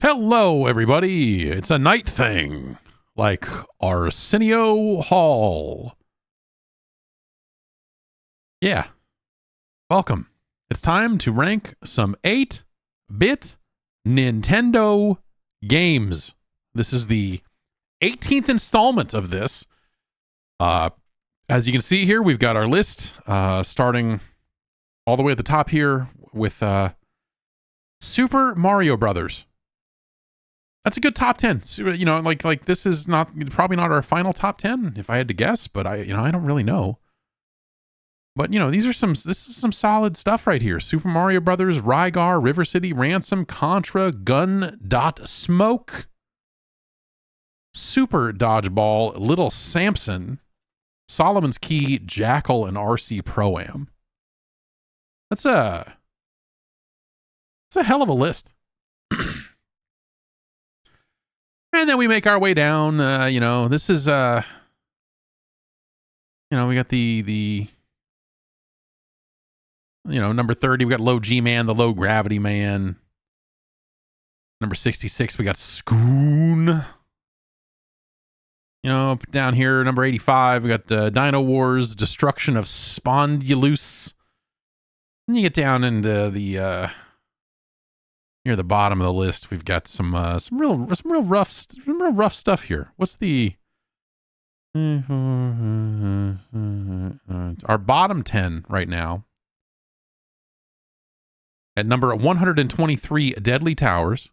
Hello, everybody. It's a night thing, like Arsenio Hall. Yeah, welcome. It's time to rank some 8-bit Nintendo games. This is the 18th installment of this. As you can see here, we've got our list starting all the way at the top here with Super Mario Brothers. That's a good top 10. You know, like this is probably not our final top 10 if I had to guess, but I don't really know. But this is some solid stuff right here. Super Mario Brothers, Rygar, River City Ransom, Contra, Gun Dot Smoke, Super Dodgeball, Little Samson, Solomon's Key, Jackal, and RC Pro-Am. That's a hell of a list. And then we make our way down. This is we got the number 30, we got Low G Man, the Low Gravity Man. Number 66, we got Scoon. Down here, number 85, we got Dino Wars, Destruction of Spondylus. And you get down into the near the bottom of the list, we've got some real rough stuff here. What's the our bottom 10 right now? At number 123, Deadly Towers.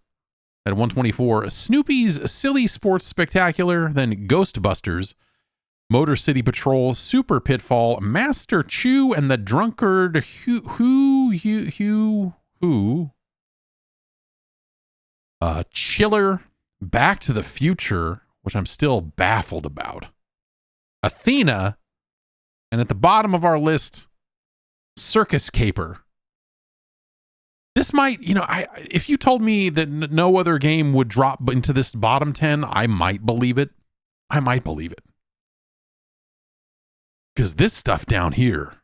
At 124, Snoopy's Silly Sports Spectacular. Then Ghostbusters, Motor City Patrol, Super Pitfall, Master Chew, and the Drunkard Who. Chiller, Back to the Future, which I'm still baffled about, Athena, and at the bottom of our list, Circus Caper. This might, if you told me that no other game would drop into this bottom 10, I might believe it. Because this stuff down here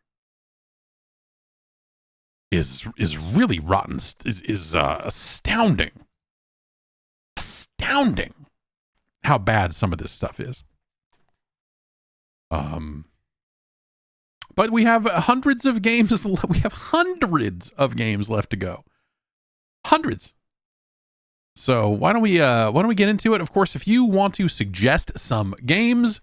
is really rotten, is astounding. Astounding how bad some of this stuff is. But we have hundreds of games. We have hundreds of games left to go. Hundreds. So why don't we get into it? Of course, if you want to suggest some games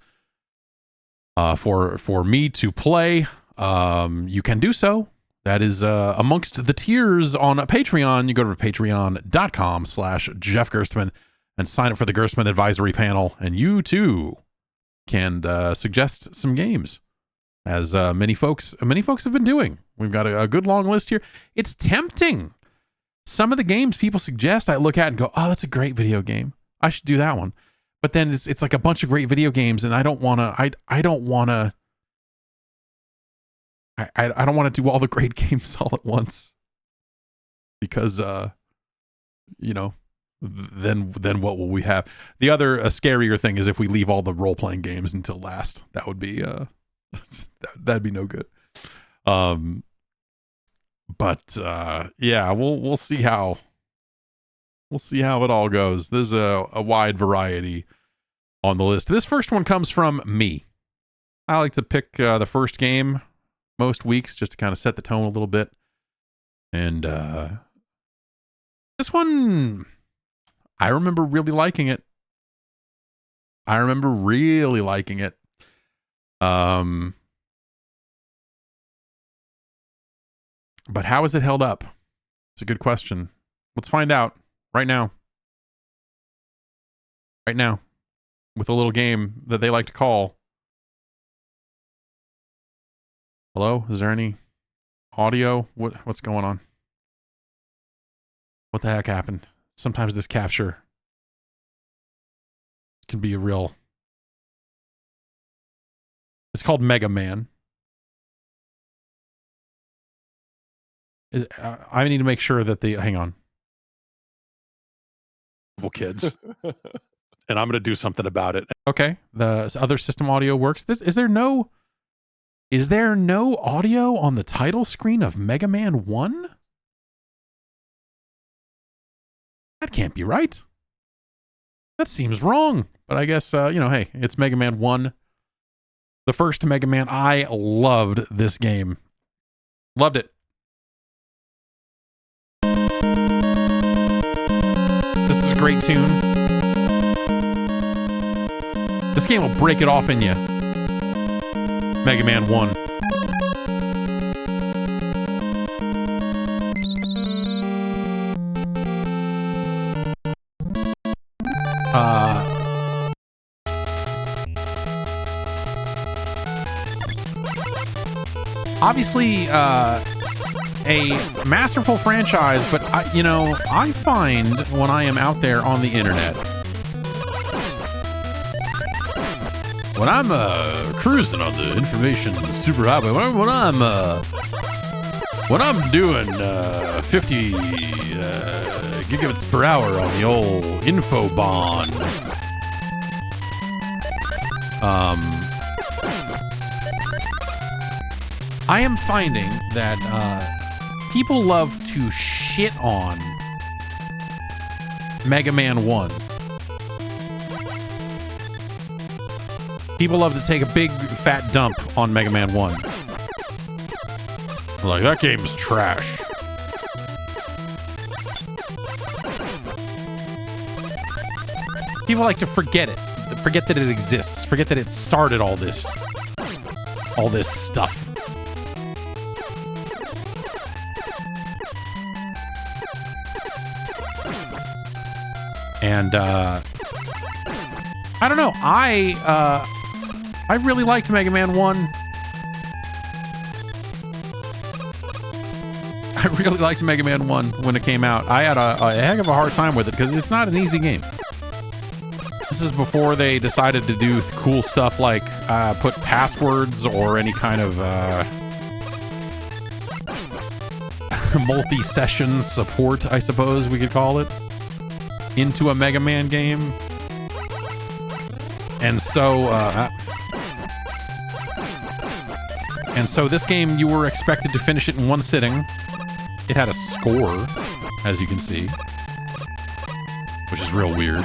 for me to play, you can do so. That is amongst the tiers on Patreon. You go to patreon.com/Jeff Gerstmann and sign up for the Gerstmann Advisory Panel, and you too can suggest some games, as many folks have been doing. We've got a good long list here. It's tempting. Some of the games people suggest, I look at and go, "Oh, that's a great video game. I should do that one." But then it's like a bunch of great video games, and I don't want to do all the great games all at once, because then what will we have? The other scarier thing is if we leave all the role-playing games until last. That would be that'd be no good. But we'll see how it all goes. There's a wide variety on the list. This first one comes from me. I like to pick the first game most weeks just to kind of set the tone a little bit. And this one, I remember really liking it. But how has it held up? It's a good question. Let's find out right now. With a little game that they like to call. Hello? Is there any audio? What's going on? What the heck happened? Sometimes this capture can be a real... It's called Mega Man. I need to make sure that hang on. Kids. And I'm going to do something about it. Okay. The other system audio works. Is there no audio on the title screen of Mega Man 1? That can't be right. That seems wrong. But I guess, hey, it's Mega Man 1. The first Mega Man. I loved this game. Loved it. This is a great tune. This game will break it off in you. Mega Man 1. Obviously, a masterful franchise, but I find when I am out there on the internet, when I'm cruising on the information superhighway, when I'm doing 50 gigabits per hour on the old info bond, I am finding that people love to shit on Mega Man 1. People love to take a big fat dump on Mega Man 1. Like, that game's trash. People like to forget it. Forget that it exists. Forget that it started all this stuff. And I don't know. I really liked Mega Man 1. I really liked Mega Man 1 when it came out. I had a heck of a hard time with it because it's not an easy game. This is before they decided to do cool stuff like put passwords or any kind of multi-session support, I suppose we could call it, into a Mega Man game. And so this game, you were expected to finish it in one sitting. It had a score, as you can see, which is real weird.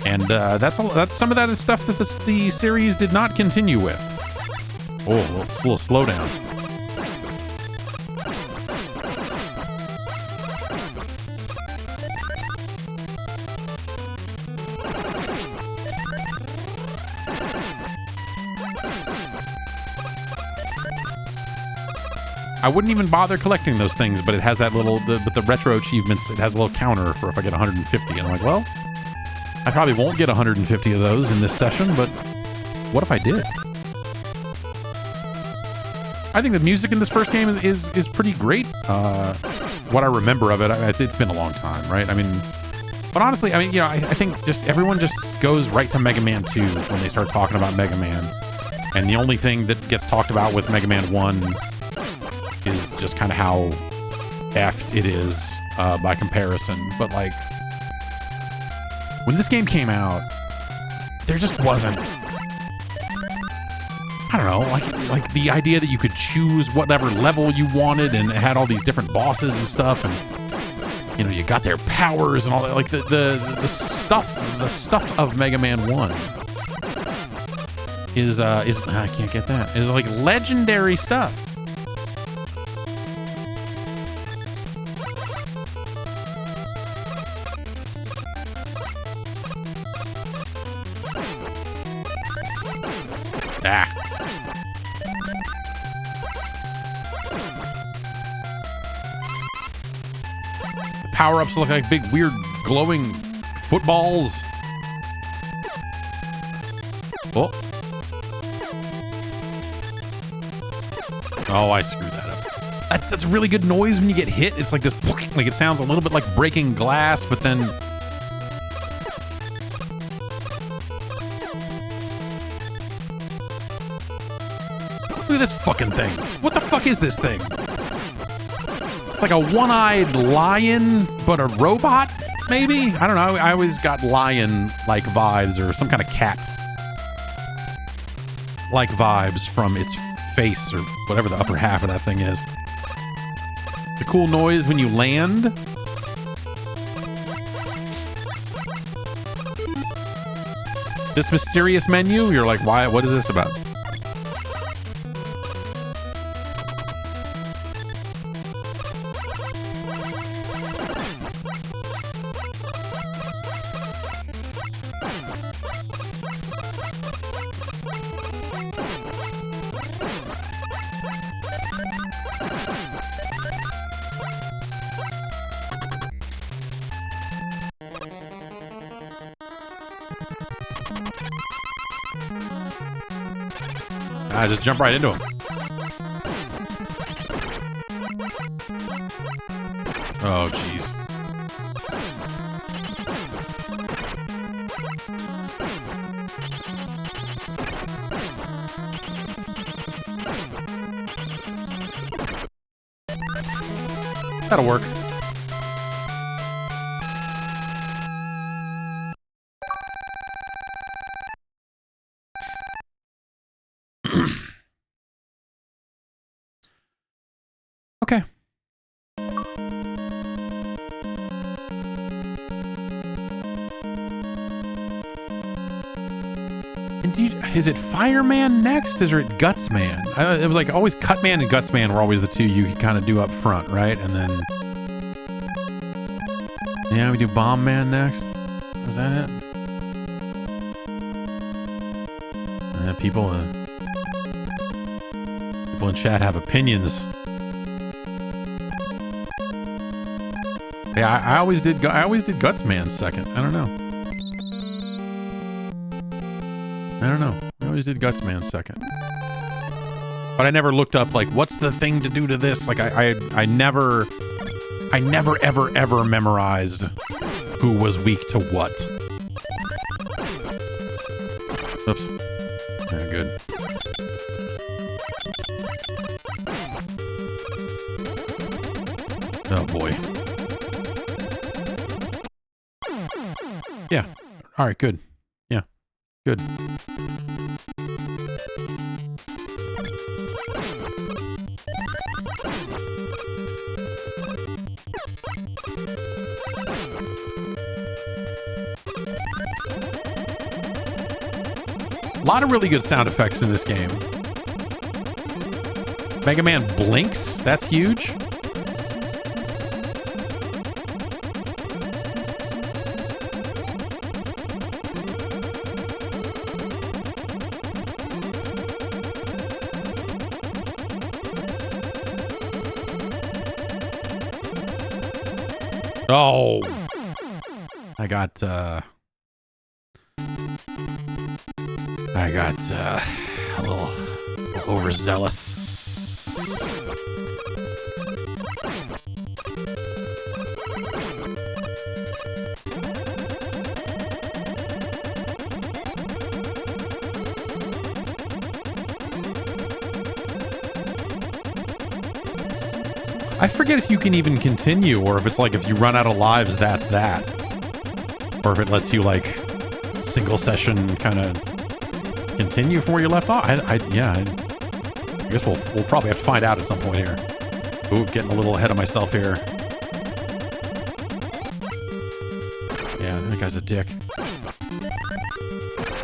And that's some of that is stuff that the series did not continue with. Oh, a little slowdown. I wouldn't even bother collecting those things, but it has that little, with the retro achievements, it has a little counter for if I get 150. And I'm like, well, I probably won't get 150 of those in this session, but what if I did? I think the music in this first game is pretty great. What I remember of it, it's been a long time, right? I mean, but honestly, I mean, I think just everyone just goes right to Mega Man 2 when they start talking about Mega Man. And the only thing that gets talked about with Mega Man 1 is just kind of how effed it is by comparison. But like, when this game came out, there just wasn't, I don't know, like the idea that you could choose whatever level you wanted, and it had all these different bosses and stuff, and you got their powers and all that. Like the stuff of Mega Man 1 is I can't get that. Is like legendary stuff. Power-ups look like big, weird, glowing footballs. Oh. Oh, I screwed that up. That's a really good noise when you get hit. It's like this, like it sounds a little bit like breaking glass, but then... Look at this fucking thing. What the fuck is this thing? It's like a one-eyed lion, but a robot, maybe? I don't know. I always got lion-like vibes, or some kind of cat. like vibes from its face or whatever the upper half of that thing is. The cool noise when you land. This mysterious menu, you're like, why? What is this about? I just jump right into him. Oh, jeez. That'll work. Okay. And is it Fireman next? Is it Gutsman? It was like always Cutman and Gutsman were always the two you could kind of do up front, right? And then, yeah, we do Bomb Man next. Is that it? People in chat have opinions. Yeah, I always did Gutsman second. I don't know. I always did Gutsman second. But I never looked up like what's the thing to do to this? Like I never ever memorized who was weak to what. Oops. Yeah, good. Oh boy. Yeah. All right, good. Yeah. Good. A lot of really good sound effects in this game. Mega Man blinks. That's huge. Oh, I got a little overzealous. I forget if you can even continue, or if it's like if you run out of lives, that's that. Or if it lets you like single session kind of continue from where you left off. I guess we'll probably have to find out at some point here. Ooh, getting a little ahead of myself here. Yeah, that guy's a dick.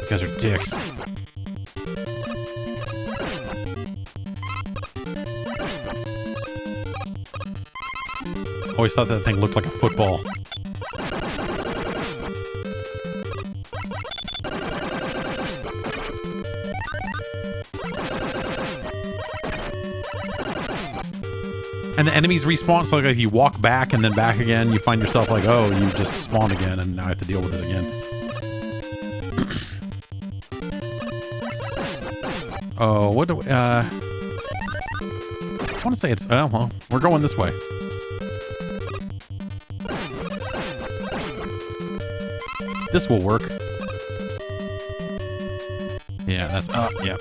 You guys are dicks. Always thought that thing looked like a football. And the enemies respawn, so like if you walk back and then back again, you find yourself like, oh, you just spawned again, and now I have to deal with this again. Oh, what do I want to say it's, oh, well, we're going this way. This will work. Yeah, that's, yeah.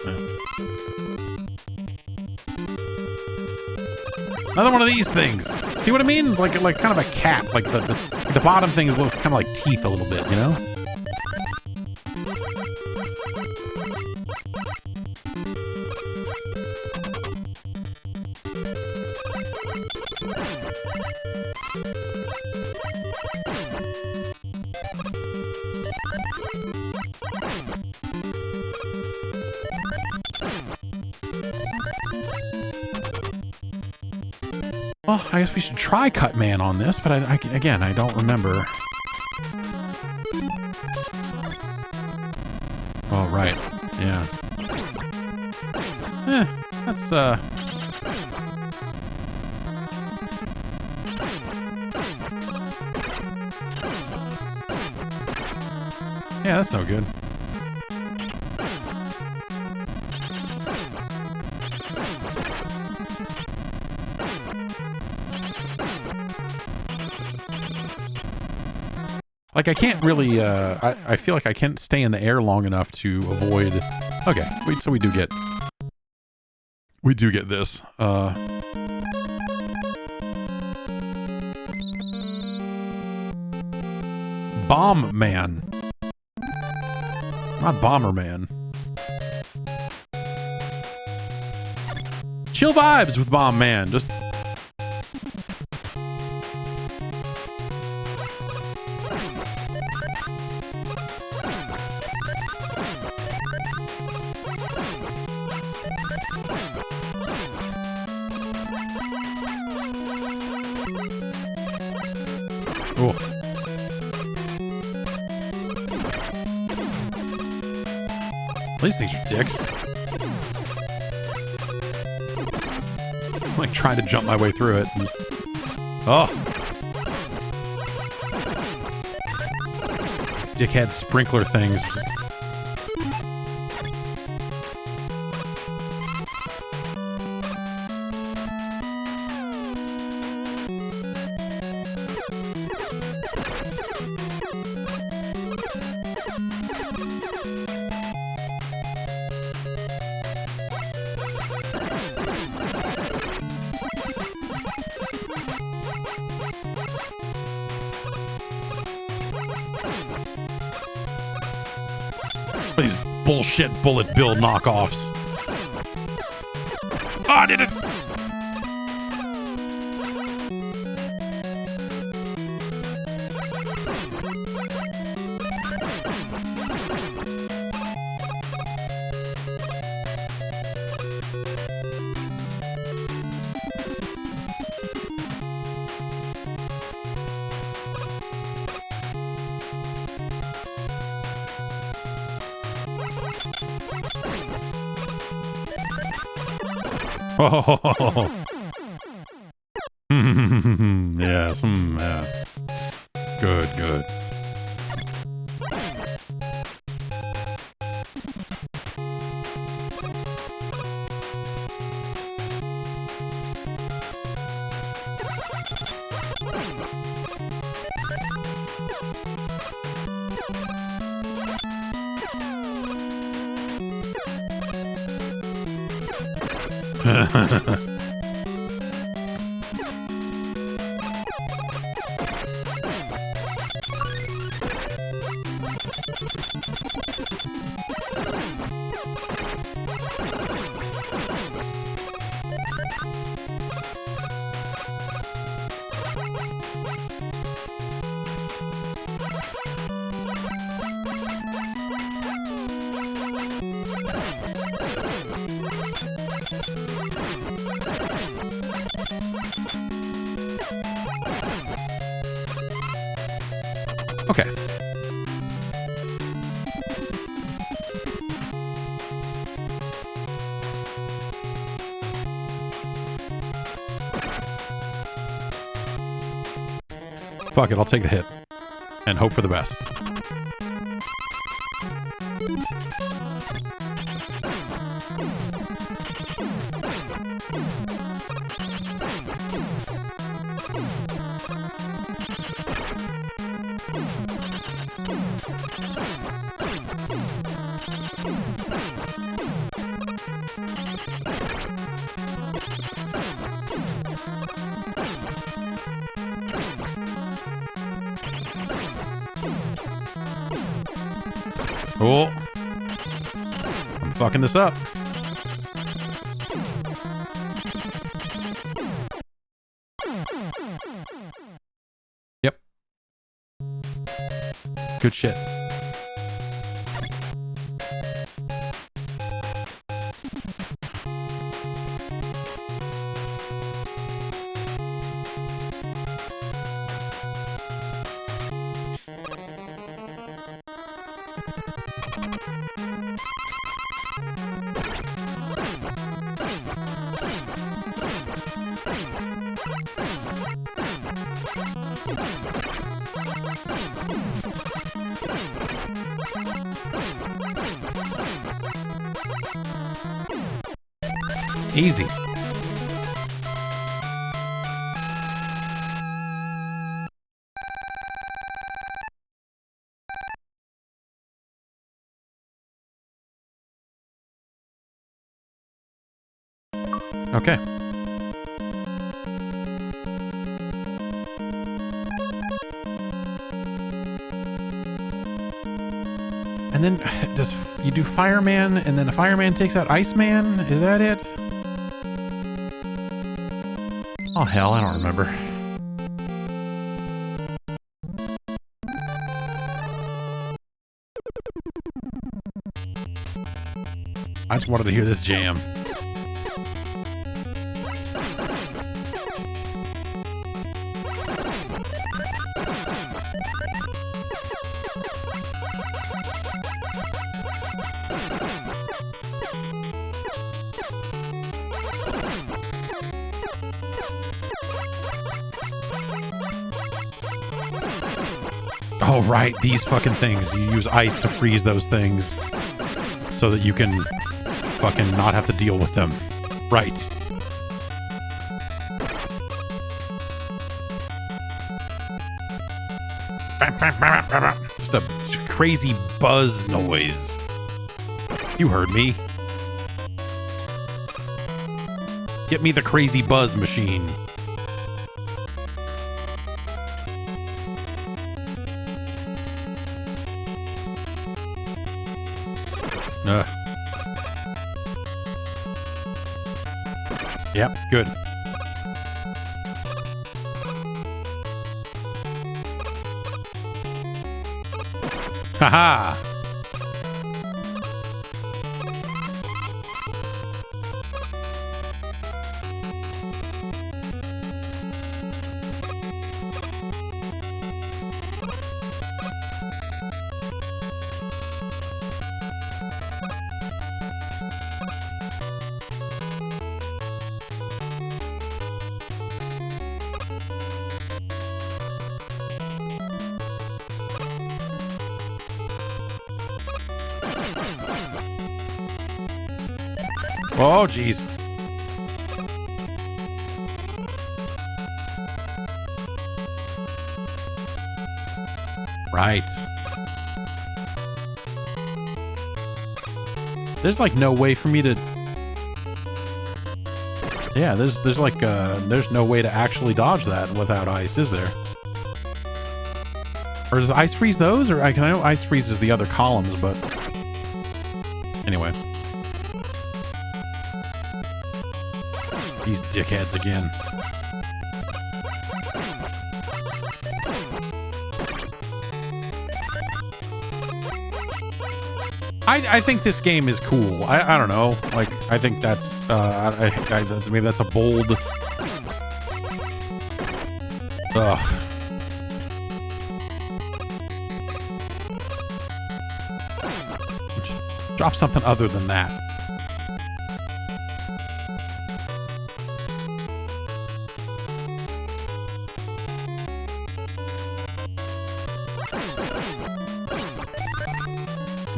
Another one of these things. See what I mean? Like kind of a cap. Like the bottom things look kind of like teeth a little bit, you know? Well, I guess we should try Cut Man on this, but again, I don't remember. Oh, right. Yeah. That's, yeah, that's no good. Like, I can't really, I feel like I can't stay in the air long enough to avoid... Okay, so we do get this. Bomb Man. Not Bomber Man. Chill vibes with Bomb Man. Just... Cool. These things are dicks. I'm like trying to jump my way through it. Oh. Dickhead sprinkler things. Just... These bullshit bullet bill knockoffs. Oh, I did it! Oh, yes, yeah. Good, good. Okay. Fuck it, I'll take the hit and hope for the best. Oh, I'm fucking this up. Yep. Good shit. Easy. Okay. And then does you do Fireman, and then a Fireman takes out Iceman? Is that it? Oh hell, I don't remember. I just wanted to hear this jam. Oh, right. These fucking things. You use ice to freeze those things so that you can fucking not have to deal with them. Right. Just a crazy buzz noise. You heard me. Get me the crazy buzz machine. Yep, good. Haha! Oh, jeez. Right. There's like no way for me to... Yeah, there's like there's no way to actually dodge that without ice, is there? Or does ice freeze those? Or I know ice freezes the other columns, but anyway. These dickheads again. I think this game is cool. I don't know. Like, I think that's, maybe that's a bold... Ugh. Drop something other than that.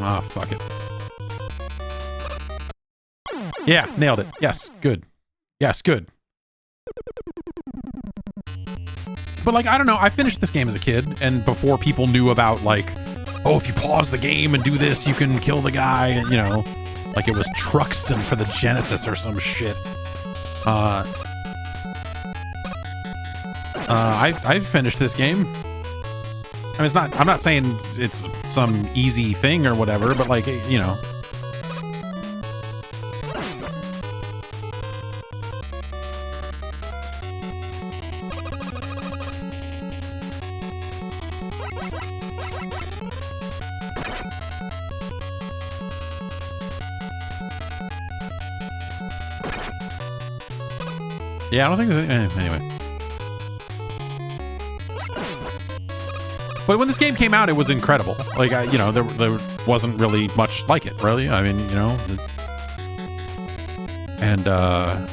Ah, fuck it. Yeah, nailed it. Yes, good. Yes, good. But, like, I don't know. I finished this game as a kid, and before people knew about, like, oh, if you pause the game and do this, you can kill the guy, and, you know, like it was Truxton for the Genesis or some shit. I finished this game. I mean, it's not, I'm not saying it's some easy thing or whatever, but like, you know. Yeah, I don't think there's any, anyway. But when this game came out, it was incredible. Like, you know, there wasn't really much like it, really. I mean, you know. And, well,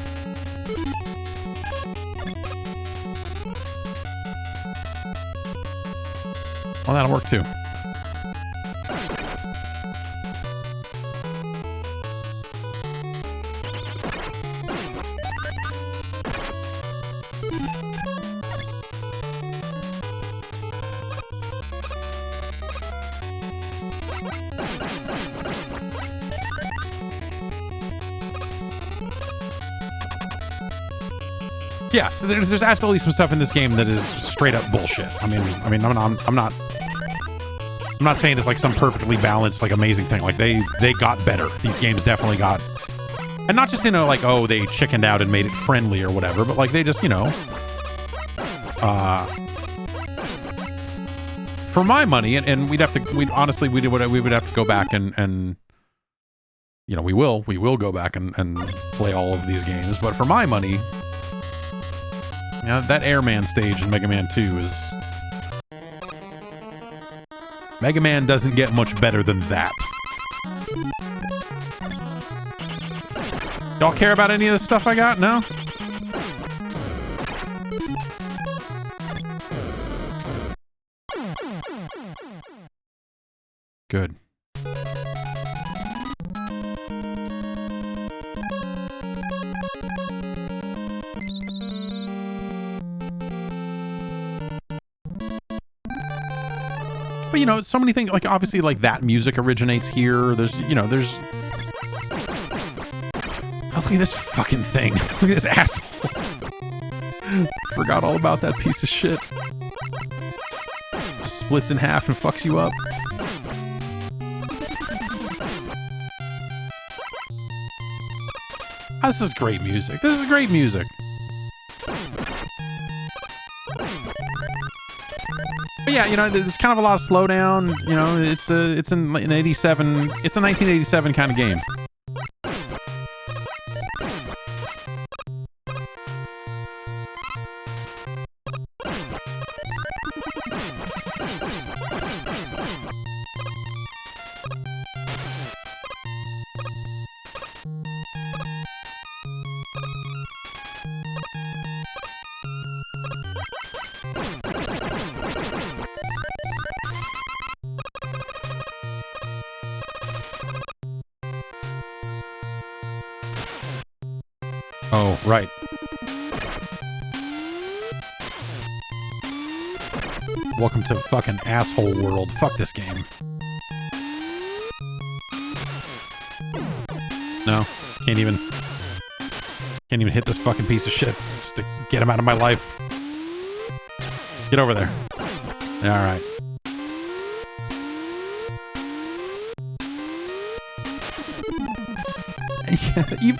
that'll work too. Yeah, so there's absolutely some stuff in this game that is straight up bullshit. I'm not saying it's like some perfectly balanced, like amazing thing. Like they got better. These games definitely got, and not just, you know, like, oh, they chickened out and made it friendly or whatever, but like they just, you know, for my money, and we'd have to go back and you know, we will go back and play all of these games, but for my money, you know, that Airman stage in Mega Man 2 is... Mega Man doesn't get much better than that. Y'all care about any of the stuff I got? No? Good. But, you know, so many things, like, obviously, like, that music originates here. There's, you know, there's... Oh, look at this fucking thing. Look at this asshole. Forgot all about that piece of shit. Just splits in half and fucks you up. Oh, this is great music. This is great music. But yeah, you know, there's kind of a lot of slowdown. You know, it's an 87. It's a 1987 kind of game. Oh, right. Welcome to fucking asshole world. Fuck this game. No, can't even hit this fucking piece of shit just to get him out of my life. Get over there. All right. Yeah,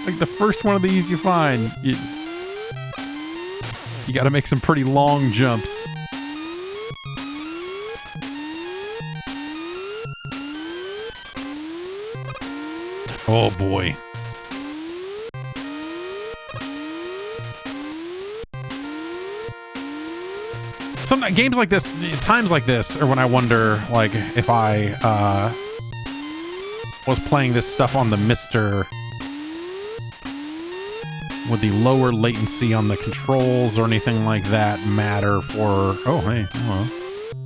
like the first one of these you find, you got to make some pretty long jumps. Oh boy. Some games like this, times like this, are when I wonder, like, if I was playing this stuff on the Mister, would the lower latency on the controls or anything like that matter for, oh hey, hello,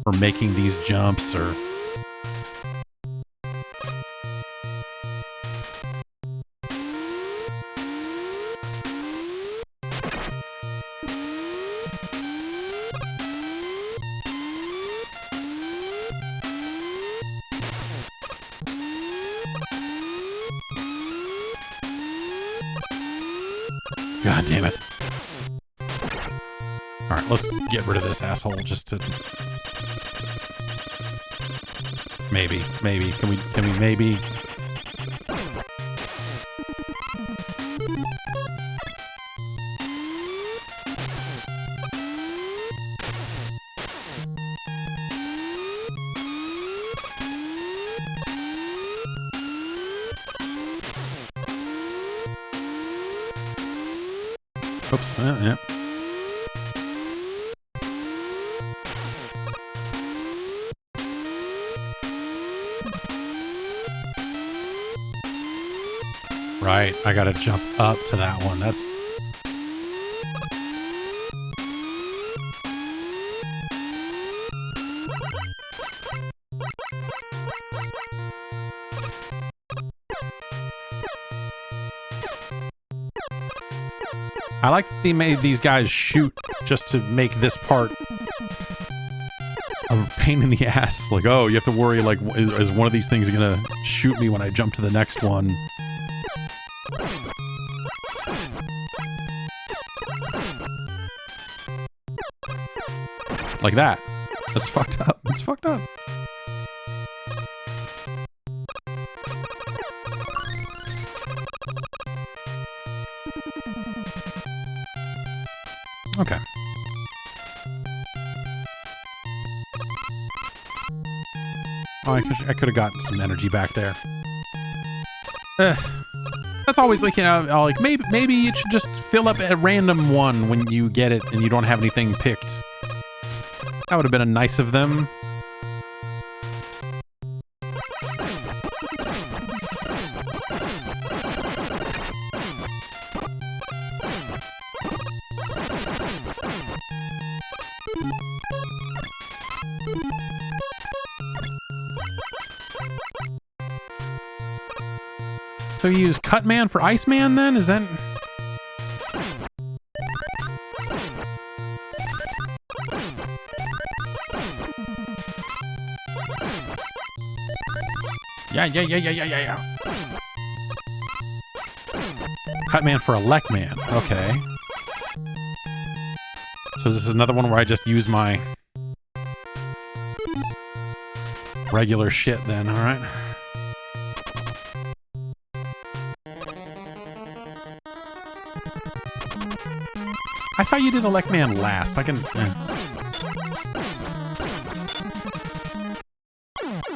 for making these jumps, or God damn it. Alright, let's get rid of this asshole just to... Maybe. Can we maybe... Oops, yeah. Right, I gotta jump up to that one. That's... I like that they made these guys shoot just to make this part a pain in the ass. Like, oh, you have to worry, like, is one of these things gonna shoot me when I jump to the next one? Like that. That's fucked up. It's fucked up. Okay. Oh, I could have gotten some energy back there. That's always like, you know, like maybe you should just fill up a random one when you get it and you don't have anything picked. That would have been a nice of them. So you use Cutman for Iceman then? Is that... Yeah. Cutman for Electman. Okay. So this is another one where I just use my regular shit then, alright? I thought you did Electman last. I can...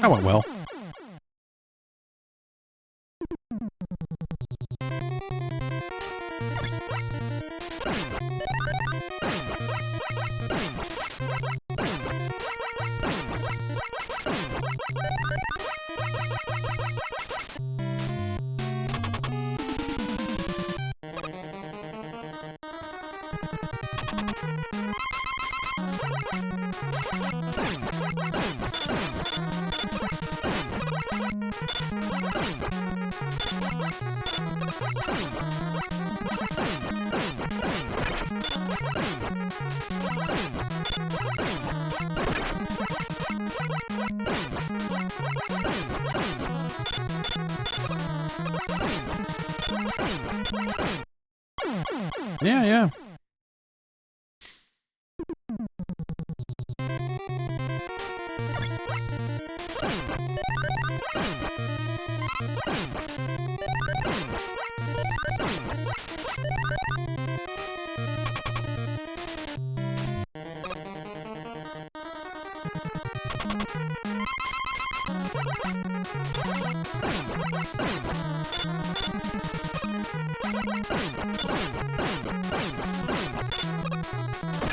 That went well. Yeah.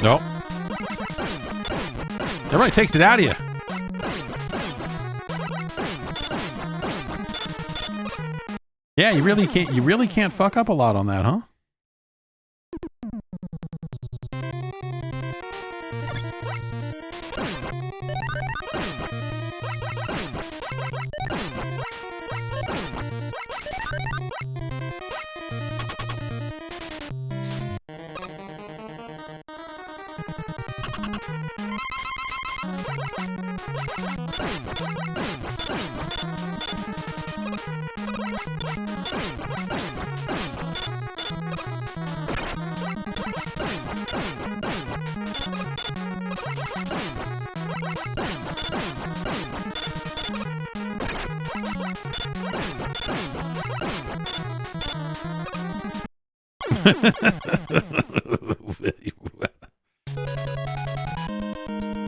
Nope. Everybody takes it out of you. Yeah, you really can't fuck up a lot on that, huh?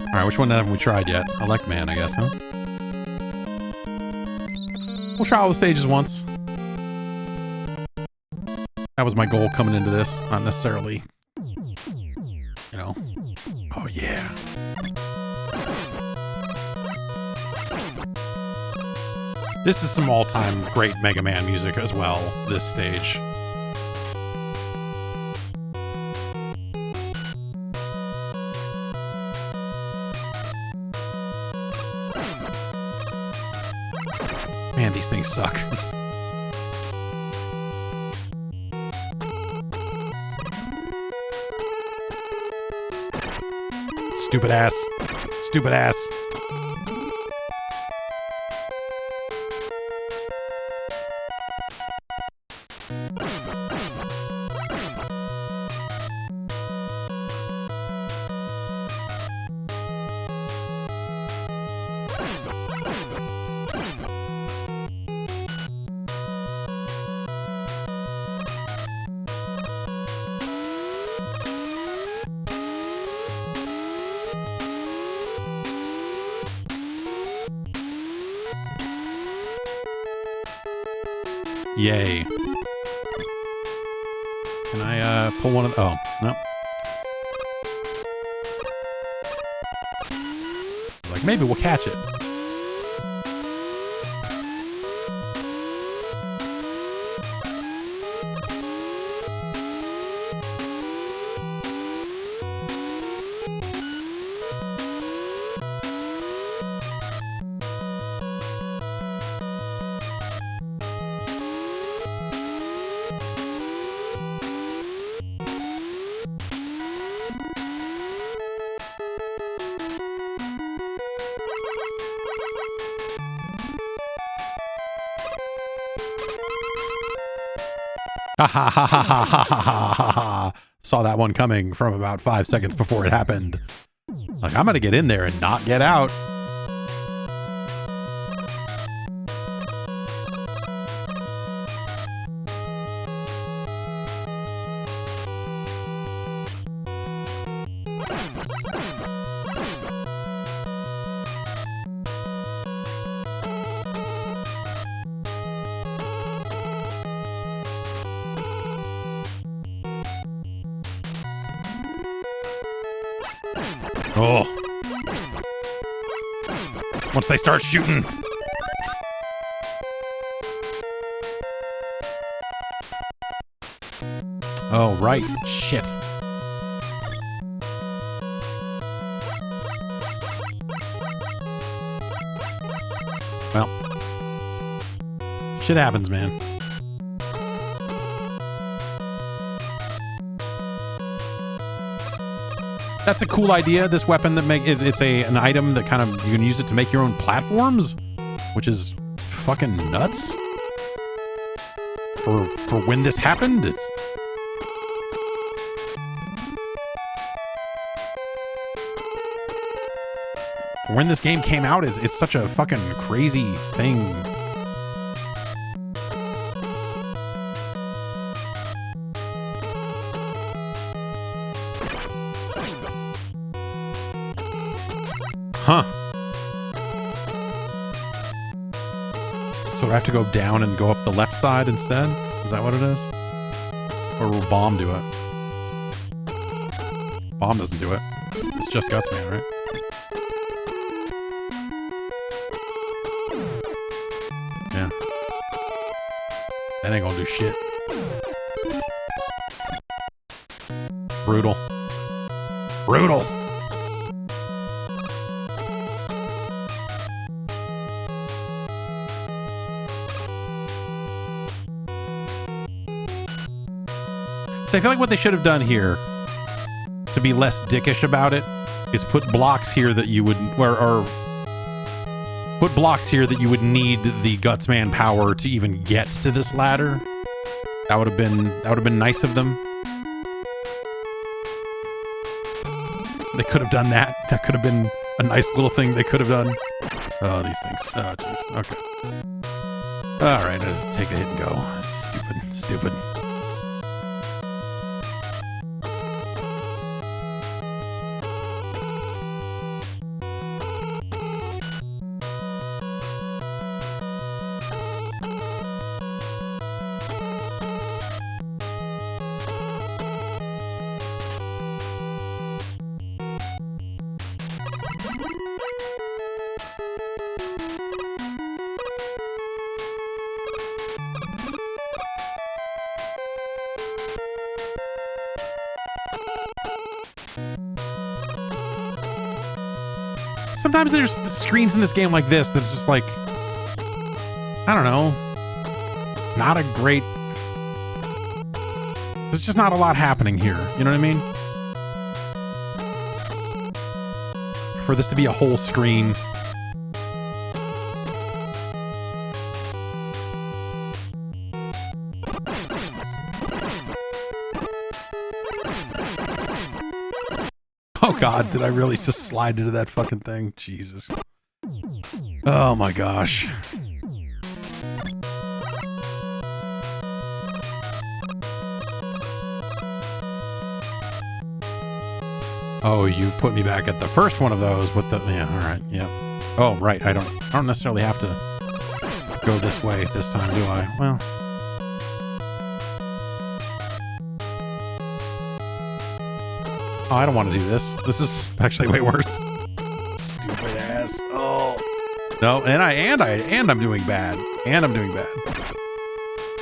Alright, which one haven't we tried yet? Electman, I guess, huh? We'll try all the stages once. That was my goal coming into this, not necessarily, you know. Oh, yeah. This is some all-time great Mega Man music as well, this stage. Man, these things suck. Stupid ass. Stupid ass. Yay. Can I pull one of... Oh, no. Like, maybe we'll catch it. Ha ha ha ha ha ha ha ha ha. Saw that one coming from about 5 seconds before it happened. Like, I'm gonna get in there and not get out. Oh. Once they start shooting. Oh, right. Shit. Well. Shit happens, man. That's a cool idea. This weapon that it's an item that kind of you can use it to make your own platforms, which is fucking nuts. For when this happened, it's when this game came out, it's such a fucking crazy thing. Huh. So do I have to go down and go up the left side instead? Is that what it is? Or will Bomb do it? Bomb doesn't do it. It's just Gerstmann, right? Yeah. That ain't gonna do shit. Brutal. Brutal! So I feel like what they should have done here, to be less dickish about it, is put blocks here that you would, or put blocks here that you would need the Gerstmann power to even get to this ladder. That would have been nice of them. They could have done that. That could have been a nice little thing they could have done. Oh, these things. Oh, jeez. Okay. All right, let's just take a hit and go. Stupid, stupid. Sometimes there's screens in this game like this that's just like, I don't know, not a great... There's just not a lot happening here. You know what I mean? For this to be a whole screen. Oh God, did I really just slide into that fucking thing? Jesus. Oh my gosh. Oh, you put me back at the first one of those with the... Yeah, alright, yeah. Oh, right, I don't necessarily have to go this way this time, do I? Well, Oh, I don't want to do this. This is actually way worse. Stupid ass. Oh. No, and I'm doing bad. And I'm doing bad.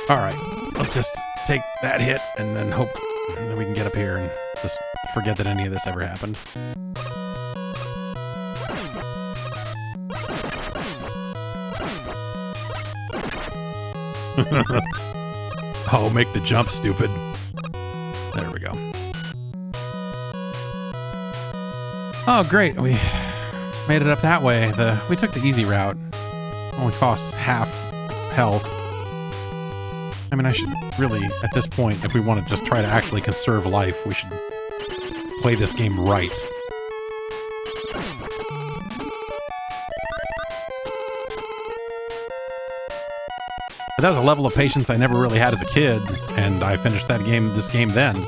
All right. Let's just take that hit and then hope that we can get up here and just forget that any of this ever happened. Oh, make the jump stupid. There we go. Oh, great. We made it up that way. We took the easy route. Only costs half health. I mean, I should really, at this point, if we want to just try to actually conserve life, we should play this game right. But that was a level of patience I never really had as a kid, and I finished this game then.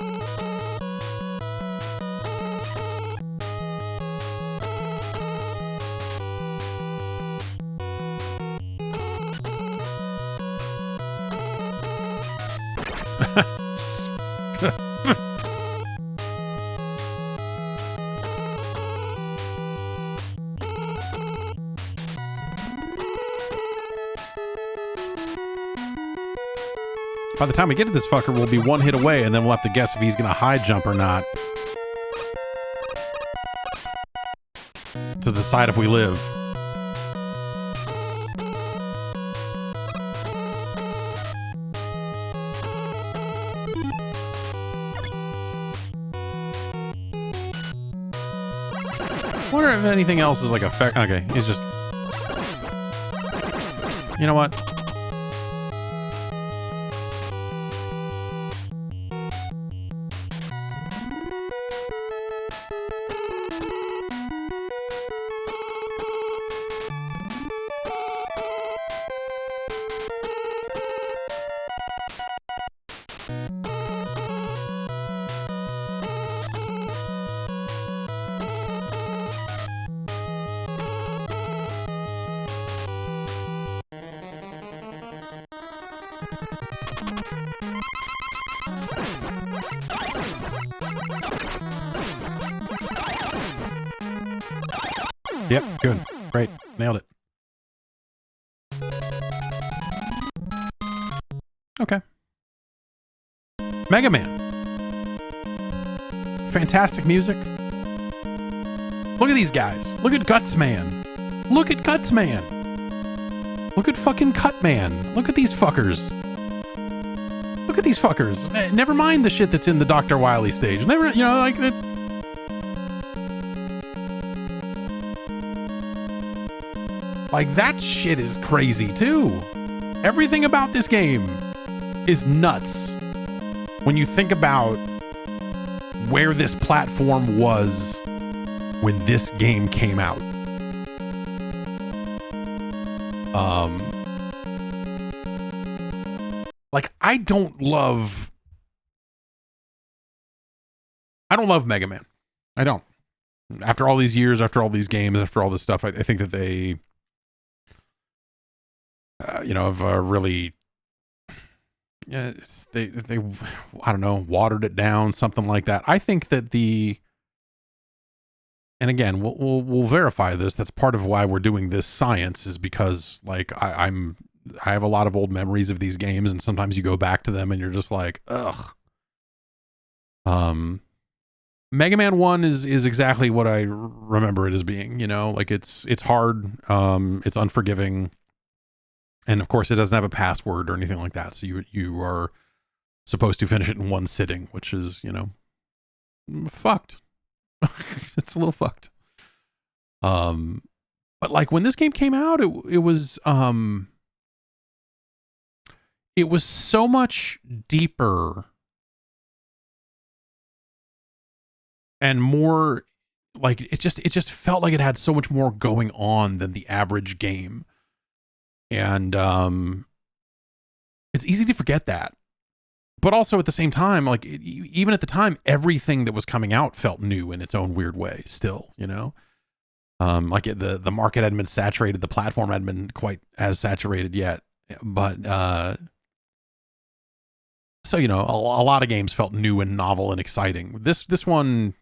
By the time we get to this fucker, we'll be one hit away, and then we'll have to guess if he's going to high jump or not to decide if we live. I wonder if anything else is like effect. Okay, it's just... You know what? Yep, good. Great. Nailed it. Okay. Mega Man. Fantastic music. Look at these guys. Look at Guts Man. Look at Guts Man. Look at fucking Cut Man. Look at these fuckers. Look at these fuckers. Never mind the shit that's in the Dr. Wily stage. Never, you know, like that's... Like, that shit is crazy, too. Everything about this game is nuts when you think about where this platform was when this game came out. Like, I don't love Mega Man. I don't. After all these years, after all these games, after all this stuff, I think that they... you know, have really, yeah, they, I don't know, watered it down, something like that. I think that and again, we'll verify this. That's part of why we're doing this science, is because like I have a lot of old memories of these games, and sometimes you go back to them and you're just like, ugh. Mega Man 1 is exactly what I remember it as being. You know, like it's hard, it's unforgiving. And of course, it doesn't have a password or anything like that. So you are supposed to finish it in one sitting, which is, you know, fucked. It's a little fucked. But like when this game came out, it was so much deeper and more like it just felt like it had so much more going on than the average game. And it's easy to forget that. But also at the same time, like even at the time, everything that was coming out felt new in its own weird way still, you know? Like the market hadn't been saturated, the platform hadn't been quite as saturated yet. But so, you know, a lot of games felt new and novel and exciting. This one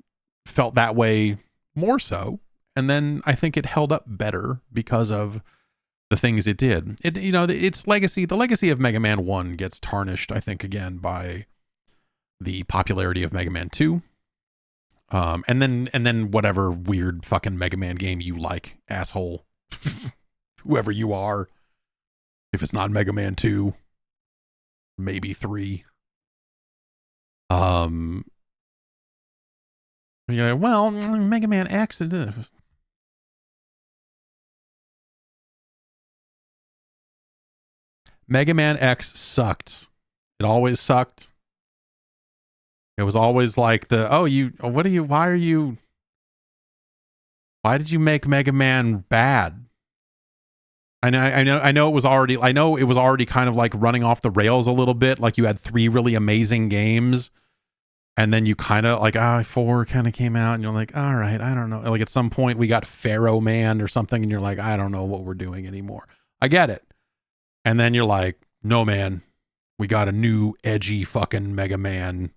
felt that way more so. And then I think it held up better because of the things it did. Its legacy, the legacy of Mega Man 1 gets tarnished, I think, again by the popularity of Mega Man 2. And then whatever weird fucking Mega Man game you like, asshole. Whoever you are. If it's not Mega Man 2, maybe 3. Well, Mega Man X. Mega Man X sucked. It always sucked. It was always like why did you make Mega Man bad? I know it was already kind of like running off the rails a little bit. Like you had 3 really amazing games, and then you kind of like 4 kind of came out, and you're like, all right, I don't know. Like at some point we got Pharaoh Man or something, and you're like, I don't know what we're doing anymore. I get it. And then you're like, no, man, we got a new edgy fucking Mega Man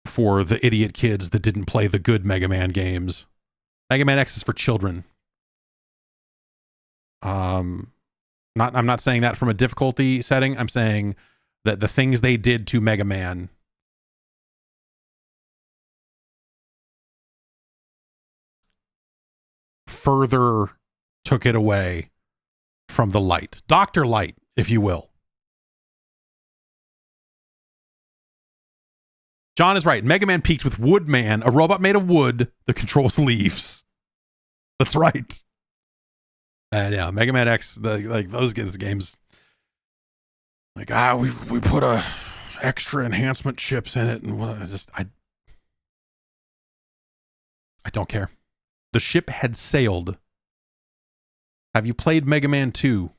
for the idiot kids that didn't play the good Mega Man games. Mega Man X is for children. I'm not saying that from a difficulty setting. I'm saying that the things they did to Mega Man further took it away from the light. Dr. Light, if you will. John is right. Mega Man peaked with Woodman, a robot made of wood that controls leaves. That's right. And yeah, Mega Man X, those games, like we put a extra enhancement chips in it, and I don't care. The ship had sailed. Have you played Mega Man 2?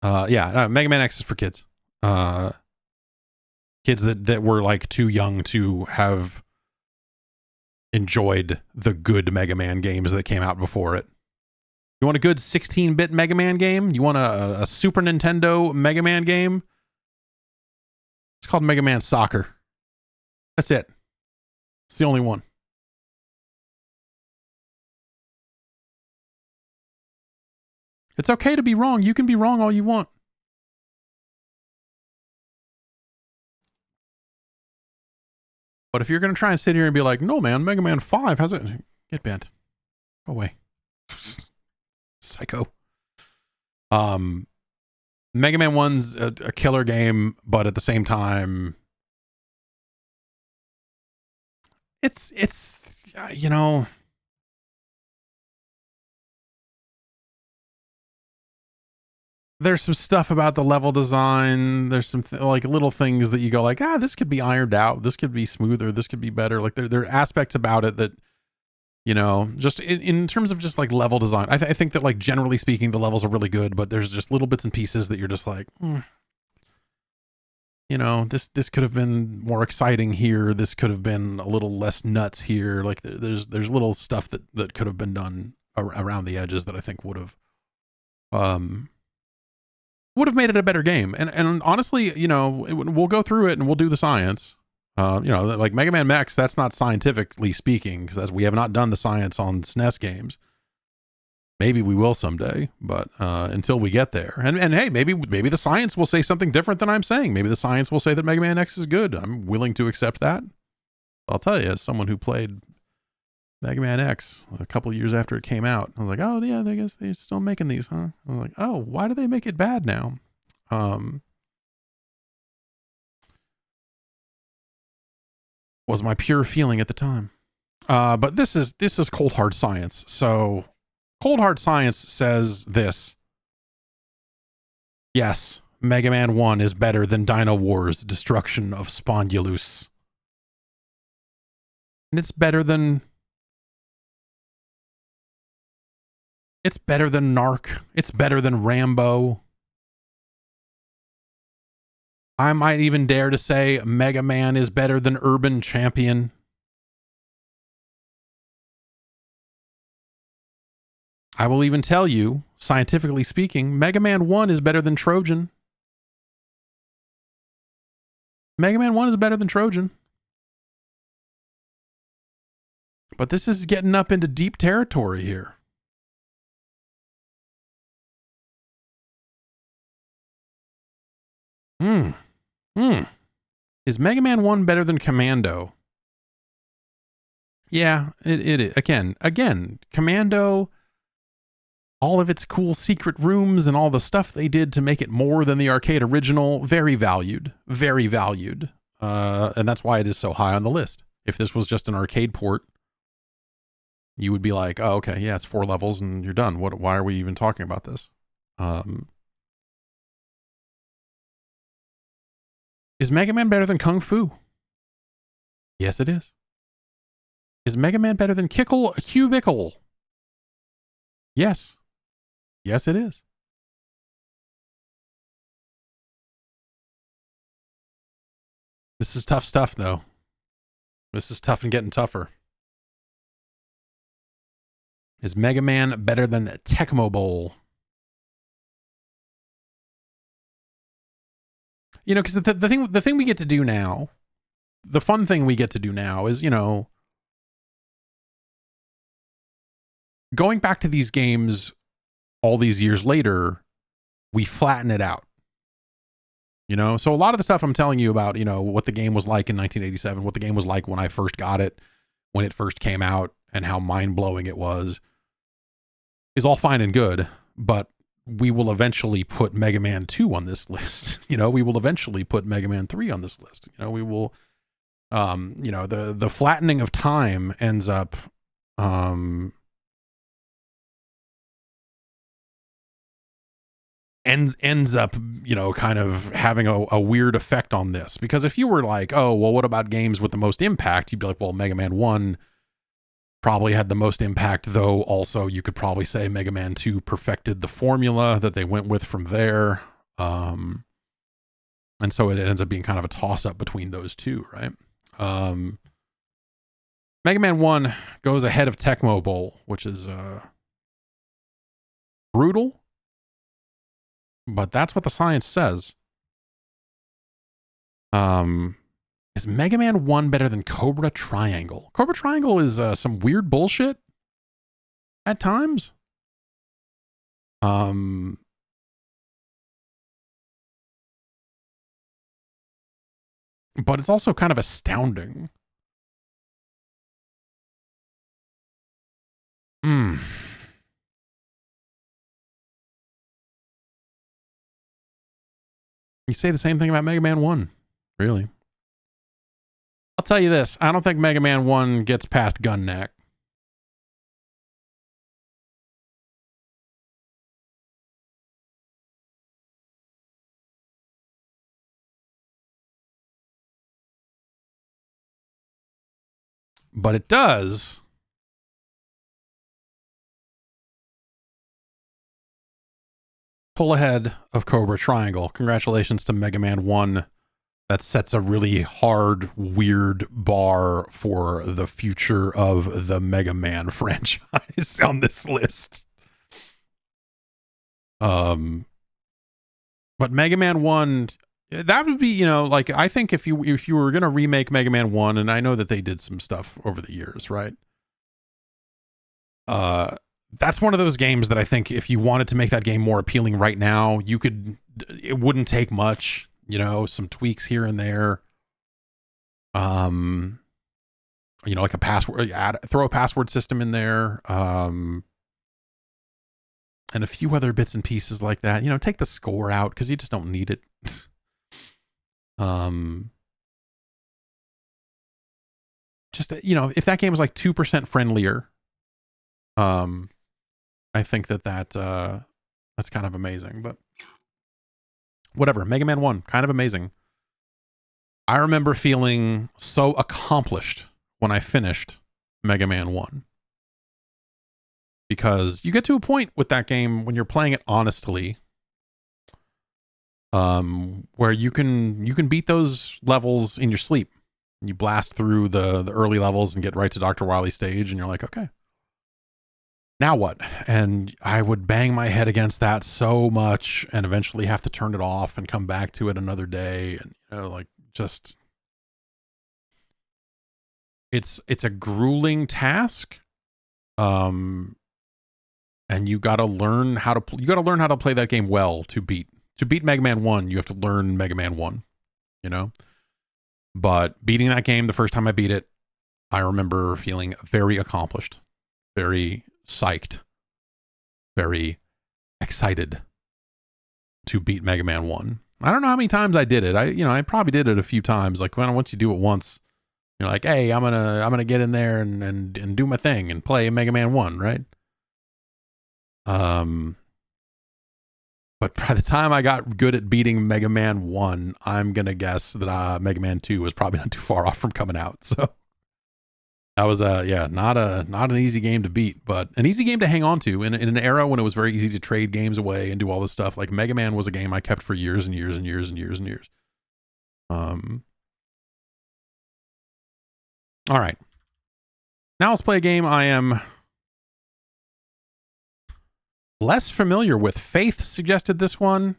Mega Man X is for kids. Kids that were like too young to have enjoyed the good Mega Man games that came out before it. You want a good 16-bit Mega Man game? You want a Super Nintendo Mega Man game? It's called Mega Man Soccer. That's it. It's the only one. It's okay to be wrong. You can be wrong all you want. But if you're going to try and sit here and be like, no, man, Mega Man 5 has it. Get bent. Go away. Psycho. Mega Man 1's a killer game, but at the same time, it's there's some stuff about the level design. There's some like little things that you go like, this could be ironed out. This could be smoother. This could be better. Like there are aspects about it that, just in terms of just like level design, I think that like generally speaking, the levels are really good, but there's just little bits and pieces that you're just like, this could have been more exciting here. This could have been a little less nuts here. Like there's little stuff that could have been done around the edges that I think would have made it a better game. And honestly, we'll go through it and we'll do the science. Like Mega Man X, that's not scientifically speaking, because we have not done the science on SNES games. Maybe we will someday, but until we get there, and hey, maybe the science will say something different than I'm saying. Maybe the science will say that Mega Man X is good. I'm willing to accept that. I'll tell you, as someone who played Mega Man X a couple years after it came out, I was like, oh yeah, I guess they're still making these, huh? I was like, oh, why do they make it bad now? Was my pure feeling at the time. But this is cold hard science. So cold hard science says this. Yes, Mega Man 1 is better than Dino Wars Destruction of Spondylus. And it's better than Narc. It's better than Rambo. I might even dare to say Mega Man is better than Urban Champion. I will even tell you, scientifically speaking, Mega Man 1 is better than Trojan. Mega Man 1 is better than Trojan. But this is getting up into deep territory here. Is Mega Man 1 better than Commando? Yeah, it is. Again, Commando, all of its cool secret rooms and all the stuff they did to make it more than the arcade original, very valued. Very valued. And that's why it is so high on the list. If this was just an arcade port, you would be like, oh, okay, yeah, it's 4 levels and you're done. Why are we even talking about this? Is Mega Man better than Kung Fu? Yes, it is. Is Mega Man better than Kickle Cubicle? Yes. Yes, it is. This is tough stuff, though. This is tough and getting tougher. Is Mega Man better than Tecmo Bowl? You know, because the thing we get to do now, the fun thing we get to do now is, you know, going back to these games all these years later, we flatten it out. You know, so a lot of the stuff I'm telling you about, you know, what the game was like in 1987, what the game was like when I first got it, when it first came out, and how mind-blowing it was, is all fine and good, but we will eventually put Mega Man 2 on this list. You know, we will eventually put Mega Man 3 on this list. You know, we will, you know, the flattening of time ends up, ends up, you know, kind of having a weird effect on this. Because if you were like, oh, well, what about games with the most impact? You'd be like, well, Mega Man 1 probably had the most impact, though also you could probably say Mega Man 2 perfected the formula that they went with from there. And so it ends up being kind of a toss-up between those two, right? Mega Man 1 goes ahead of Tecmo Bowl, which is brutal, but that's what the science says. Is Mega Man 1 better than Cobra Triangle? Cobra Triangle is some weird bullshit at times. But it's also kind of astounding. You say the same thing about Mega Man 1, really. I'll tell you this. I don't think Mega Man 1 gets past Gun Neck. But it does. Pull ahead of Cobra Triangle. Congratulations to Mega Man 1. That sets a really hard, weird bar for the future of the Mega Man franchise on this list. But Mega Man 1, that would be, you know, like, I think if you were going to remake Mega Man 1, and I know that they did some stuff over the years, right? That's one of those games that I think if you wanted to make that game more appealing right now, it wouldn't take much. You know, some tweaks here and there. You know, like a password, throw a password system in there. And a few other bits and pieces like that. You know, take the score out because you just don't need it. Just, you know, if that game was like 2% friendlier, I think that's kind of amazing, but whatever. Mega Man 1, kind of amazing. I remember feeling so accomplished when I finished Mega Man 1. Because you get to a point with that game when you're playing it honestly, where you can beat those levels in your sleep. You blast through the early levels and get right to Dr. Wily's stage, and you're like, okay, now what? And I would bang my head against that so much and eventually have to turn it off and come back to it another day. And, you know, like, just, it's a grueling task. And you got to learn how to play that game well to beat Mega Man 1. You have to learn Mega Man 1, you know? But beating that game the first time I beat it, I remember feeling very accomplished, very psyched, very excited to beat Mega Man 1. I don't know how many times I did it. I probably did it a few times. Like, once you do it once, you're like, hey, I'm gonna get in there and do my thing and play Mega Man 1, right? But by the time I got good at beating Mega Man 1, I'm gonna guess that Mega Man 2 was probably not too far off from coming out. So that was not an easy game to beat, but an easy game to hang on to in an era when it was very easy to trade games away and do all this stuff. Like, Mega Man was a game I kept for years and years and years and years and years. All right. Now let's play a game I am less familiar with. Faith suggested this one.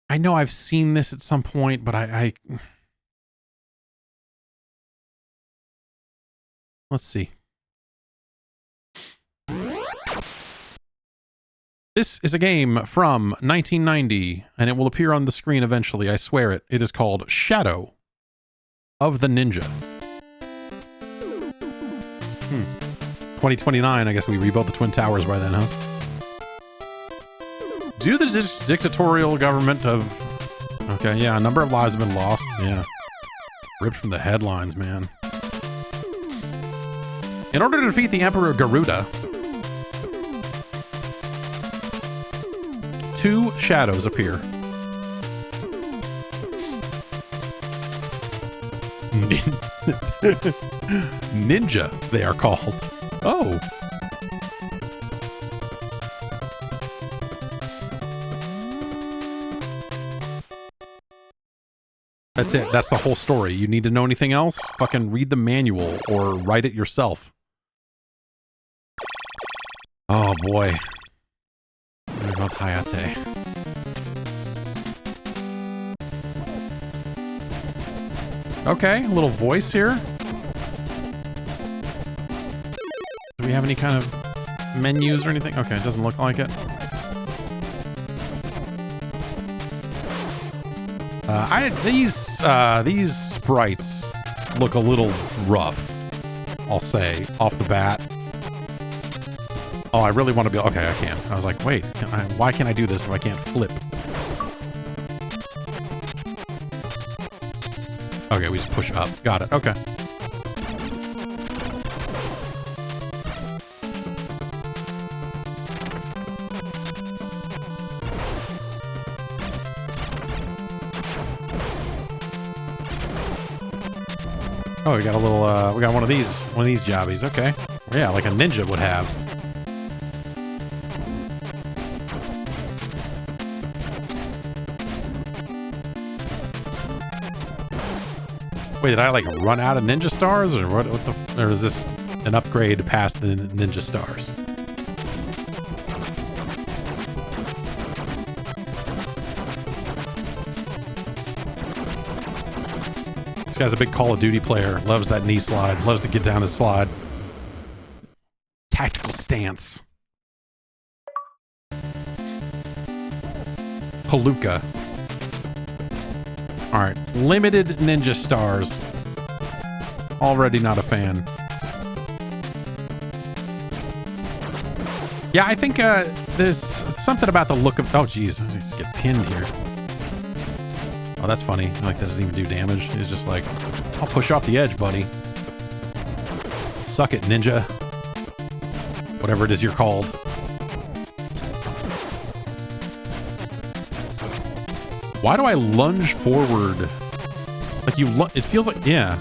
I know I've seen this at some point, but I let's see. This is a game from 1990, and it will appear on the screen eventually. I swear it. It is called Shadow of the Ninja. 2029, I guess we rebuilt the Twin Towers by then, huh? Due to the dictatorial government of... Okay, yeah, a number of lives have been lost. Yeah. Ripped from the headlines, man. In order to defeat the Emperor Garuda, 2 shadows appear. Ninja, they are called. Oh. That's it. That's the whole story. You need to know anything else? Fucking read the manual or write it yourself. Oh boy. What about Hayate? Okay, a little voice here. Do we have any kind of menus or anything? Okay, it doesn't look like it. These sprites look a little rough, I'll say, off the bat. Oh, I really want to be... Okay, I can. I was like, wait, why can't I do this if I can't flip? Okay, we just push up. Got it. Okay. Oh, we got a little, we got one of these jobbies. Okay. Yeah, like a ninja would have. Wait, did I like run out of ninja stars, or what or is this an upgrade past the ninja stars? This guy's a big Call of Duty player. Loves that knee slide. Loves to get down his slide. Tactical stance. Palooka. Alright. Limited ninja stars. Already not a fan. Yeah, I think there's something about the look of... Oh, jeez. I just get pinned here. Oh, that's funny. Like, that doesn't even do damage. He's just like, I'll push off the edge, buddy. Suck it, ninja. Whatever it is you're called. Why do I lunge forward? Like it feels like, yeah.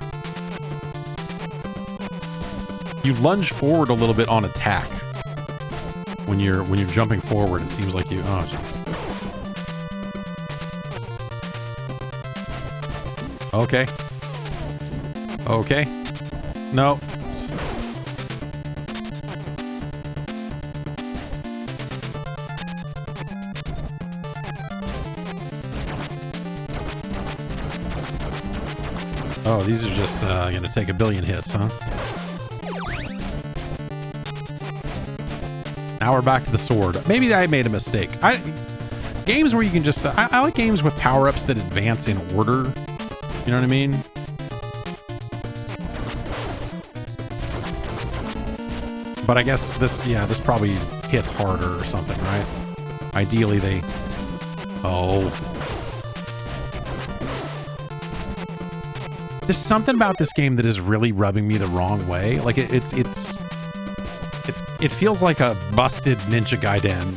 You lunge forward a little bit on attack. When you're jumping forward, it seems like you, oh jeez. Okay. Okay. No. Oh, these are just gonna take a billion hits, huh? Now we're back to the sword. Maybe I made a mistake. Games where you can just... I like games with power-ups that advance in order. You know what I mean? But I guess this probably hits harder or something, right? Ideally, they... Oh. There's something about this game that is really rubbing me the wrong way. Like, it feels like a busted Ninja Gaiden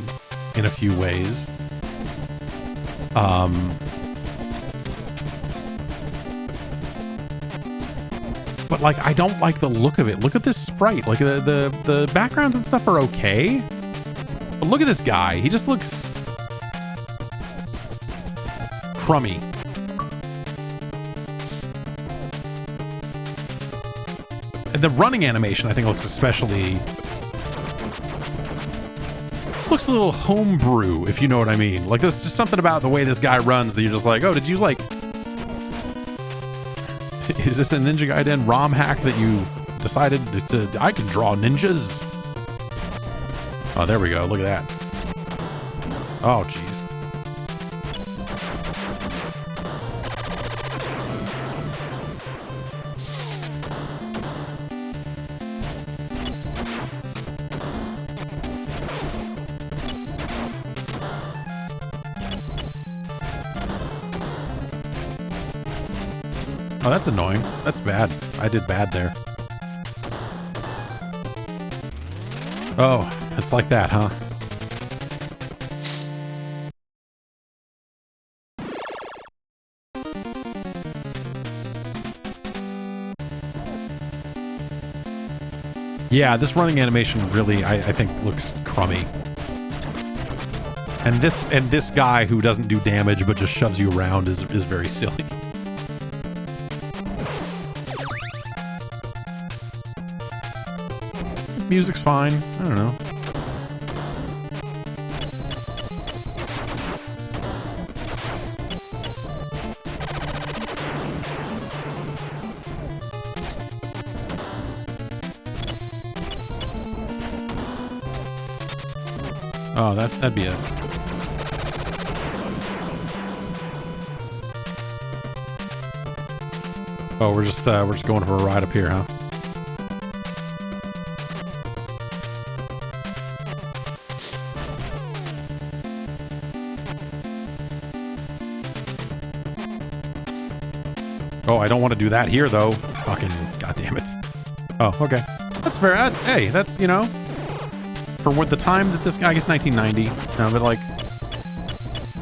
in a few ways. But like, I don't like the look of it. Look at this sprite. Like the backgrounds and stuff are okay. But look at this guy. He just looks crummy. And the running animation, I think, looks especially... Looks a little homebrew, if you know what I mean. Like, there's just something about the way this guy runs that you're just like, oh, did you, like... Is this a Ninja Gaiden ROM hack that you decided to... I can draw ninjas? Oh, there we go. Look at that. Oh, jeez. Oh, that's annoying. That's bad. I did bad there. Oh, it's like that, huh? Yeah, this running animation really, I think, looks crummy. And this guy who doesn't do damage but just shoves you around is very silly. Music's fine. I don't know. Oh, that'd be it. Oh, we're just going for a ride up here, huh? Oh, I don't want to do that here, though. Fucking goddamn it. Oh, okay. That's fair. Hey, that's, you know, for what the time that this guy gets 1990. But like,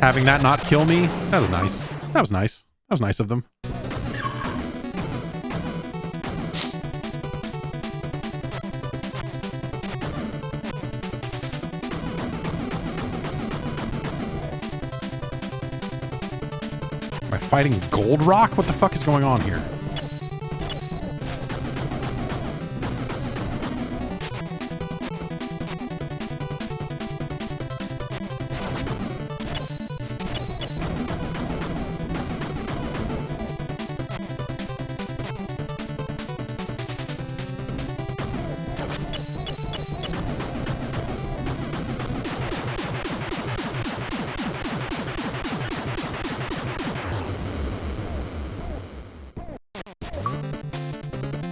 having that not kill me, that was nice. That was nice. That was nice of them. Fighting Gold Rock? What the fuck is going on here?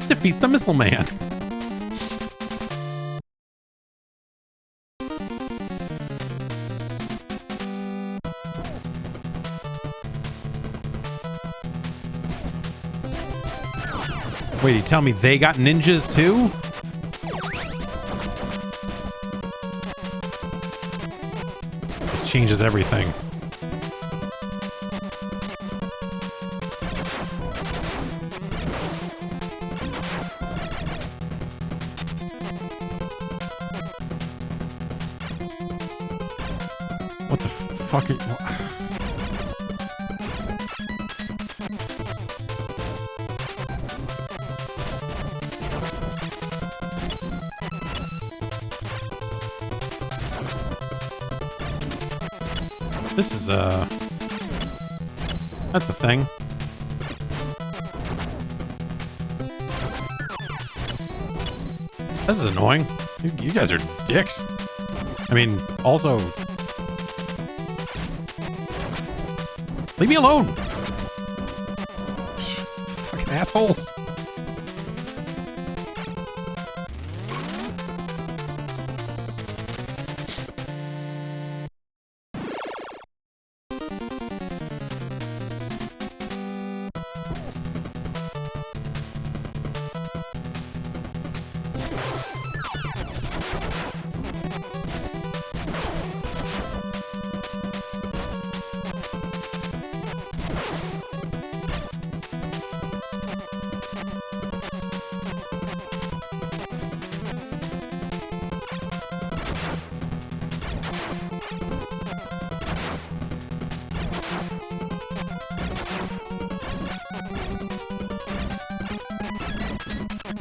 Defeat the Missile Man. Wait, you tell me they got ninjas too? This changes everything. What the fuck? This is that's the thing. This is annoying. You guys are dicks. I mean, also... Leave me alone! Fucking assholes.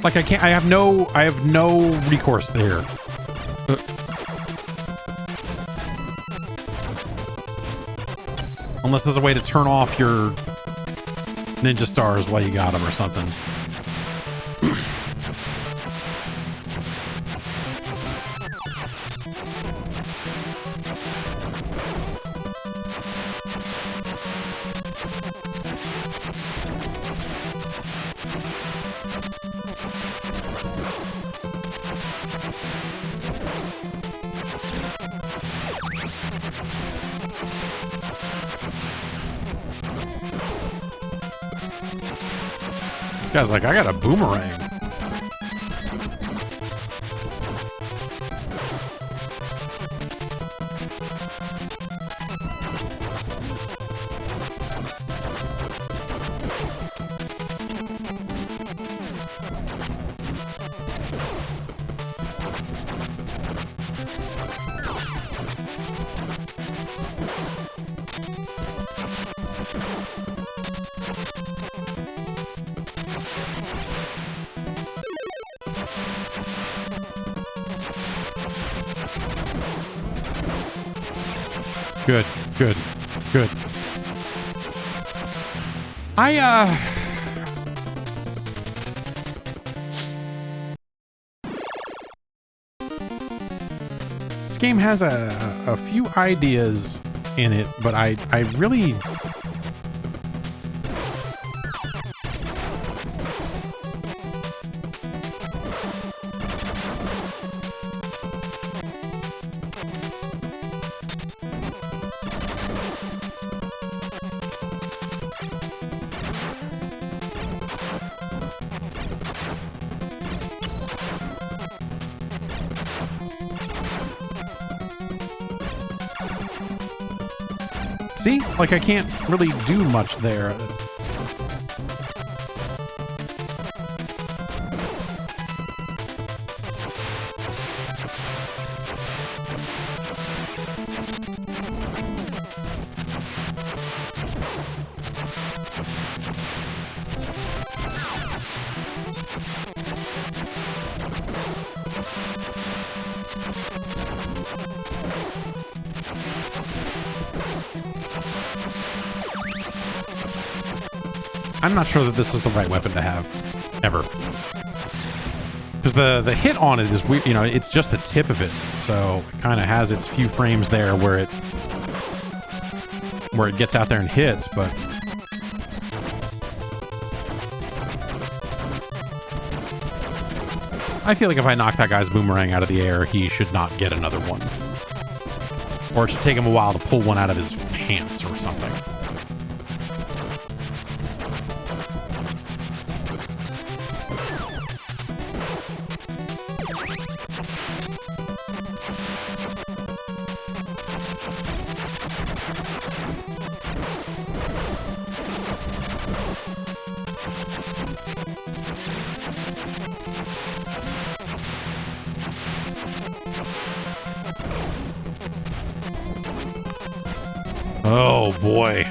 Like I have no recourse there. Unless there's a way to turn off your ninja stars while you got them or something. This guy's like, I got a boomerang. Good, good, good. This game has a few ideas in it, but I really... See? Like, I can't really do much there. I'm not sure that this is the right weapon to have, ever. Because the hit on it is weird, you know, it's just the tip of it, so it kind of has its few frames there where it gets out there and hits, but... I feel like if I knock that guy's boomerang out of the air, he should not get another one. Or it should take him a while to pull one out of his pants or something. Oh boy.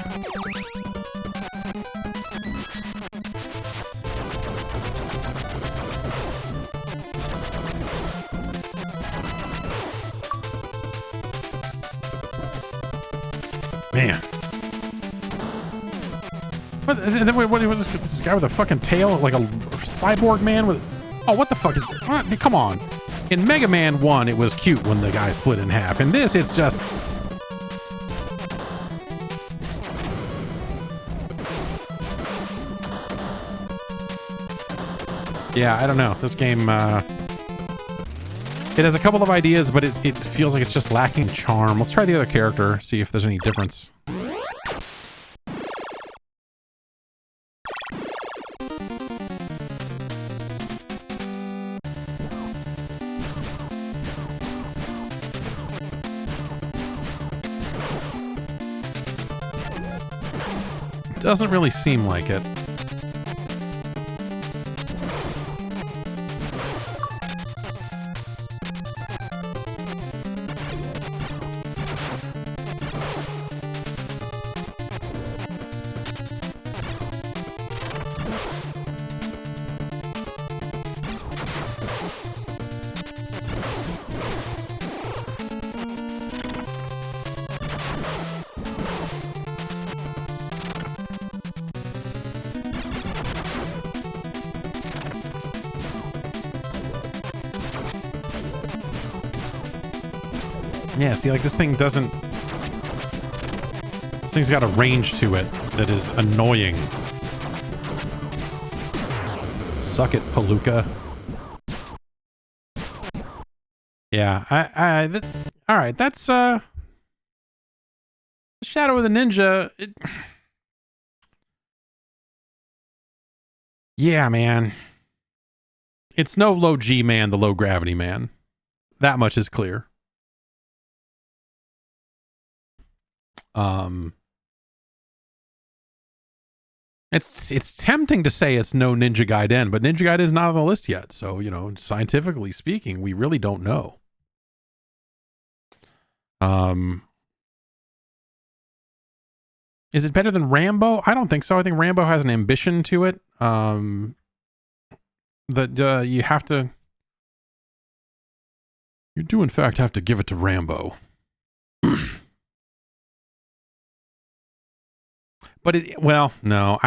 Man. What was this guy with a fucking tail? Like a cyborg man with... Oh, what the fuck is... What? Come on. In Mega Man 1, it was cute when the guy split in half. In this, it's just... Yeah, I don't know. This game, it has a couple of ideas, but it feels like it's just lacking charm. Let's try the other character, see if there's any difference. Doesn't really seem like it. Yeah, see, like, this thing doesn't... This thing's got a range to it that is annoying. Suck it, Palooka. Yeah, alright, that's, Shadow of the Ninja... Yeah, man. It's no low G man, the low gravity man. That much is clear. It's tempting to say it's no Ninja Gaiden, but Ninja Gaiden is not on the list yet. So, you know, scientifically speaking, we really don't know. Is it better than Rambo? I don't think so. I think Rambo has an ambition to it. That you have to... You do, in fact, have to give it to Rambo. But well, no,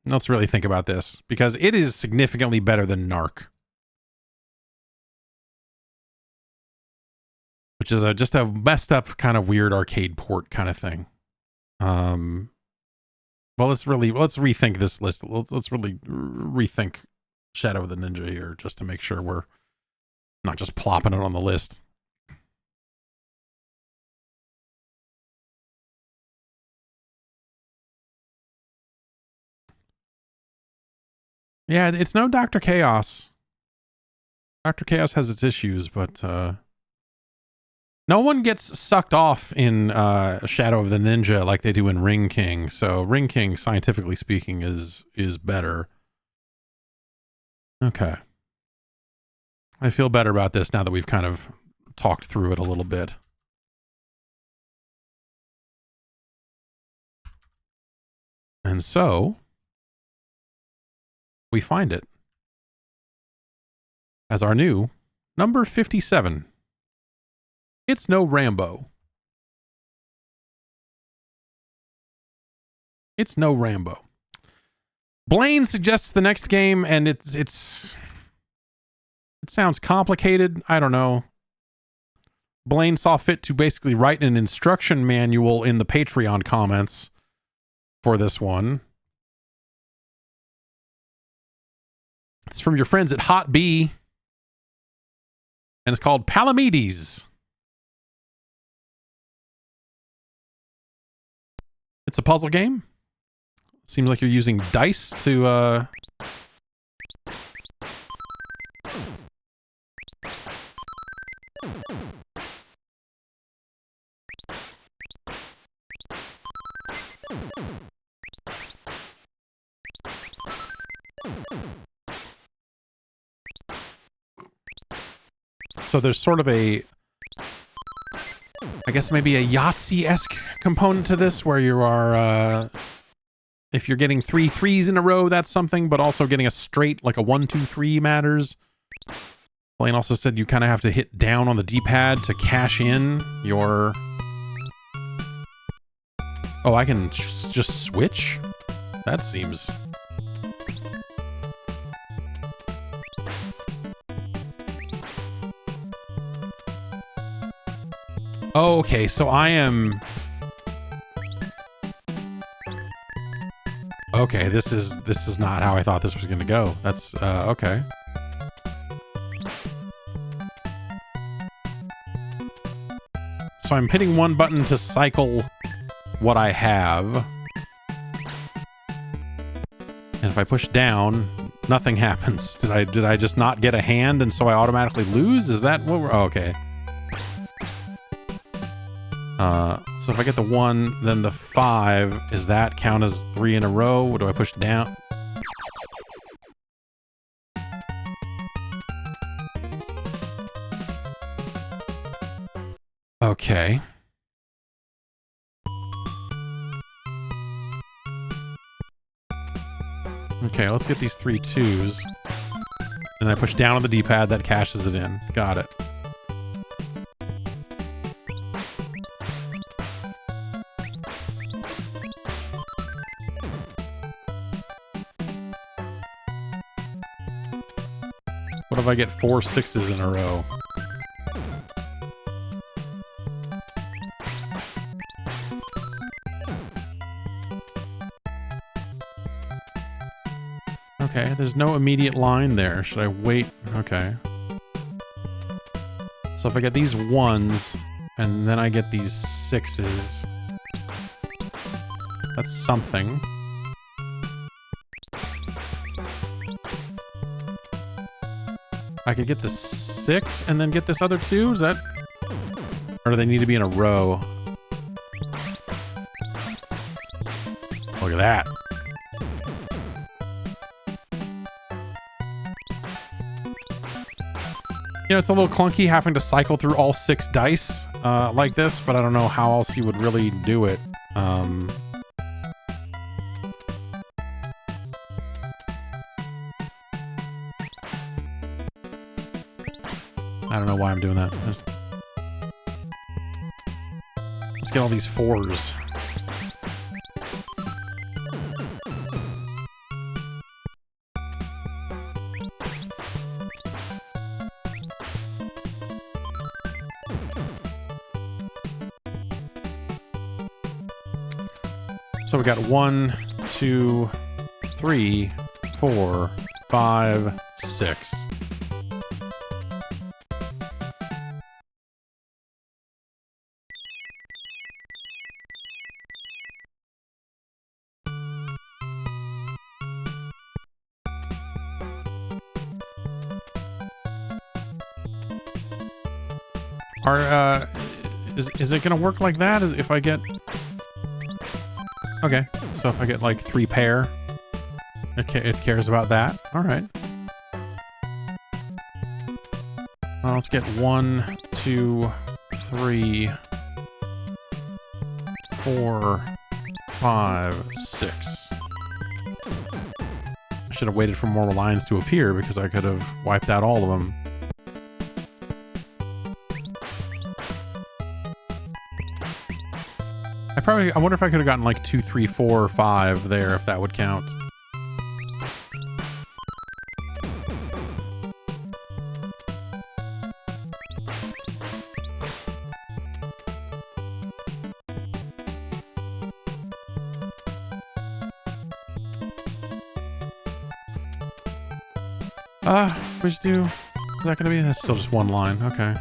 let's really think about this, because it is significantly better than Narc, which is just a messed up kind of weird arcade port kind of thing. Well, let's rethink this list. Let's really rethink Shadow of the Ninja here, just to make sure we're not just plopping it on the list. Yeah, it's no Dr. Chaos. Dr. Chaos has its issues, but no one gets sucked off in Shadow of the Ninja like they do in Ring King. So Ring King, scientifically speaking, is better. Okay. I feel better about this now that we've kind of talked through it a little bit. And so we find it as our new number 57. It's no Rambo. It's no Rambo. Blaine suggests the next game, and it sounds complicated. I don't know. Blaine saw fit to basically write an instruction manual in the Patreon comments for this one. It's from your friends at Hot B, and it's called Palamedes. It's a puzzle game. Seems like you're using dice to so there's sort of a, I guess maybe a Yahtzee-esque component to this, where you are, if you're getting 3 threes in a row, that's something, but also getting a straight, like a 1, 2, 3 matters. Blaine also said you kind of have to hit down on the D-pad to cash in your... Oh, I can just switch? That seems... Oh, okay, so I am... Okay, this is not how I thought this was gonna go. That's, okay. So I'm hitting one button to cycle what I have. And if I push down, nothing happens. Did I just not get a hand and so I automatically lose? Is that what we're... Oh, okay. So if I get the 1, then the 5, does that count as 3 in a row? Or do I push down? Okay. Okay, let's get these 3 2s. And I push down on the D-pad, that cashes it in. Got it. What if I get 4 6s in a row? Okay, there's no immediate line there. Should I wait? Okay. So if I get these 1s, and then I get these 6s, that's something. I could get the 6 and then get this other 2? Is that... Or do they need to be in a row? Look at that. You know, it's a little clunky having to cycle through all 6 dice like this, but I don't know how else you would really do it. I don't know why I'm doing that. Let's get all these 4s. So we got 1, 2, 3, 4, 5, 6. Is it gonna work like that? If I get... Okay, so if I get like 3 pair, it cares about that. All right. Well, let's get 1, 2, 3, 4, 5, 6. I should have waited for more lines to appear because I could have wiped out all of them. I wonder if I could have gotten like 2, 3, 4, 5 there, if that would count. Which do? Is that gonna be? That's still just 1 line. Okay.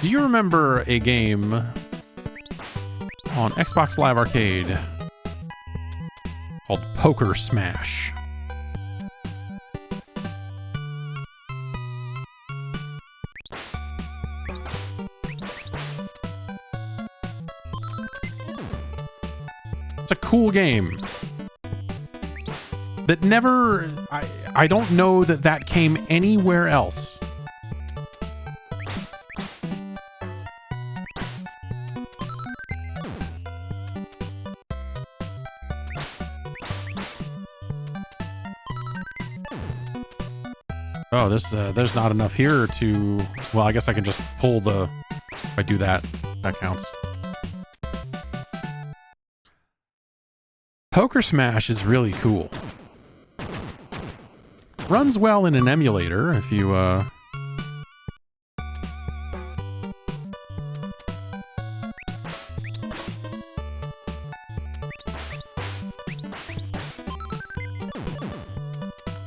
Do you remember a game on Xbox Live Arcade called Poker Smash? It's a cool game that never... I don't know that came anywhere else. Oh, there's not enough here to... Well, I guess I can just pull the... If I do that, that counts. Poker Smash is really cool. Runs well in an emulator if you,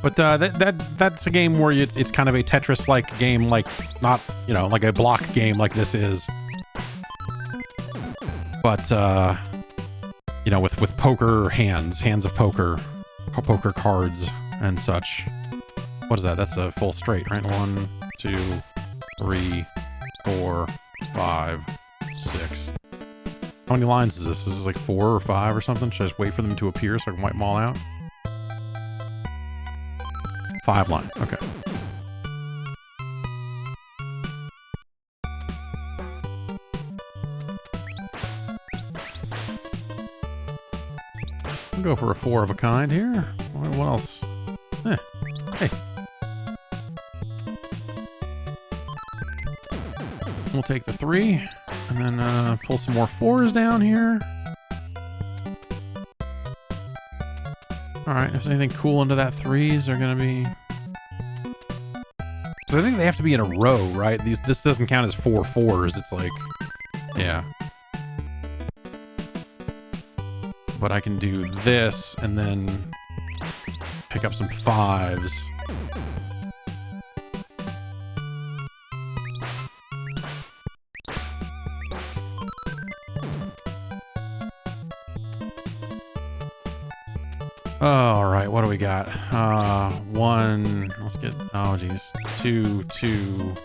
But that's a game where it's kind of a Tetris-like game, like not, you know, like a block game like this is. But you know, with poker hands of poker cards and such. What is that? That's a full straight, right? 1, 2, 3, 4, 5, 6. How many lines is this? This is like 4 or 5 or something? Should I just wait for them to appear so I can wipe them all out? 5 line. Okay. I'll go for a 4 of a kind here. What else? Hey. We'll take the 3 and then pull some more 4s down here. Alright, if there's anything cool into that 3s, they're gonna be... Because I think they have to be in a row, right? This doesn't count as 4 4s, it's like... Yeah. But I can do this, and then... pick up some 5s. Alright, what do we got? 1, let's get, oh geez, 2, 2,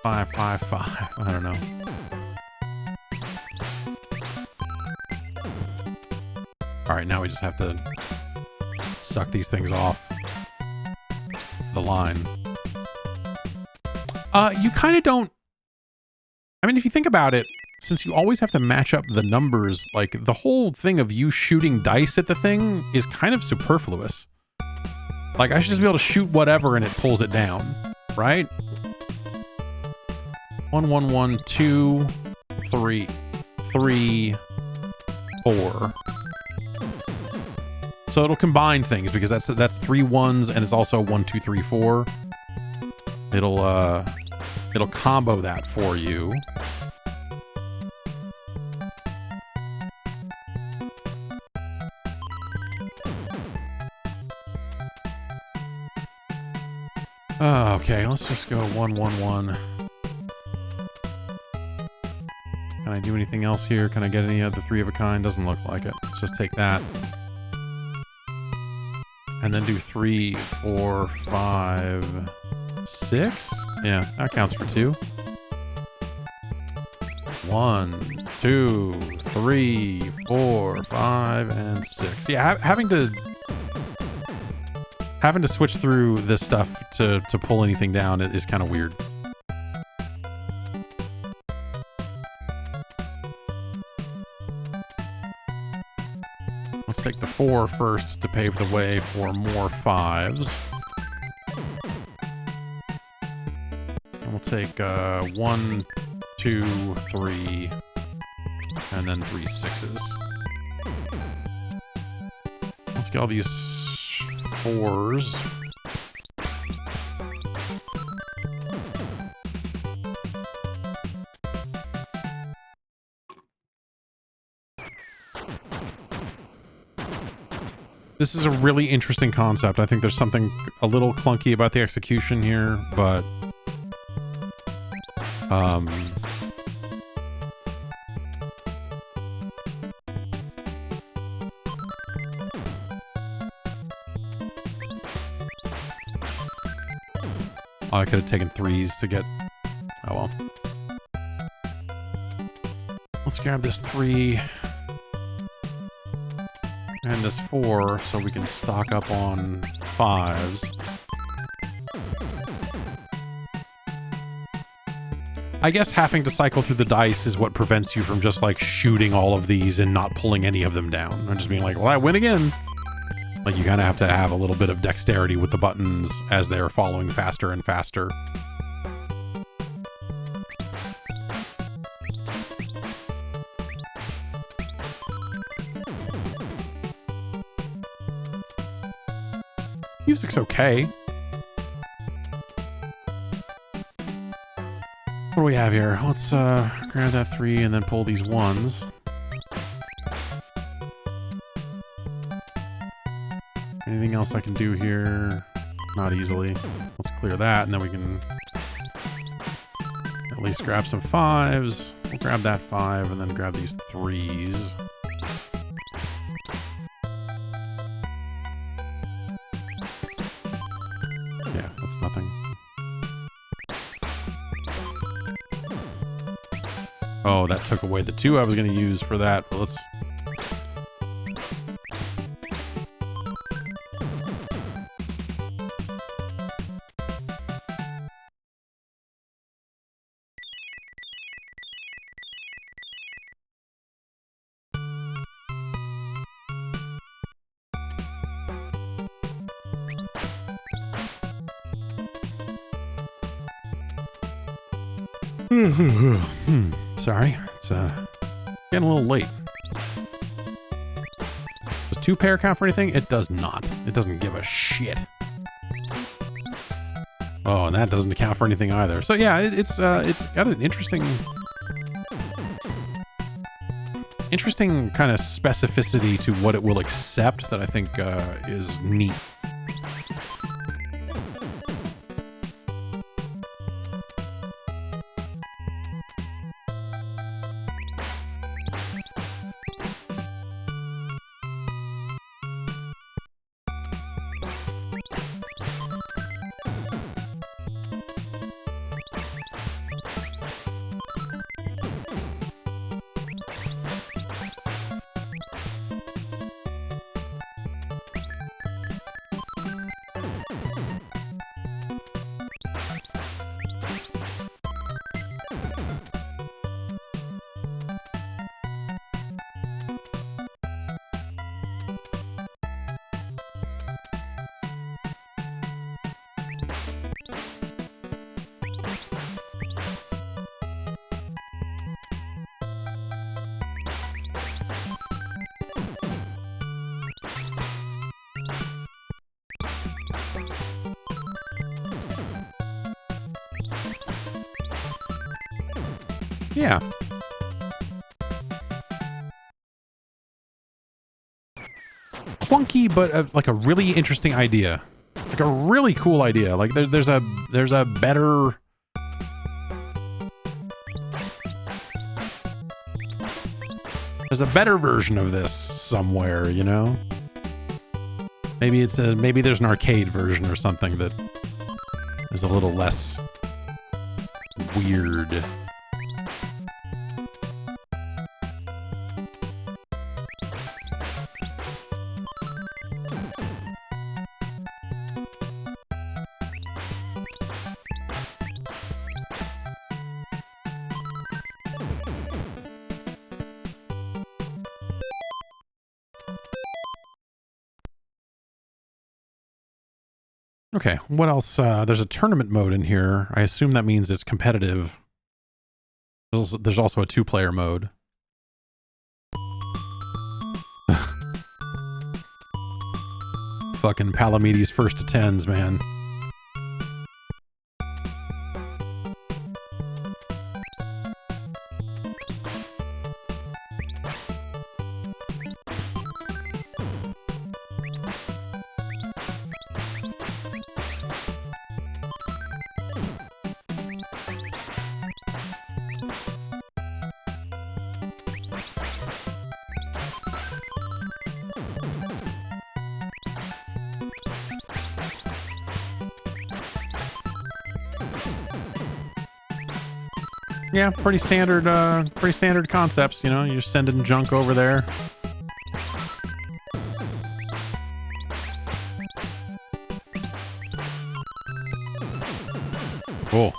5, 5, 5, I don't know. Alright, now we just have to suck these things off the line. You kind of don't, I mean, if you think about it, since you always have to match up the numbers, like, the whole thing of you shooting dice at the thing is kind of superfluous. Like, I should just be able to shoot whatever and it pulls it down, right? 1, 1, 1, 2, 3, 3, 4. So it'll combine things because that's 3 1s and it's also 1, 2, 3, 4. It'll combo that for you. Okay, let's just go 1, 1, 1. Can I do anything else here? Can I get any of the 3 of a kind? Doesn't look like it. Let's just take that. And then do 3, 4, 5, 6? Yeah, that counts for 2. 1, 2, 3, 4, 5, and 6. Yeah, having to switch through this stuff to pull anything down is kind of weird. Let's take the 4 first to pave the way for more 5s. And we'll take 1, 2, 3, and then 3 6s. Let's get all these 4s. This is a really interesting concept. I think there's something a little clunky about the execution here, but oh, I could have taken 3s to get... Oh well. Let's grab this 3 and this 4 so we can stock up on 5s. I guess having to cycle through the dice is what prevents you from just like shooting all of these and not pulling any of them down. And just being like, well, I win again. Like, you kind of have to have a little bit of dexterity with the buttons as they're following faster and faster. Music's okay. What do we have here? Let's grab that 3 and then pull these 1s. Anything else I can do here? Not easily. Let's clear that, and then we can at least grab some 5s. We'll grab that 5 and then grab these 3s. Yeah, that's nothing. Oh, that took away the 2 I was going to use for that. But let's... Sorry, it's getting a little late. Does 2 pair count for anything? It does not. It doesn't give a shit. Oh, and that doesn't count for anything either. So yeah, it's got an interesting kind of specificity to what it will accept that I think is neat. Yeah. Clunky, but like a really interesting idea. Like a really cool idea. Like there's a better... There's a better version of this somewhere, you know? Maybe it's maybe there's an arcade version or something that is a little less weird. Okay, what else? There's a tournament mode in here. I assume that means it's competitive. There's also a 2-player mode. Fucking Palamedes first to 10s, man. Yeah, pretty standard concepts, you know, you're sending junk over there. Cool.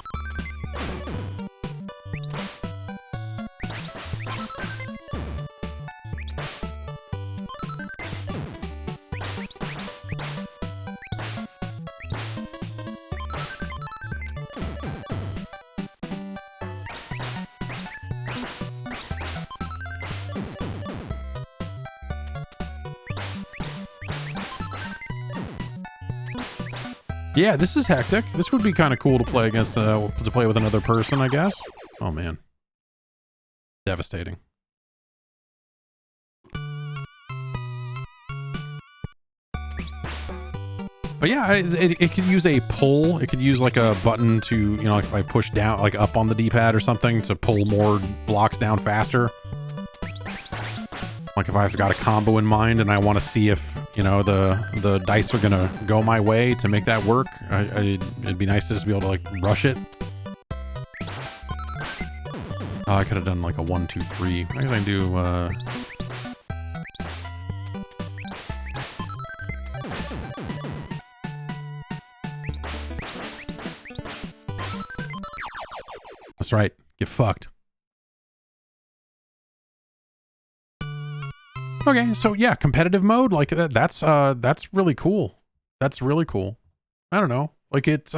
Yeah, this is hectic. This would be kind of cool to play against, to play with another person, I guess. Oh, man. Devastating. But yeah, it could use a pull. It could use like a button to, you know, like if I push down, like up on the D-pad or something to pull more blocks down faster. Like if I've got a combo in mind and I want to see if, you know, the dice are going to go my way to make that work, it'd be nice to just be able to like rush it. I could have done like a 1, 2, 3. I guess I can do, that's right. Get fucked. Okay, so yeah, competitive mode, like that's really cool. That's really cool. I don't know. Like it's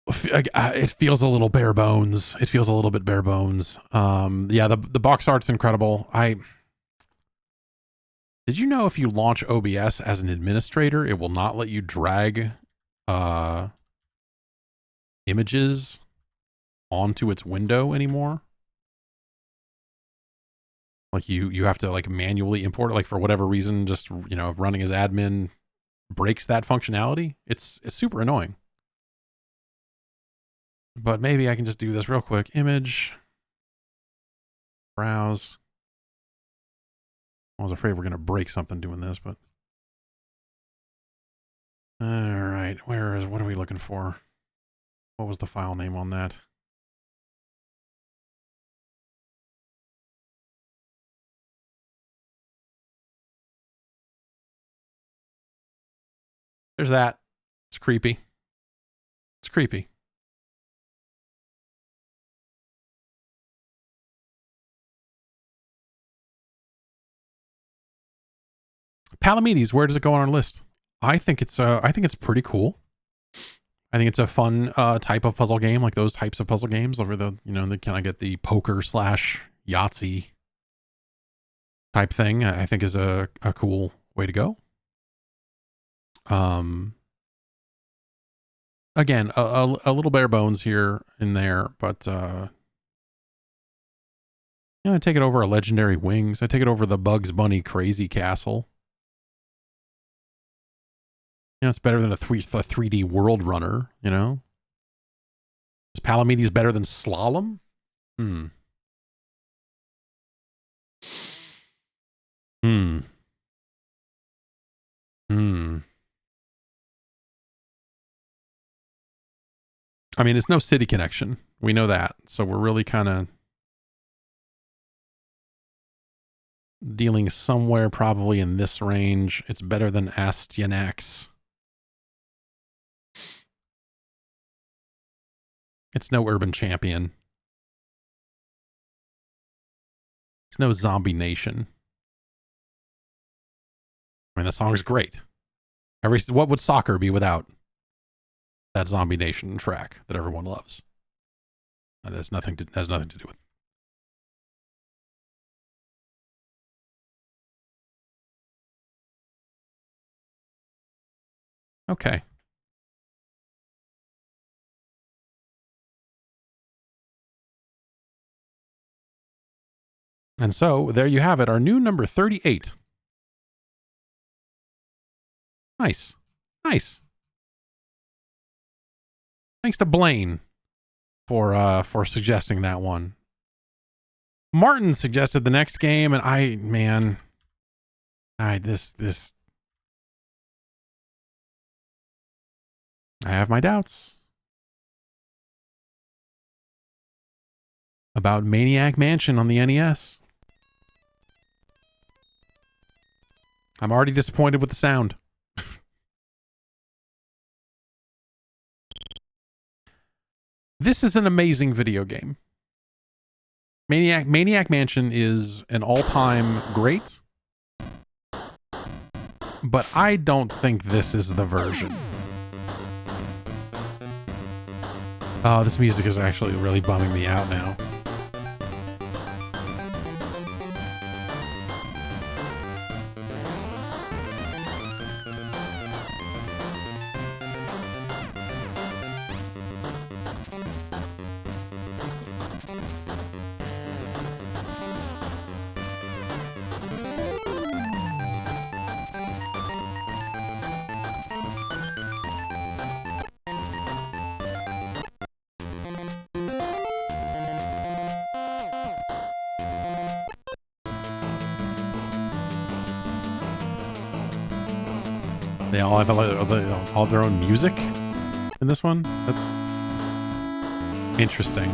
it feels a little bare bones. It feels a little bit bare bones. Yeah, the box art's incredible. Did you know if you launch OBS as an administrator, it will not let you drag images onto its window anymore? Like you have to like manually import it, like for whatever reason, just, you know, running as admin breaks that functionality. It's super annoying. But maybe I can just do this real quick. Image, browse. I was afraid we're going to break something doing this, but. All right, what are we looking for? What was the file name on that? There's that. It's creepy. It's creepy. Palamedes, where does it go on our list? I think it's pretty cool. I think it's a fun type of puzzle game, like those types of puzzle games over the, you know, the kind of get the poker / Yahtzee type thing. I think is a cool way to go. Again, a little bare bones here and there, but you know, I take it over a Legendary Wings. I take it over the Bugs Bunny Crazy Castle. You know, it's better than a 3D World Runner, you know? Is Palamedes better than Slalom? Hmm. Hmm. Hmm. I mean, it's no City Connection. We know that. So we're really kind of dealing somewhere probably in this range. It's better than Astyanax. It's no Urban Champion. It's no Zombie Nation. I mean, the song is great. What would soccer be without that Zombie Nation track that everyone loves? That has nothing to do with. Okay. And so there you have it, our new number 38. Nice. Nice. Thanks to Blaine for suggesting that one. Martin suggested the next game, and I have my doubts about Maniac Mansion on the NES. I'm already disappointed with the sound. This is an amazing video game. Maniac Mansion is an all-time great, but I don't think this is the version. Oh, this music is actually really bumming me out now. They all have all their own music in this one. That's interesting.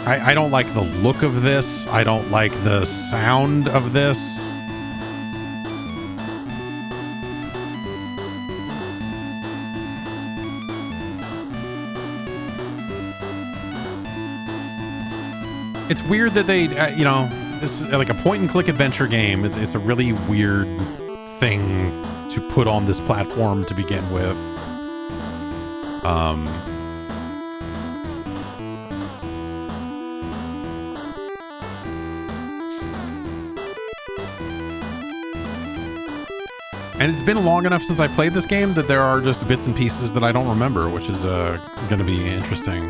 I don't like the look of this. I don't like the sound of this. It's weird that they, this is like a point and click adventure game. It's a really weird thing to put on this platform to begin with. And it's been long enough since I played this game that there are just bits and pieces that I don't remember, which is going to be interesting.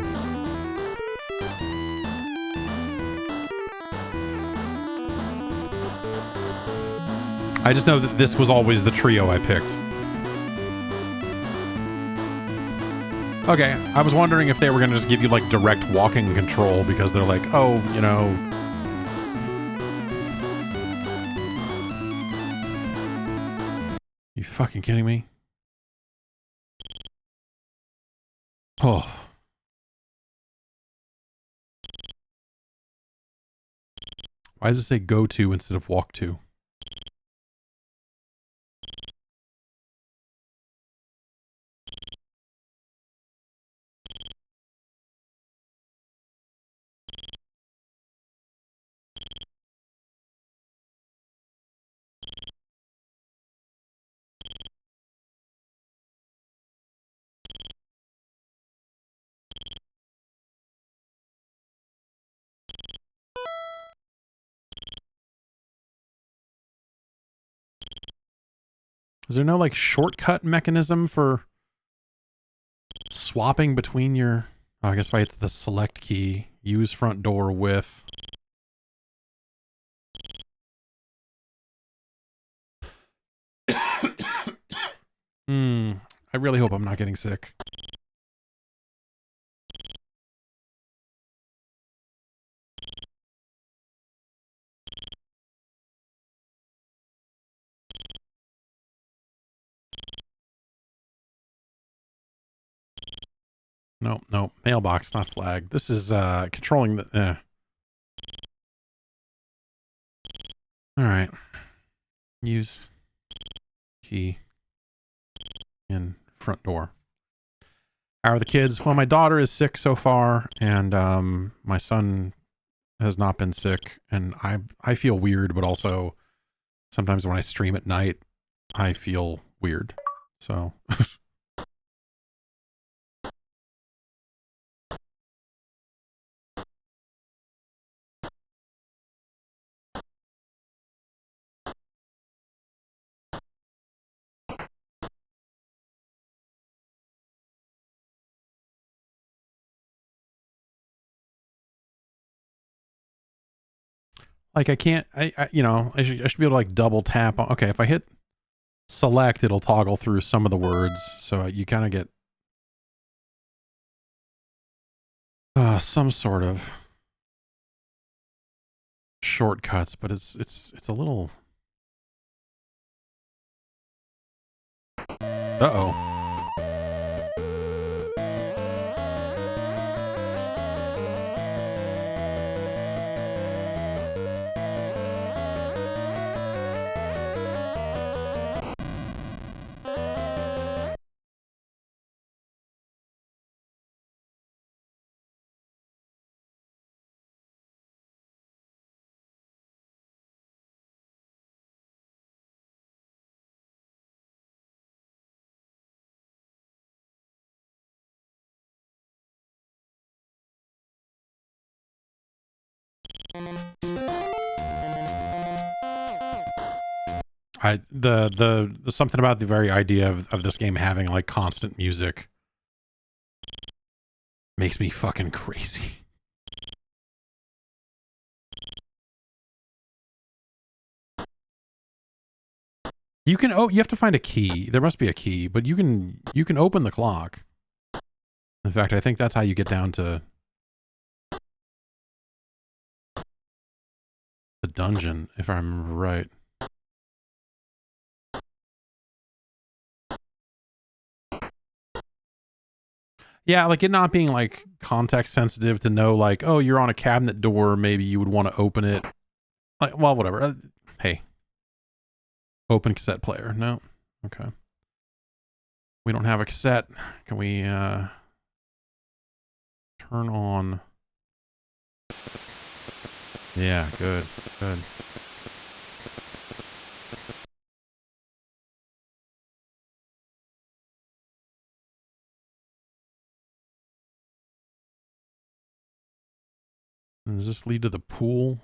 I just know that this was always the trio I picked. Okay, I was wondering if they were going to just give you like direct walking control because they're like, oh, You fucking kidding me? Oh. Why does it say go to instead of walk to? Is there no like shortcut mechanism for swapping between your... Oh, I guess if I hit the select key, use front door with... I really hope I'm not getting sick. No, mailbox, not flag. This is controlling the... Alright. Use key in front door. How are the kids? Well, my daughter is sick so far, and my son has not been sick, and I feel weird, but also sometimes when I stream at night, I feel weird. So... Like I can't, I should be able to like double tap on, okay, if I hit select, it'll toggle through some of the words. So you kind of get some sort of shortcuts, but it's a little, uh-oh. The something about the very idea of this game having like constant music makes me fucking crazy. You can, oh, you have to find a key. There must be a key, but you can open the clock. In fact, I think that's how you get down to the dungeon, if I remember right. Yeah, like it not being like context sensitive to know like, oh, you're on a cabinet door, maybe you would want to open it. Like, well, whatever. Hey. Open cassette player. No. Okay. We don't have a cassette. Can we turn on? Yeah, good. Good. Does this lead to the pool?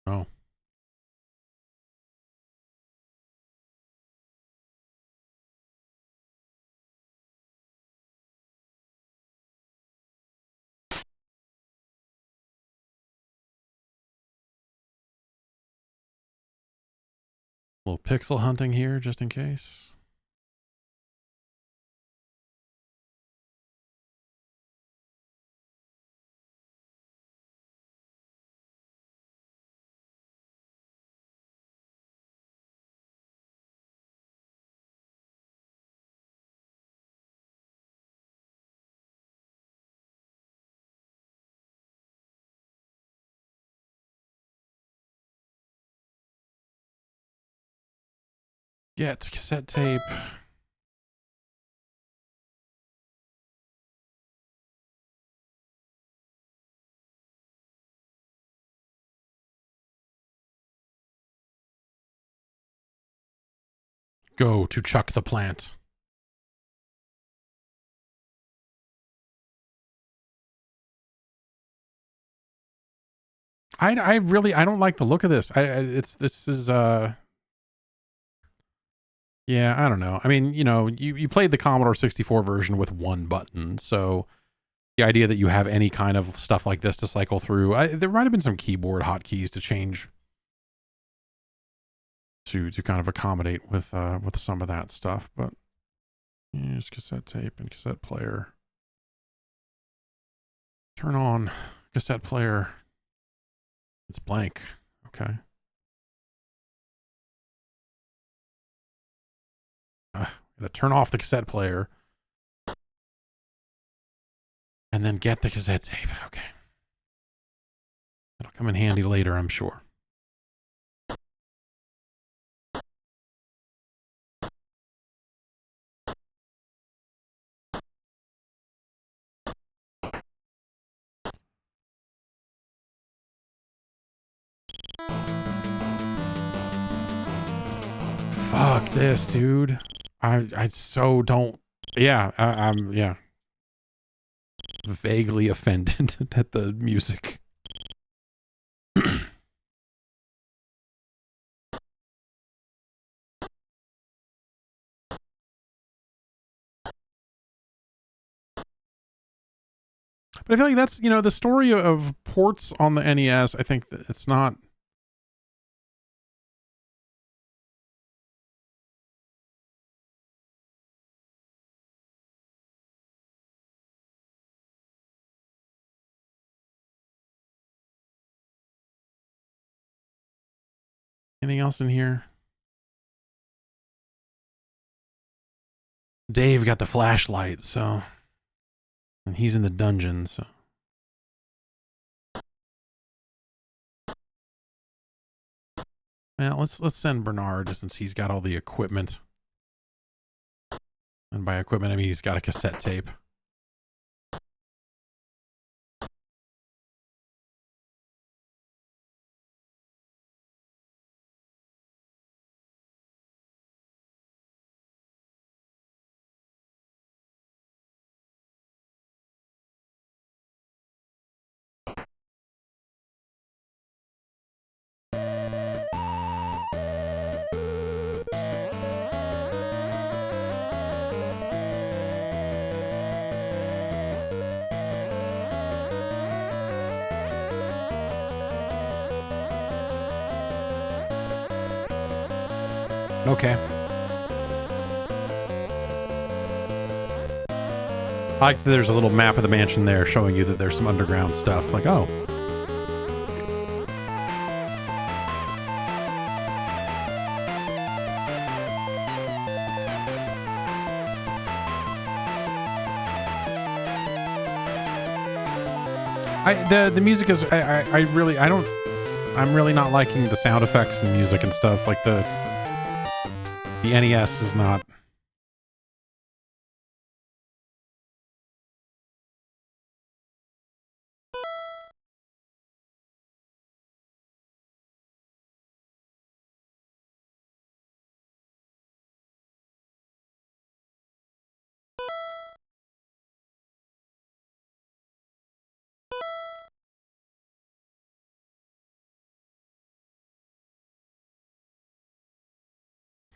Oh. A little pixel hunting here, just in case. Get cassette tape. Go to Chuck the Plant. I really, I don't like the look of this. This is, yeah, I don't know. I mean, you know, you played the Commodore 64 version with one button, so the idea that you have any kind of stuff like this to cycle through, there might have been some keyboard hotkeys to change to kind of accommodate with some of that stuff, but use cassette tape and cassette player. Turn on cassette player. It's blank. Okay. Gotta turn off the cassette player. And then get the cassette tape. Okay. That'll come in handy later, I'm sure. Fuck this, dude. I so don't. Yeah, I'm yeah. Vaguely offended at the music. But I feel like that's, you know, the story of ports on the NES. I think that it's not. Anything else in here? Dave got the flashlight, so. And he's in the dungeon, so. Well, let's send Bernard since he's got all the equipment. And by equipment, I mean he's got a cassette tape. Okay. I like that there's a little map of the mansion there showing you that there's some underground stuff. Like, oh. The music is I'm really not liking the sound effects and music and stuff. Like the NES is not.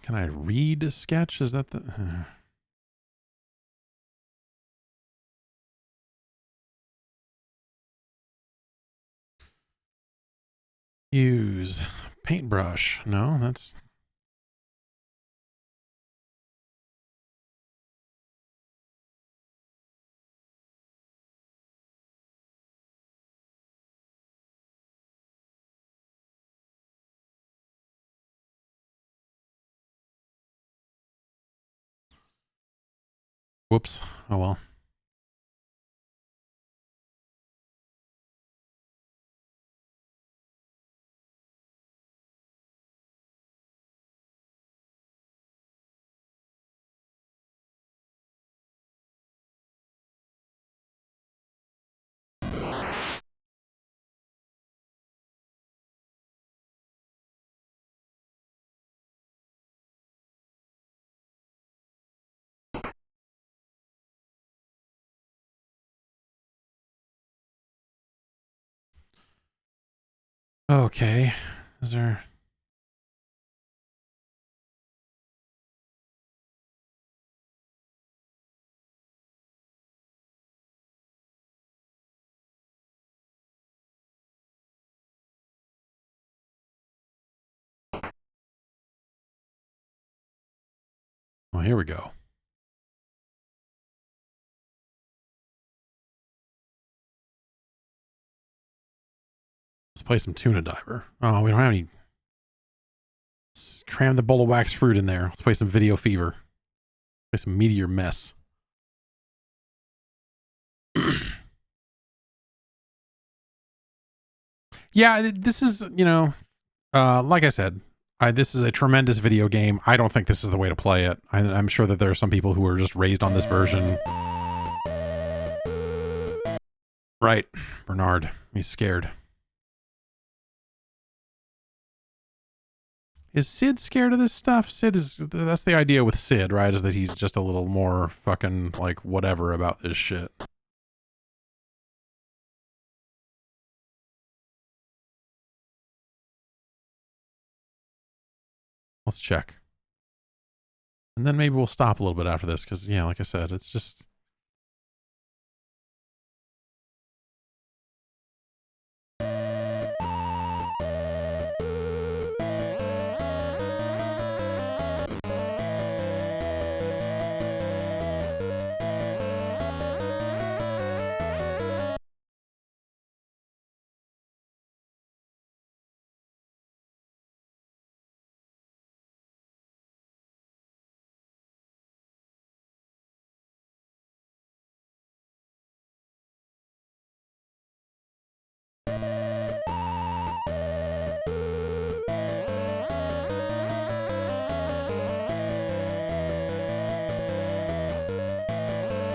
Can I read sketch? Is that the... Use paintbrush. No, that's... Whoops. Oh, well. Okay. Is there... Well, here we go. Let's play some tuna diver. Oh, we don't have any... Let's cram the bowl of wax fruit in there. Let's play some video fever. Play some meteor mess. Yeah, this is, you know, like I said, this is a tremendous video game. I don't think this is the way to play it. I'm sure that there are some people who are just raised on this version. Right, Bernard. He's scared. Is Sid scared of this stuff? That's the idea with Sid, right? Is that he's just a little more fucking, like, whatever about this shit. Let's check. And then maybe we'll stop a little bit after this, because, yeah, like I said, it's just...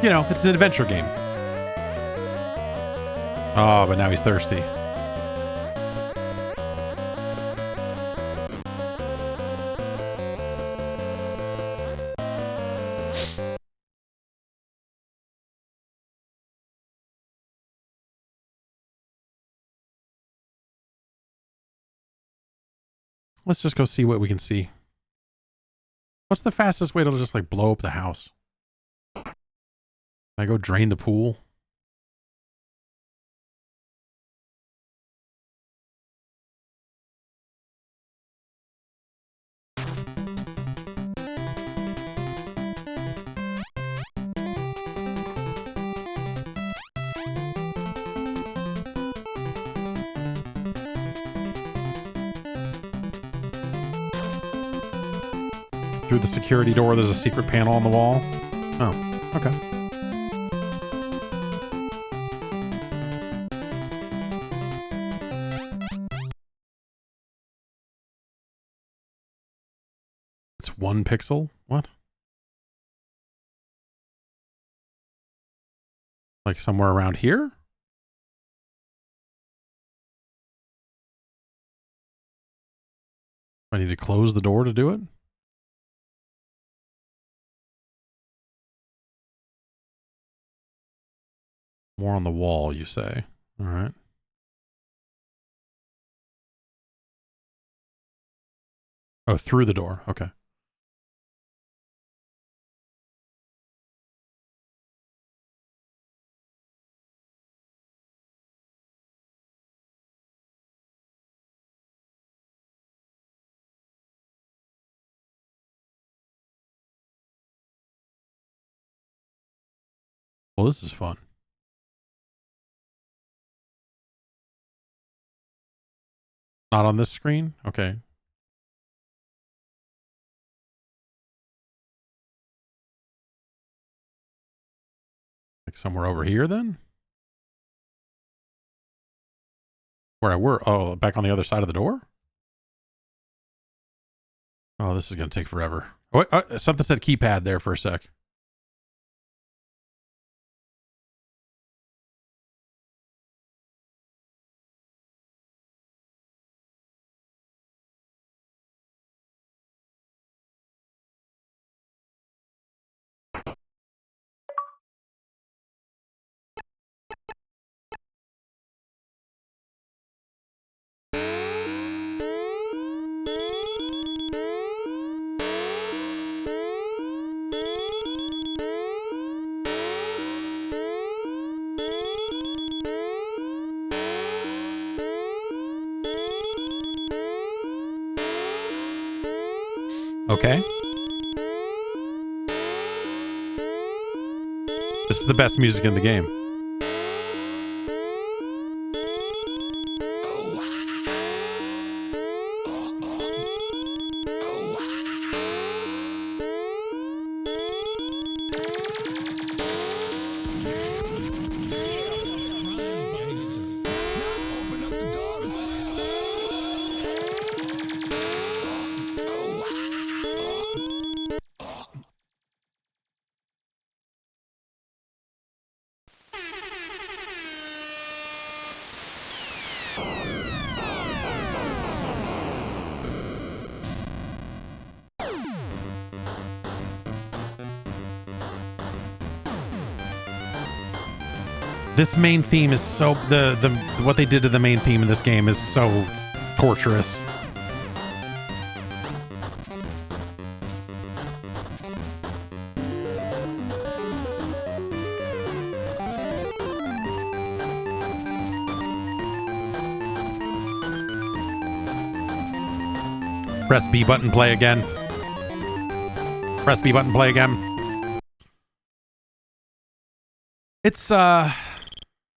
You know, it's an adventure game. Oh, but now he's thirsty. Let's just go see what we can see. What's the fastest way to just, like, blow up the house? Can I go drain the pool? Through the security door, there's a secret panel on the wall. Oh, okay. It's 1 pixel? What? Like somewhere around here? I need to close the door to do it? More on the wall, you say. All right. Oh, through the door. Okay. Well, this is fun. Not on this screen? Okay. Like somewhere over here then? Where I were? Oh, back on the other side of the door? Oh, this is going to take forever. Oh, something said keypad there for a sec. Okay. This is the best music in the game. This main theme is so the what they did to the main theme in this game is so torturous. Press B button, play again. Press B button, play again. It's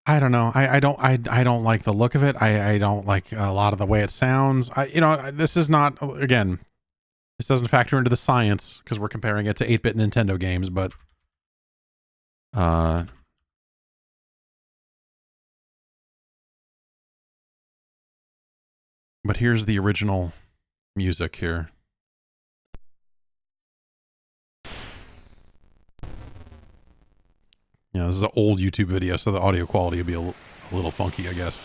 I don't know. I don't like the look of it. I don't like a lot of the way it sounds. This is not, again, this doesn't factor into the science because we're comparing it to 8-bit Nintendo games, but here's the original music here. You know, this is an old YouTube video, so the audio quality will be a little funky, I guess.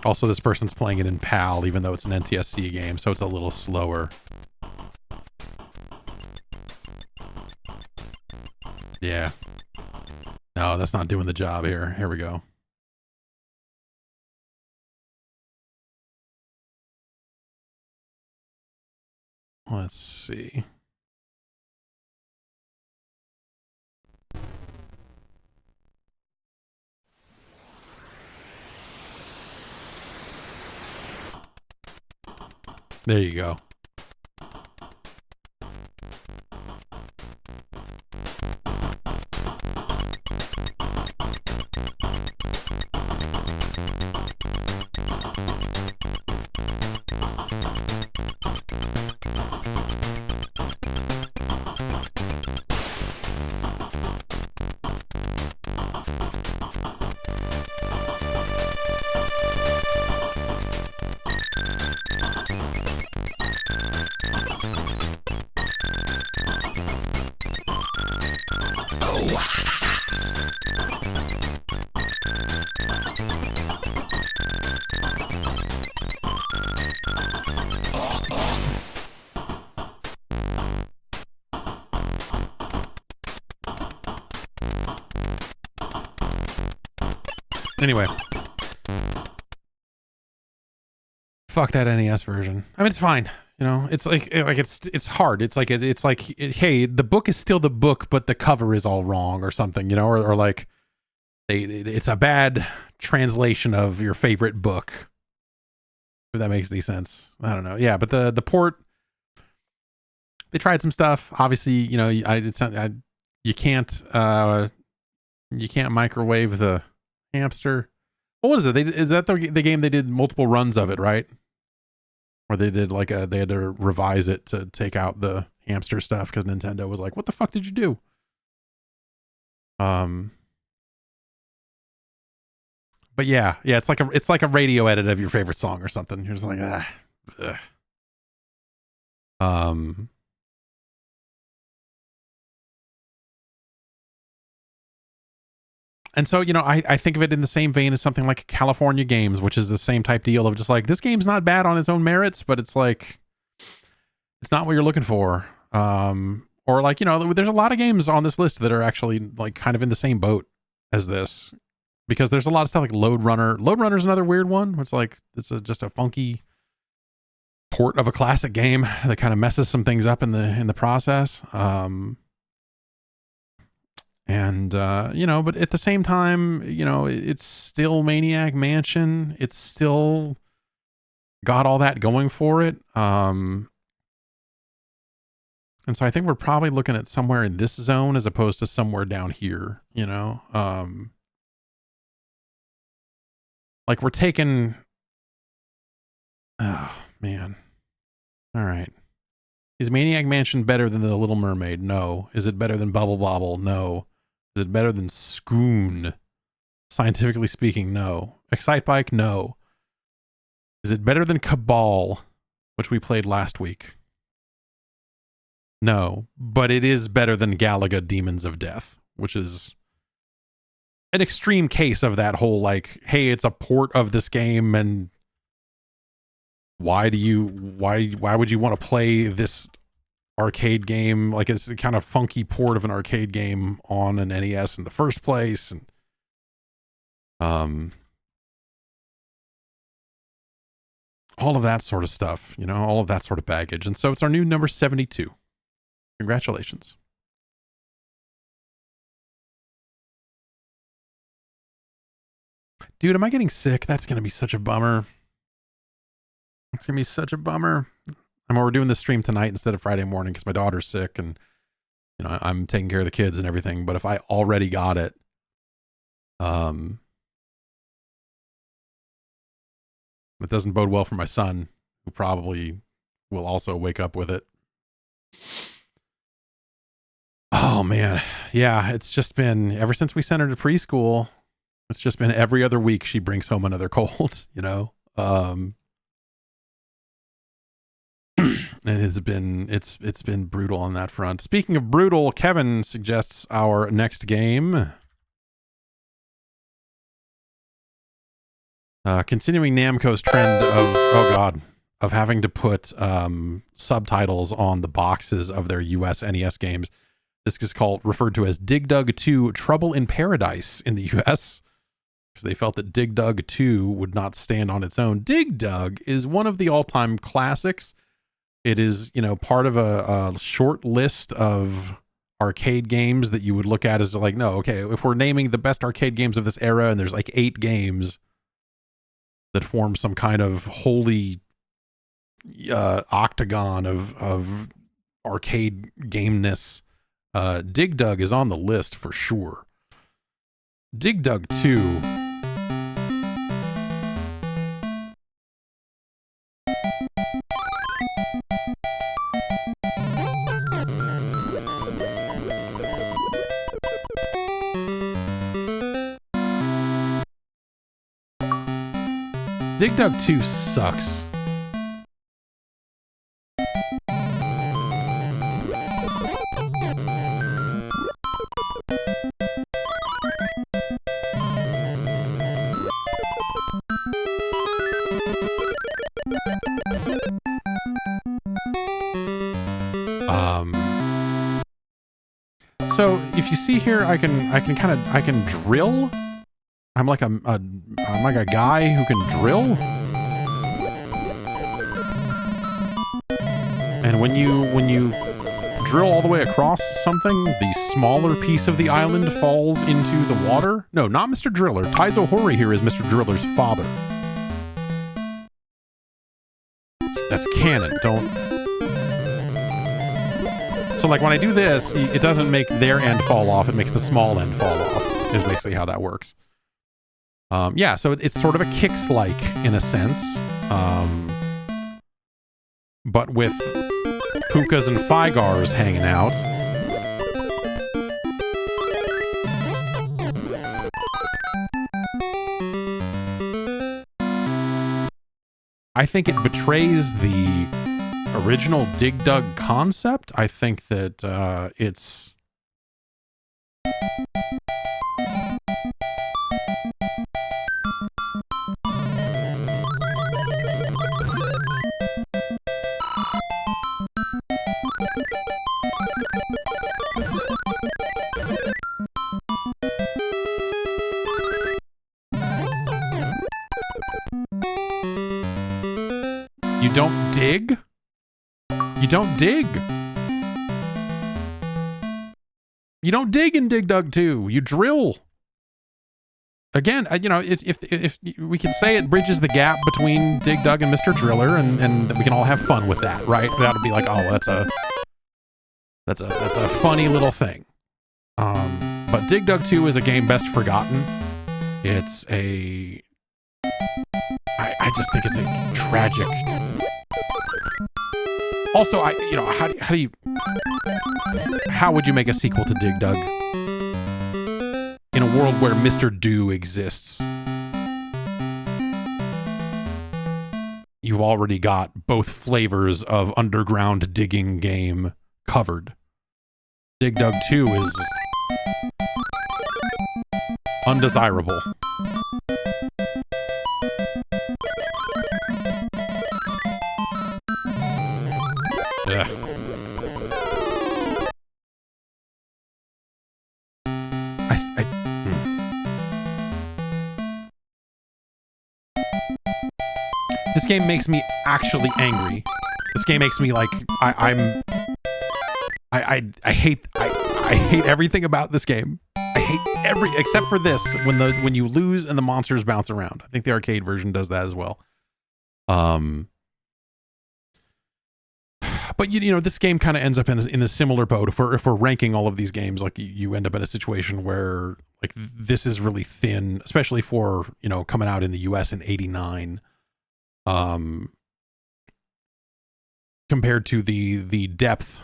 Also, this person's playing it in PAL, even though it's an NTSC game, so it's a little slower. Yeah. No, that's not doing the job here. Here we go. Let's see. There you go. Anyway. Fuck that NES version. I mean, it's fine. You know, it's it's hard. It's like hey, the book is still the book, but the cover is all wrong or something, you know, or like it's a bad translation of your favorite book. If that makes any sense. I don't know. Yeah, but the port, they tried some stuff. Obviously, you know, you can't microwave the hamster. What is it? Is that the game they did multiple runs of it, right? Or they did they had to revise it to take out the hamster stuff because Nintendo was like, "What the fuck did you do?" But yeah, it's like a radio edit of your favorite song or something. You're just like, ugh. And so, you know, I think of it in the same vein as something like California Games, which is the same type deal of just like, this game's not bad on its own merits, but it's like, it's not what you're looking for. Or like, you know, there's a lot of games on this list that are actually like kind of in the same boat as this, because there's a lot of stuff like Load Runner. Load Runner is another weird one. It's like, just a funky port of a classic game that kind of messes some things up in the process. And, you know, but at the same time, you know, it's still Maniac Mansion. It's still got all that going for it. And so I think we're probably looking at somewhere in this zone as opposed to somewhere down here, you know? Like we're taking, oh man. All right. Is Maniac Mansion better than The Little Mermaid? No. Is it better than Bubble Bobble? No. Is it better than Scoon? Scientifically speaking, no. Excite Bike? No. Is it better than Cabal, which we played last week? No. But it is better than Galaga Demons of Death, which is an extreme case of that whole like, hey, it's a port of this game, and why would you want to play this arcade game? Like, it's a kind of funky port of an arcade game on an NES in the first place. And all of that sort of stuff, you know, all of that sort of baggage. And so it's our new number 72. Congratulations. Dude, am I getting sick? That's going to be such a bummer. It's going to be such a bummer. We're doing this stream tonight instead of Friday morning because my daughter's sick and, you know, I'm taking care of the kids and everything. But if I already got it, it doesn't bode well for my son, who probably will also wake up with it. Oh, man. Yeah, it's just been, ever since we sent her to preschool, it's just been every other week she brings home another cold, you know? And it's been brutal on that front. Speaking of brutal, Kevin suggests our next game. Continuing Namco's trend of having to put subtitles on the boxes of their US NES games. This is referred to as Dig Dug 2 Trouble in Paradise in the US, because they felt that Dig Dug 2 would not stand on its own. Dig Dug is one of the all-time classics. It is, you know, part of a short list of arcade games that you would look at as like, no, okay, if we're naming the best arcade games of this era and there's like 8 games that form some kind of holy octagon of arcade gameness, Dig Dug is on the list for sure. Dig Dug 2. Dig Dug 2 sucks. So if you see here, I can drill. I'm like a guy who can drill. And when you drill all the way across something, the smaller piece of the island falls into the water. No, not Mr. Driller. Taizo Hori here is Mr. Driller's father. That's canon. Don't. So like when I do this, it doesn't make their end fall off. It makes the small end fall off. Is basically how that works. Yeah, so it's sort of a Kicks-like in a sense, but with Pukas and Figars hanging out. I think it betrays the original Dig Dug concept. I think that it's... You don't dig? You don't dig. You don't dig in Dig Dug 2. You drill. Again, you know, if we can say it bridges the gap between Dig Dug and Mr. Driller, and we can all have fun with that, right? That'll be like, oh, that's a funny little thing. But Dig Dug 2 is a game best forgotten. It's a... I just think it's a tragic... Also, how would you make a sequel to Dig Dug in a world where Mr. Do exists? You've already got both flavors of underground digging game covered. Dig Dug 2 is undesirable. This game makes me actually angry. This game makes me like I hate everything about this game. I hate except for this, when you lose and the monsters bounce around. I think the arcade version does that as well. But you know, this game kind of ends up in a similar boat. If we're ranking all of these games, like you end up in a situation where like this is really thin, especially for, you know, coming out in the US in '89. Compared to the depth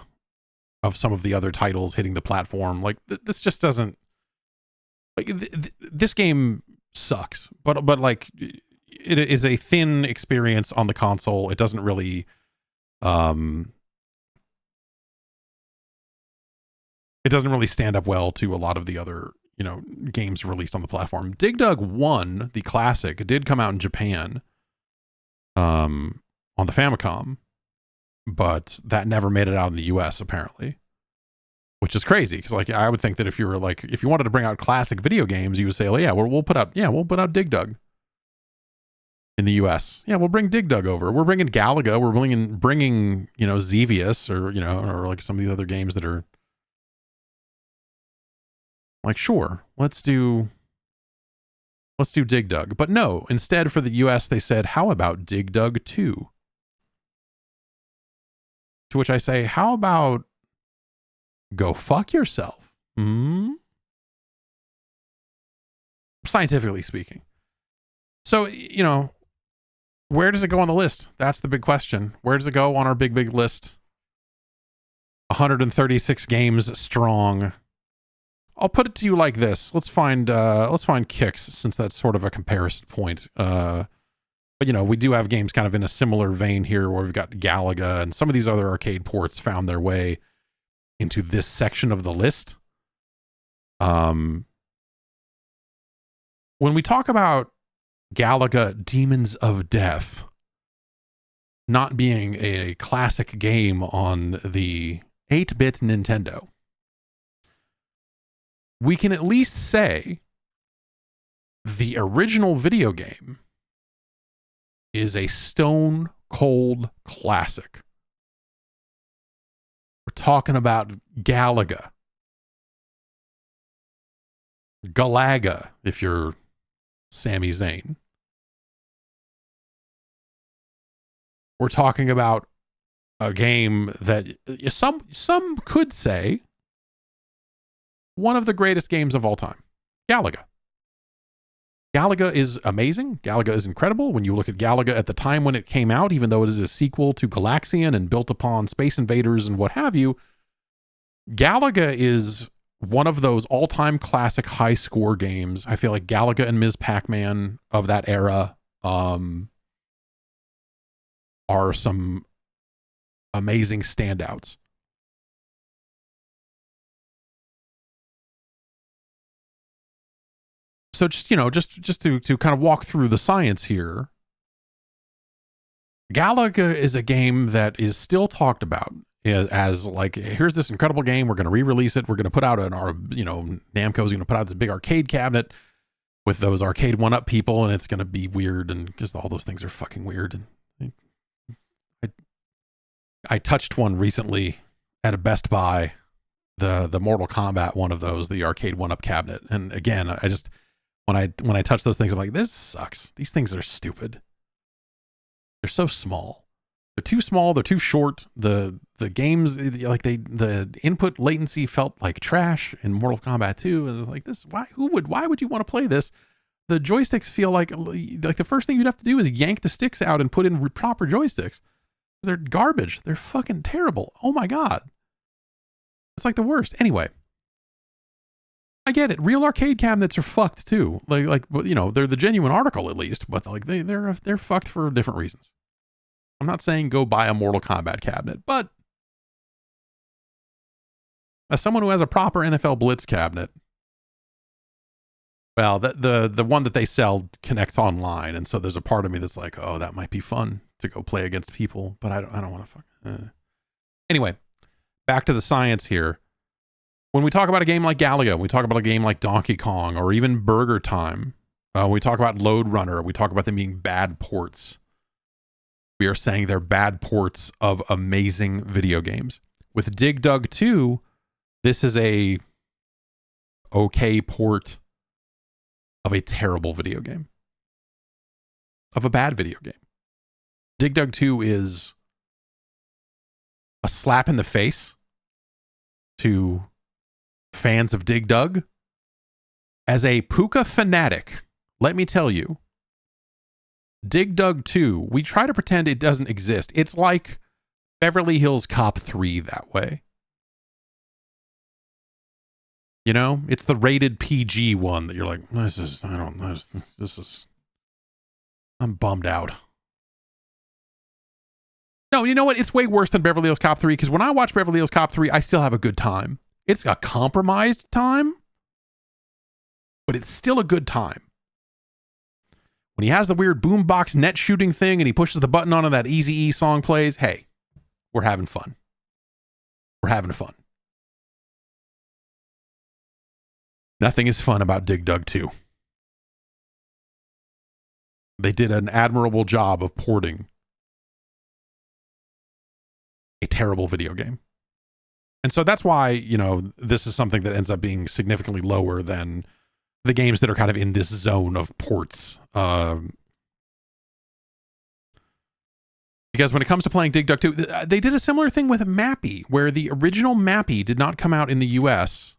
of some of the other titles hitting the platform, like this just doesn't, like this game sucks, but like it is a thin experience on the console. It doesn't really, it doesn't really stand up well to a lot of the other, you know, games released on the platform. Dig Dug 1, the classic, did come out in Japan, on the Famicom, but that never made it out in the US apparently, which is crazy because like I would think that if you wanted to bring out classic video games, you would say, well, yeah, we'll put out Dig Dug in the US. Yeah, we'll bring Dig Dug over. We're bringing Galaga. We're bringing you know, Xevious, or you know, or like some of the other games that are like, sure, let's do Dig Dug. But no, instead for the US, they said, how about Dig Dug 2? To which I say, how about go fuck yourself? Scientifically speaking. So, you know, where does it go on the list? That's the big question. Where does it go on our big list? 136 games strong. I'll put it to you like this. Let's find Kicks, since that's sort of a comparison point. But you know, we do have games kind of in a similar vein here, where we've got Galaga and some of these other arcade ports found their way into this section of the list. When we talk about Galaga Demons of Death not being a classic game on the 8-bit Nintendo, we can at least say the original video game is a stone cold classic. We're talking about Galaga. Galaga, if you're Sami Zayn. We're talking about a game that some could say one of the greatest games of all time. Galaga. Galaga is amazing. Galaga is incredible. When you look at Galaga at the time when it came out, even though it is a sequel to Galaxian and built upon Space Invaders and what have you, Galaga is one of those all-time classic high-score games. I feel like Galaga and Ms. Pac-Man of that era are some amazing standouts. So just to kind of walk through the science here, Galaga is a game that is still talked about as like, here's this incredible game. We're going to re-release it. We're going to put out Namco's going to put out this big arcade cabinet with those arcade one-up people, and it's going to be weird, and because all those things are fucking weird. And I touched one recently at a Best Buy, the Mortal Kombat one of those, the arcade one-up cabinet, and again, I just when I touch those things, I'm like, this sucks. These things are stupid. They're so small. They're too small. They're too short. The games, like the input latency felt like trash in Mortal Kombat 2. And it was like, this, why would you want to play this? The joysticks feel like the first thing you'd have to do is yank the sticks out and put in proper joysticks. They're garbage. They're fucking terrible. Oh my God. It's like the worst. Anyway, I get it. Real arcade cabinets are fucked too. Like they're the genuine article at least, but like they're fucked for different reasons. I'm not saying go buy a Mortal Kombat cabinet, but as someone who has a proper NFL Blitz cabinet, well, the one that they sell connects online, and so there's a part of me that's like, oh, that might be fun to go play against people, but I don't want to fuck. Anyway, back to the science here. When we talk about a game like Galaga, we talk about a game like Donkey Kong or even Burger Time, we talk about Lode Runner, we talk about them being bad ports. We are saying they're bad ports of amazing video games. With Dig Dug 2, this is a okay port of a terrible video game. Of a bad video game. Dig Dug 2 is a slap in the face to fans of Dig Dug. As a Puka fanatic, let me tell you, Dig Dug 2, we try to pretend it doesn't exist. It's like Beverly Hills Cop 3 that way. You know, it's the rated PG one that you're like, I'm bummed out. No, you know what? It's way worse than Beverly Hills Cop 3, because when I watch Beverly Hills Cop 3, I still have a good time. It's a compromised time, but it's still a good time. When he has the weird boombox net shooting thing and he pushes the button on and that Eazy-E song plays, hey, we're having fun. We're having fun. Nothing is fun about Dig Dug 2. They did an admirable job of porting a terrible video game. And so that's why, this is something that ends up being significantly lower than the games that are kind of in this zone of ports. Because when it comes to playing Dig Dug 2, they did a similar thing with Mappy, where the original Mappy did not come out in the US.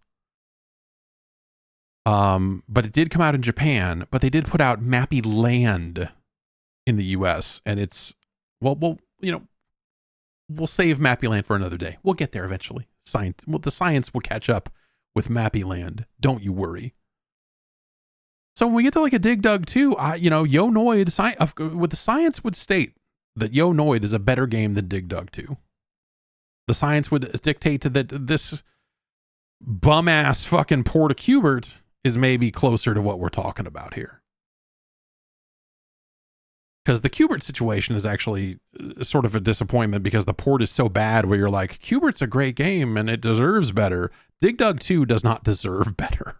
But it did come out in Japan, but they did put out Mappy Land in the US. And it's, we'll save Mappy Land for another day. We'll get there eventually. The science will catch up with Mappy Land. Don't you worry. So when we get to like a Dig Dug 2, Yo Noid, with the science would state that Yo Noid is a better game than Dig Dug 2. The science would dictate that this bum ass fucking port of Qbert is maybe closer to what we're talking about here. Because the Qbert situation is actually sort of a disappointment because the port is so bad where you're like, Qbert's a great game and it deserves better. Dig Dug 2 does not deserve better.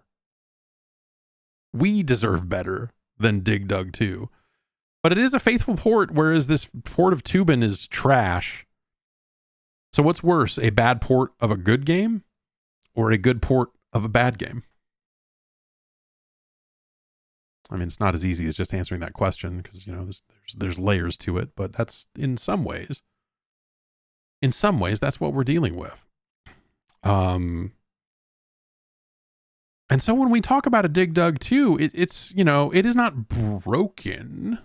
We deserve better than Dig Dug 2. But it is a faithful port, whereas this port of Tubin is trash. So what's worse, a bad port of a good game or a good port of a bad game? I mean, it's not as easy as just answering that question because, you know, there's layers to it, but that's in some ways, that's what we're dealing with. And so when we talk about a Dig Dug 2, it's, you know, it is not broken,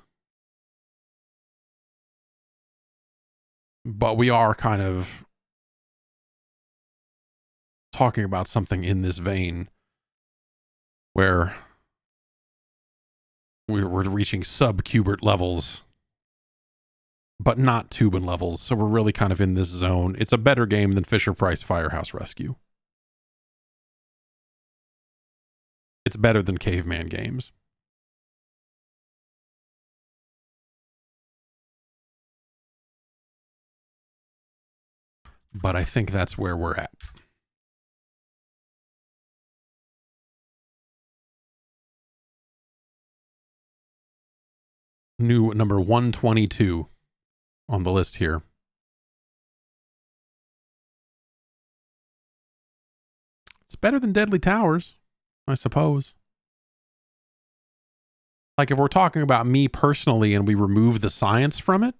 but we are kind of talking about something in this vein where we're reaching sub-Qbert levels, but not Tubin levels. So we're really kind of in this zone. It's a better game than Fisher-Price Firehouse Rescue. It's better than Caveman Games. But I think that's where we're at. New number 122 on the list here. It's better than Deadly Towers, I suppose. Like if we're talking about me personally and we remove the science from it,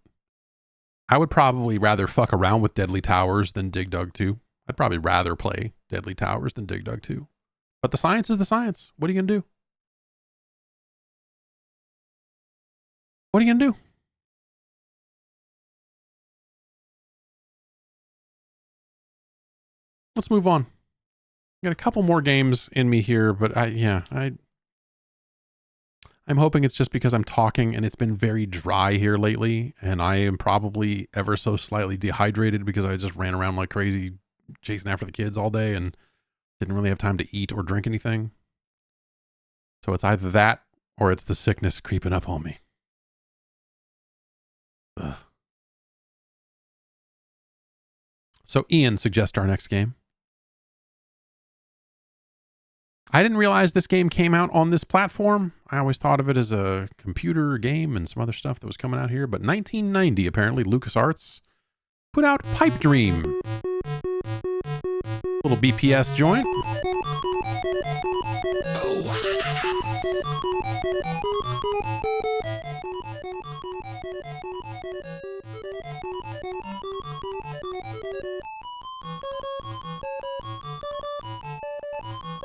I would probably rather fuck around with Deadly Towers than Dig Dug 2. I'd probably rather play Deadly Towers than Dig Dug 2. But the science is the science. What are you going to do? What are you going to do? Let's move on. Got a couple more games in me here, but I'm hoping it's just because I'm talking and it's been very dry here lately, and I am probably ever so slightly dehydrated because I just ran around like crazy chasing after the kids all day and didn't really have time to eat or drink anything. So it's either that or it's the sickness creeping up on me. Ugh. So Ian suggests our next game. I didn't realize this game came out on this platform. I always thought of it as a computer game and some other stuff that was coming out here. But 1990, apparently, LucasArts put out Pipe Dream. Little BPS joint.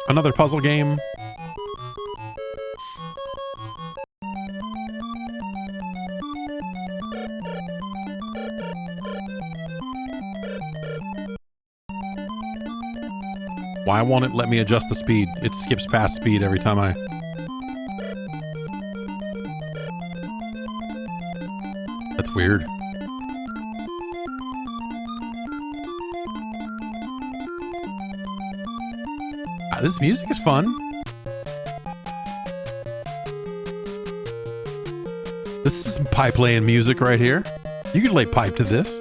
Another puzzle game. Why won't it let me adjust the speed? It skips past speed every time I... That's weird. This music is fun. This is some pipe laying music right here. You could lay pipe to this.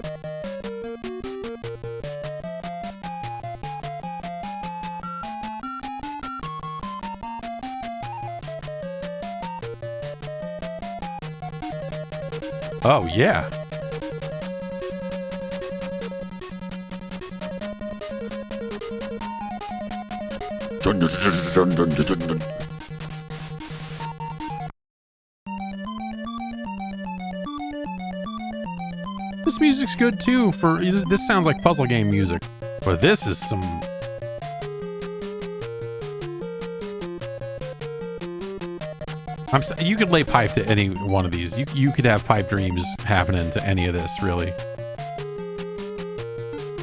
Oh, yeah. This music's good too. This sounds like puzzle game music, but this is some... you could lay pipe to any one of these. You could have pipe dreams happening to any of this, really.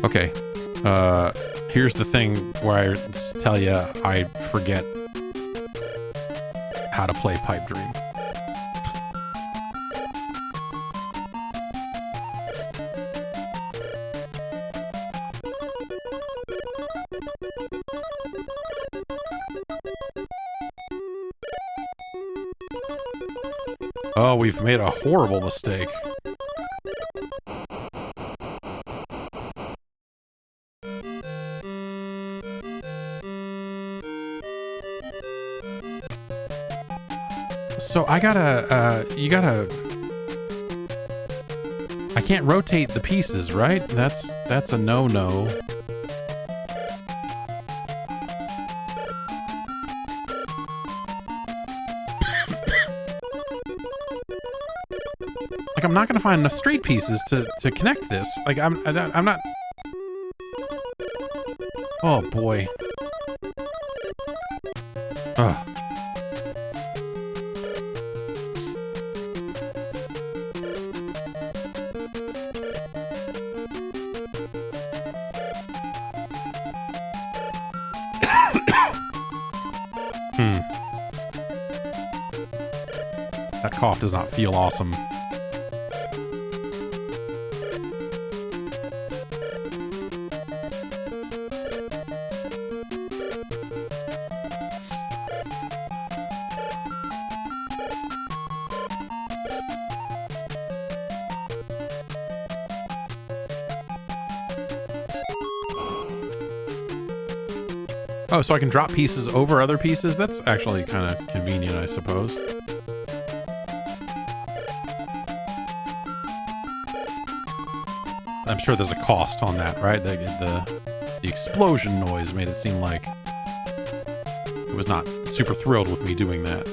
Okay. Here's the thing where I tell you I forget how to play Pipe Dream. Oh, we've made a horrible mistake. So I gotta, I can't rotate the pieces, right? That's a no-no. Like, I'm not gonna find enough straight pieces to connect this. Like, I'm not. Oh boy. Ugh. That cough does not feel awesome. Oh, so I can drop pieces over other pieces? That's actually kind of convenient, I suppose. I'm sure there's a cost on that, right? The explosion noise made it seem like it was not super thrilled with me doing that.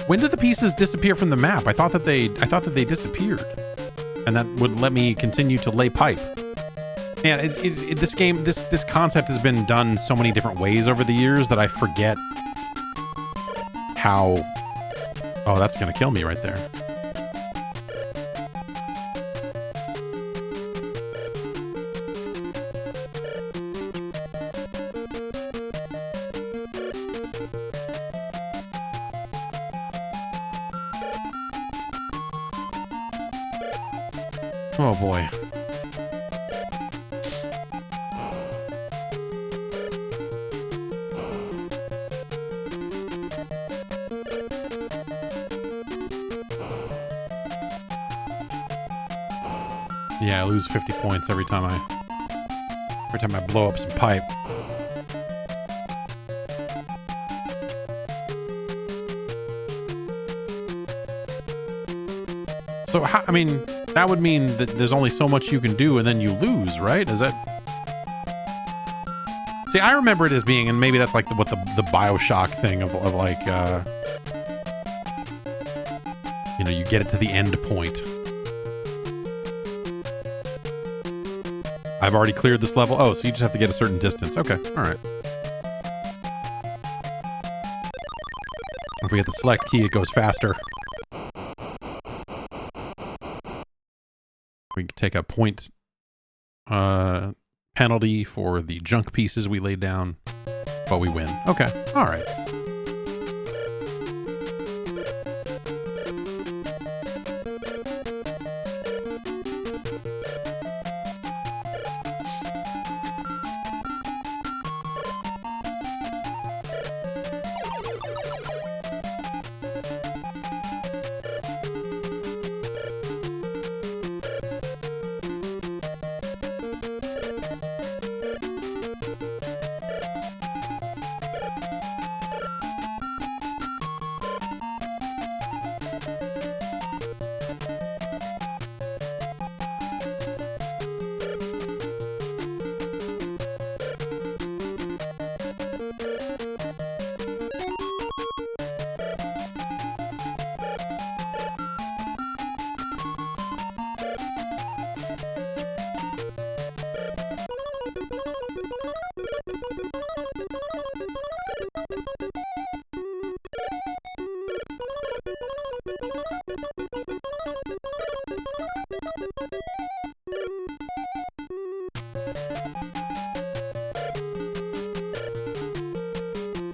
When did the pieces disappear from the map? I thought that they disappeared, and that would let me continue to lay pipe. Man, this game, this concept has been done so many different ways over the years that I forget how. Oh, that's gonna kill me right there. Oh boy. Yeah, I lose 50 points every time I blow up some pipe. So how, I mean, that would mean that there's only so much you can do and then you lose, right? Is that... See, I remember it as being, and maybe that's like what the Bioshock thing of like, you know, you get it to the end point. I've already cleared this level. Oh, so you just have to get a certain distance. Okay, all right. If we hit the select key, it goes faster. We can take a point penalty for the junk pieces we laid down, but we win. Okay, all right.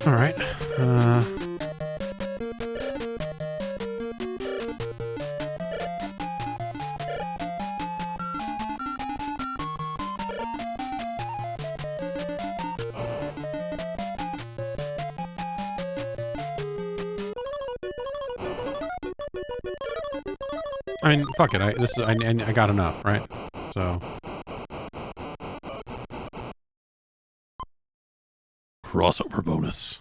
All right. I mean, fuck it. I got enough, right? So. Crossover bonus.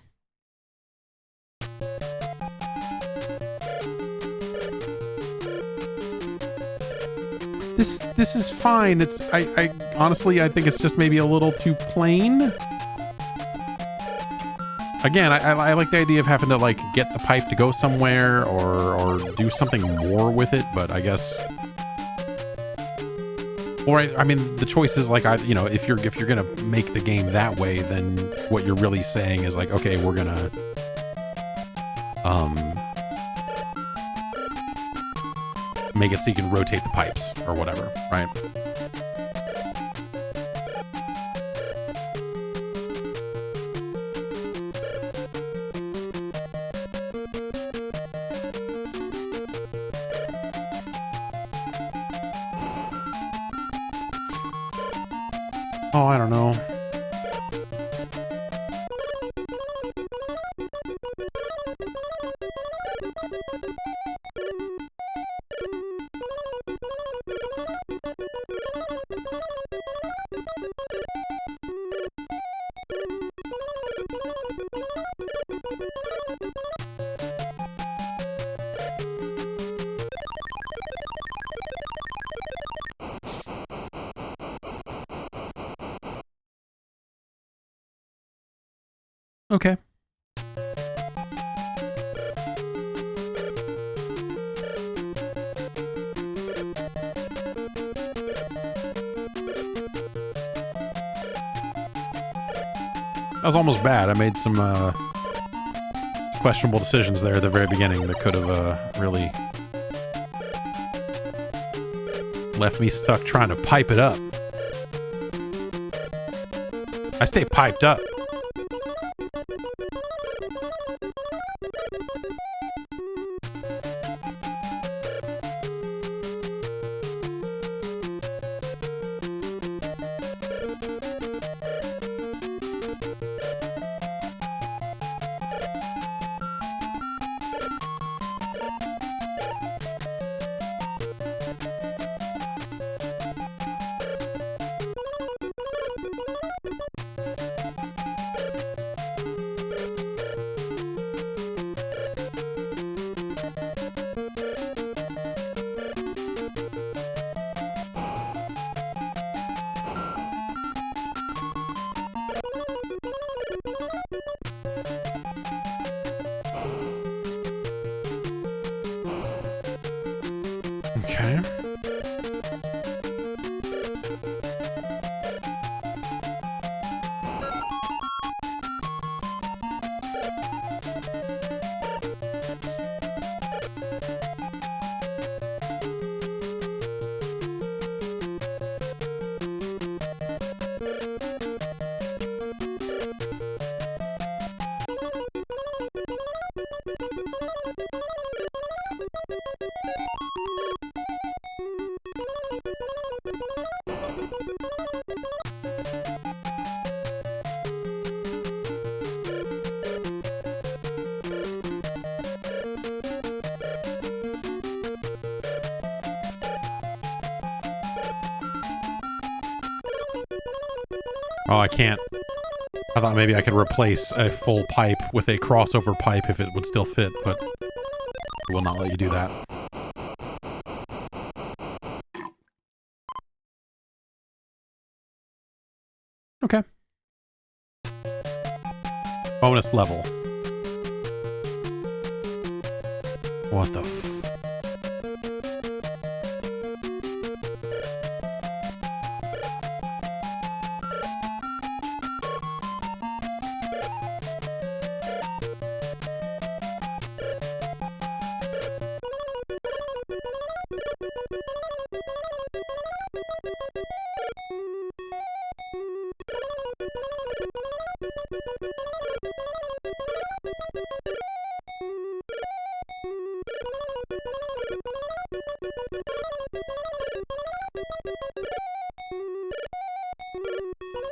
This is fine. It's I honestly I think it's just maybe a little too plain. Again, I like the idea of having to like get the pipe to go somewhere or do something more with it, but I guess. Or I mean, the choice is like if you're gonna make the game that way, then what you're really saying is like, okay, we're gonna make it so you can rotate the pipes or whatever, right? Oh, I don't know. Okay. That was almost bad. I made some questionable decisions there at the very beginning that could have really left me stuck trying to pipe it up. I stay piped up. Okay. Oh, I can't. I thought maybe I could replace a full pipe with a crossover pipe if it would still fit, but it will not let you do that. Okay. Bonus level. What the f...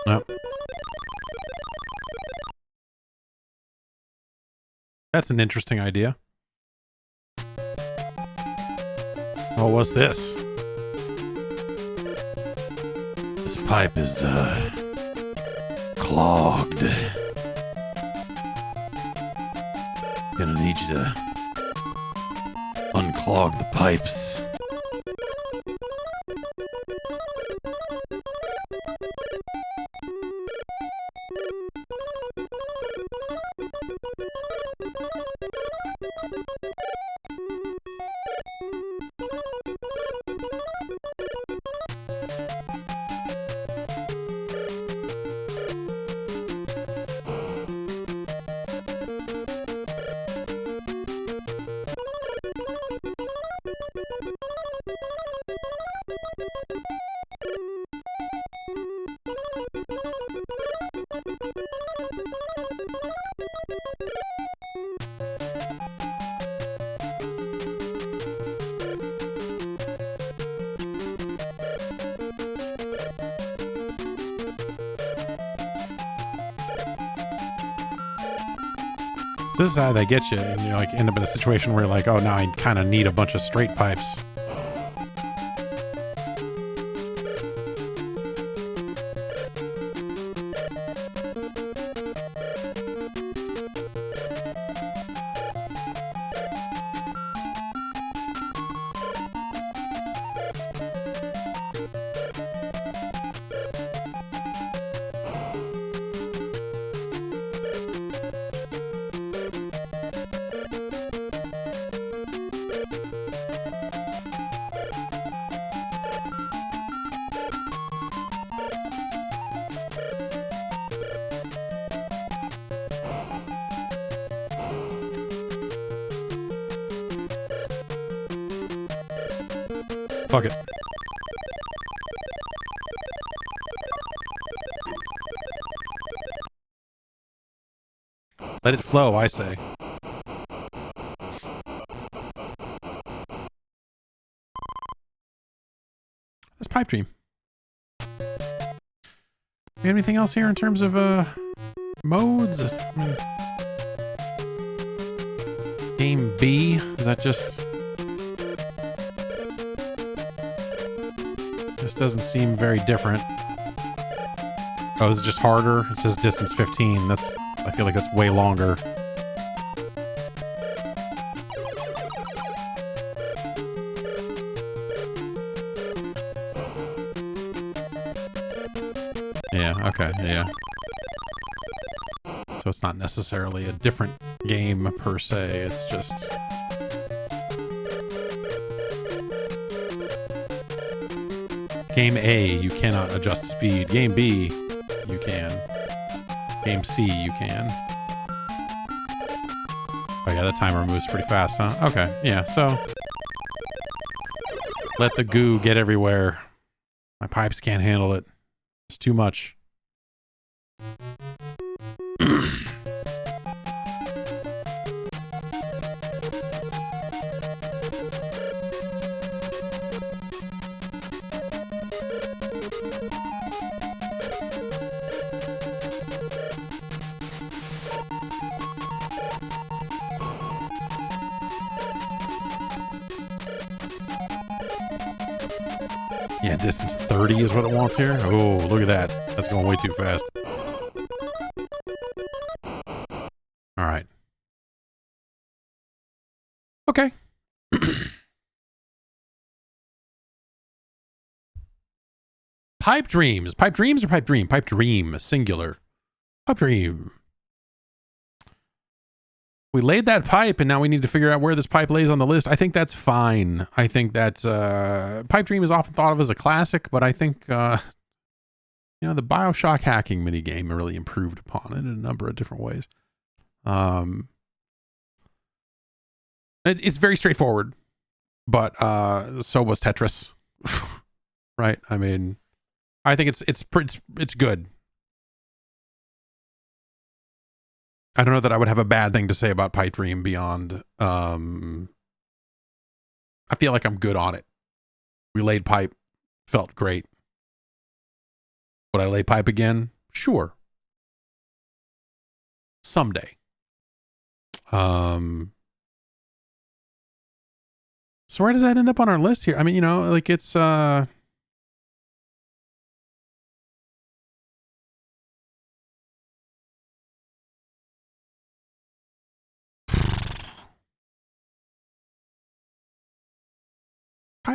Nope. That's an interesting idea. Oh, what's this? This pipe is, clogged. Gonna need you to unclog the pipes. This is how they get you, and you like end up in a situation where you're like, oh, now I kind of need a bunch of straight pipes. Fuck it. Let it flow, I say. That's Pipe Dream. We have anything else here in terms of modes? Game B? Is that just... This doesn't seem very different. Oh, is it just harder? It says distance 15. That's... I feel like that's way longer. Yeah, okay, yeah. So it's not necessarily a different game per se, it's just... Game A, you cannot adjust speed. Game B, you can. Game C, you can. Oh yeah, the timer moves pretty fast, huh? Okay, yeah, so... Let the goo get everywhere. My pipes can't handle it. It's too much. Yeah, distance 30 is what it wants here. Oh, look at that. That's going way too fast. All right. Okay. Pipe Dreams. Pipe Dreams or Pipe Dream? Pipe Dream, singular. Pipe Dream. We laid that pipe, and now we need to figure out where this pipe lays on the list. I think that's fine. I think that's... Pipe Dream is often thought of as a classic, but I think, you know, the Bioshock hacking minigame really improved upon it in a number of different ways. It's very straightforward, but so was Tetris. Right? I mean, I think it's good. I don't know that I would have a bad thing to say about Pipe Dream beyond, I feel like I'm good on it. We laid pipe, felt great. Would I lay pipe again? Sure. Someday. So where does that end up on our list here? I mean, you know, like it's Pipe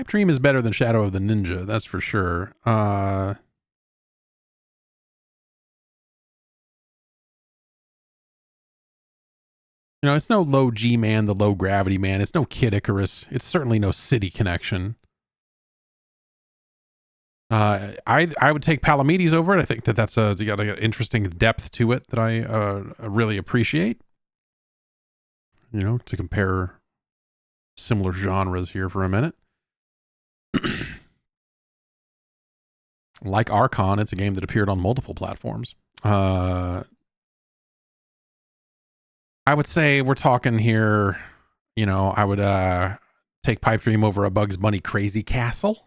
Dream is better than Shadow of the Ninja, that's for sure. You know, it's no Low G Man, the Low Gravity Man. It's no Kid Icarus. It's certainly no City Connection. I would take Palamedes over it. I think that's got an interesting depth to it that I really appreciate. You know, to compare similar genres here for a minute. Like Archon, it's a game that appeared on multiple platforms. I would say we're talking here, you know, I would take Pipe Dream over a Bugs Bunny Crazy Castle.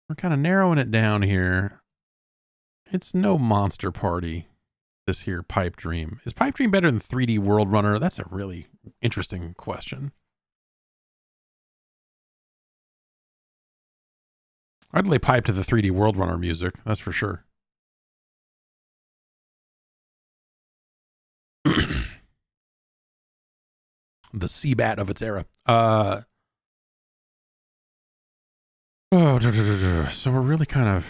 We're kind of narrowing it down here. It's no Monster Party, this here Pipe Dream. Is Pipe Dream better than 3D World Runner? That's a really interesting question. I'd lay pipe to the 3D World Runner music, that's for sure. The Seabat of its era. So we're really kind of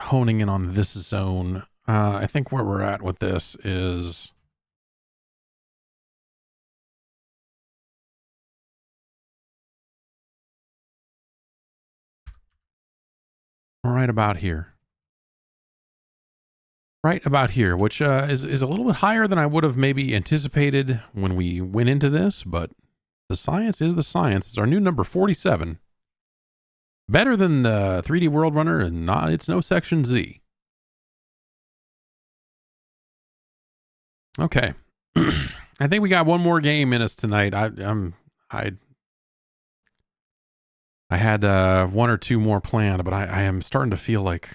honing in on this zone. I think where we're at with this is right about here. Right about here, which is a little bit higher than I would have maybe anticipated when we went into this, but the science is the science. It's our new number 47. Better than 3D World Runner, and it's no Section Z. Okay. I think we got one more game in us tonight. I had one or two more planned, but I am starting to feel like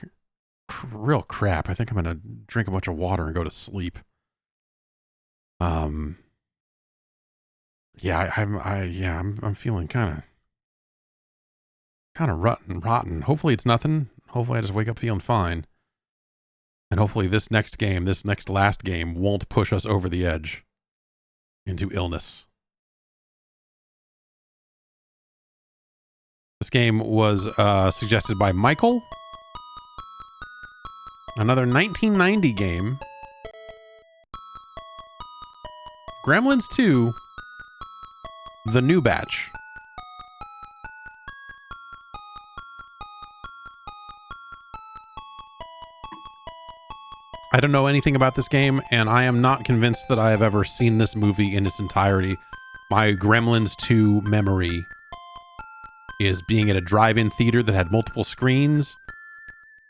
real crap. I think I'm gonna drink a bunch of water and go to sleep. Yeah, I'm feeling kind of rotten. Hopefully it's nothing. Hopefully I just wake up feeling fine. And hopefully this next last game won't push us over the edge into illness. This game was suggested by Michael. Another 1990 game. Gremlins 2, The New Batch. I don't know anything about this game, and I am not convinced that I have ever seen this movie in its entirety. My Gremlins 2 memory is being at a drive-in theater that had multiple screens,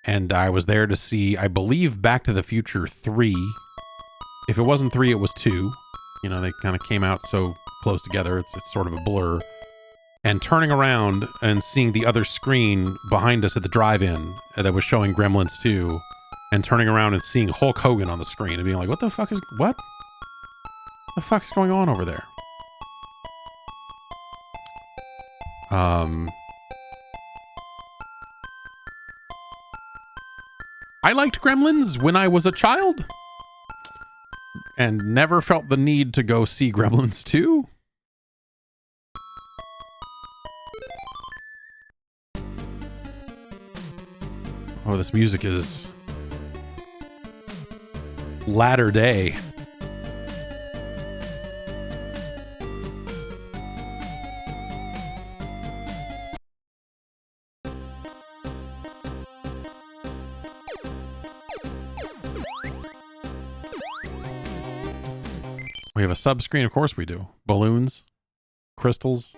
and I was there to see, I believe, Back to the Future 3. If it wasn't 3, it was 2. You know, they kind of came out so close together, it's sort of a blur. And turning around and seeing the other screen behind us at the drive-in that was showing Gremlins 2, and turning around and seeing Hulk Hogan on the screen and being like, what the fuck's going on over there? I liked Gremlins when I was a child and never felt the need to go see Gremlins 2. Oh, this music is latter day. We have a sub-screen, of course we do. Balloons, crystals.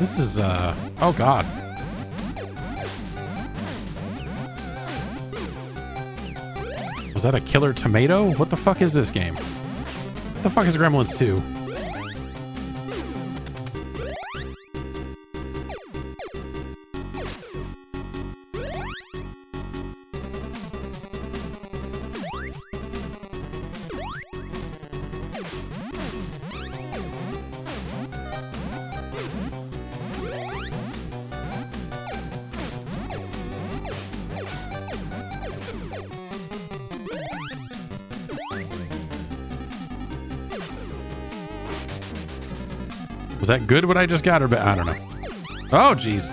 This is, oh God. Was that a killer tomato? What the fuck is this game? What the fuck is Gremlins 2? Was that good what I just got or I don't know. Oh, jeez.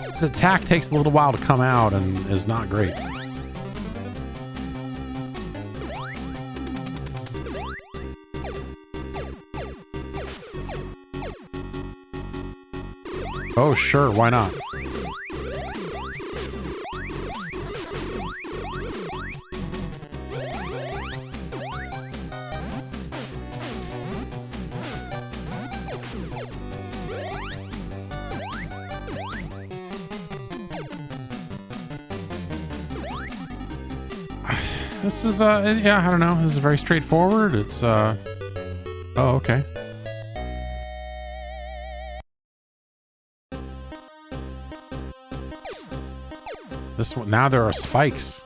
This attack takes a little while to come out and is not great. Oh, sure, why not? This is, yeah, I don't know. This is very straightforward. It's, oh, okay. This one, now there are spikes.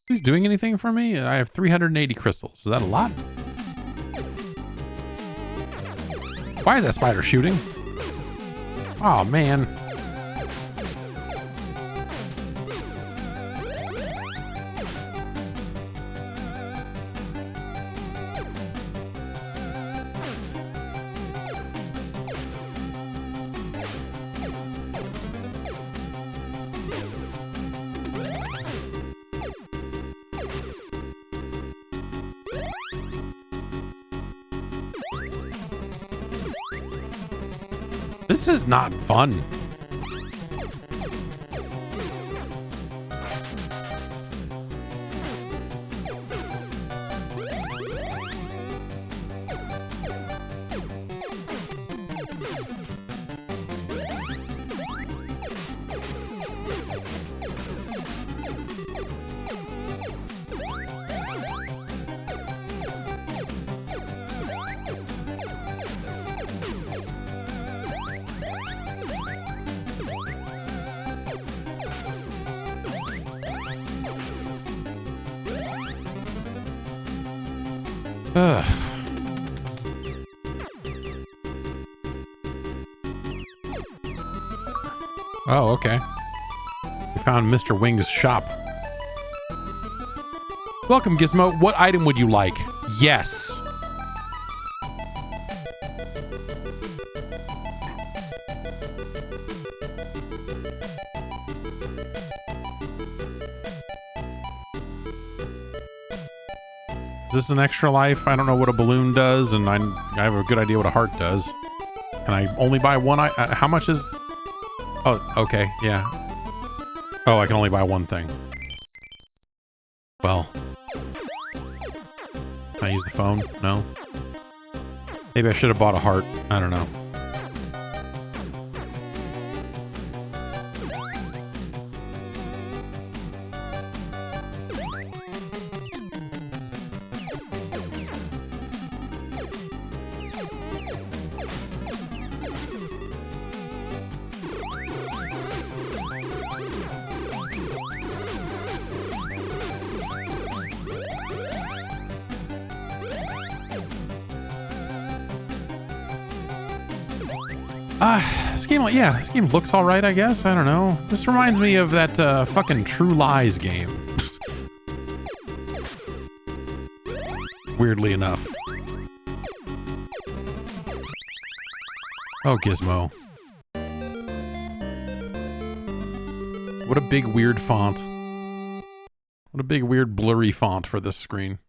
He's doing anything for me? I have 380 crystals. Is that a lot? Why is that spider shooting? Oh, man. This is not fun. Ugh. Oh, okay. We found Mr. Wing's shop. Welcome, Gizmo. What item would you like? Yes. Is this an extra life? I don't know what a balloon does, and I have a good idea what a heart does. Can I only buy one? How much is... Oh, okay, yeah. Oh, I can only buy one thing. Well. Can I use the phone? No? Maybe I should have bought a heart. I don't know. This game looks all right, I guess. I don't know. This reminds me of that fucking True Lies game. Weirdly enough. Oh, Gizmo. What a big, weird font. What a big, weird, blurry font for this screen.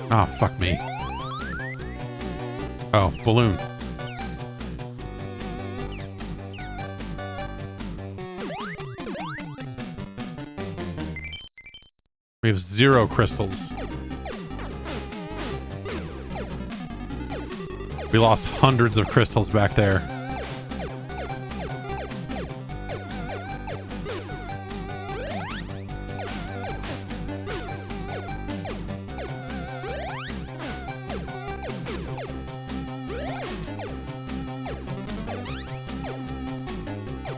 Oh, fuck me. Oh, balloon. We have 0 crystals. We lost hundreds of crystals back there.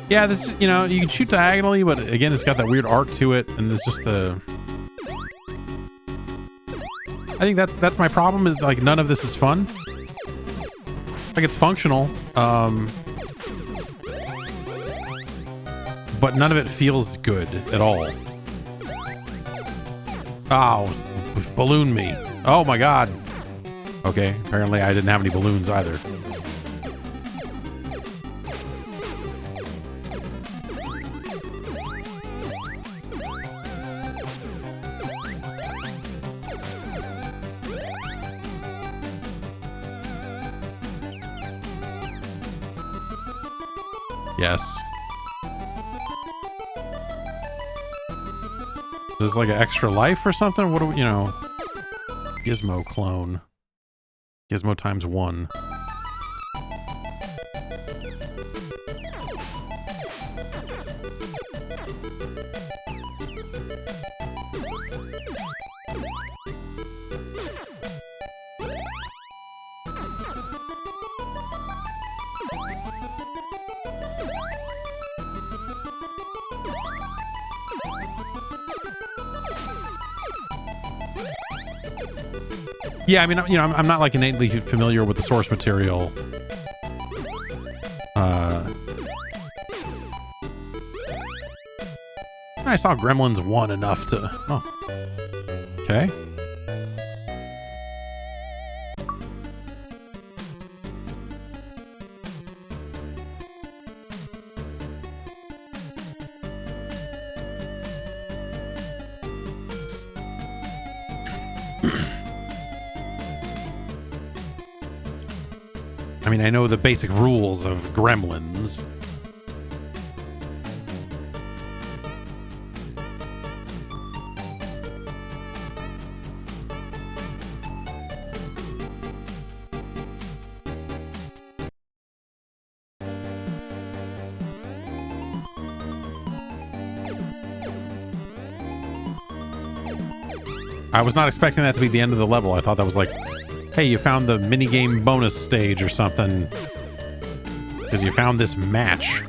Yeah, this is, you know, you can shoot diagonally, but again, it's got that weird arc to it, and it's just the... I think that's my problem, is like none of this is fun. Like, it's functional, but none of it feels good at all. Oh, balloon me. Oh my god. Okay, apparently I didn't have any balloons either. Yes. Is this like an extra life or something? What do we, you know? Gizmo clone. Gizmo times 1. Yeah, I mean, you know, I'm not like innately familiar with the source material. I saw Gremlins 1 enough to... Oh. Okay. I mean, I know the basic rules of Gremlins. I was not expecting that to be the end of the level. I thought that was like, hey, you found the minigame bonus stage or something. Because you found this match.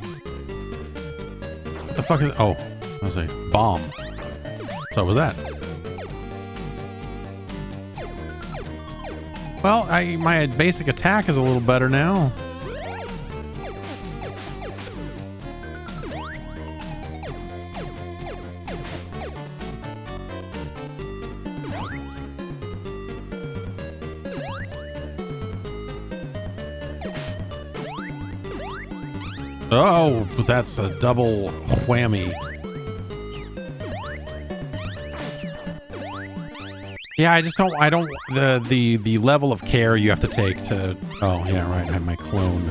What the fuck is it? Oh, I was a bomb. So what was that? Well, my basic attack is a little better now. Oh, that's a double whammy. Yeah, I don't, the level of care you have to take to, oh, yeah, right, I have my clone.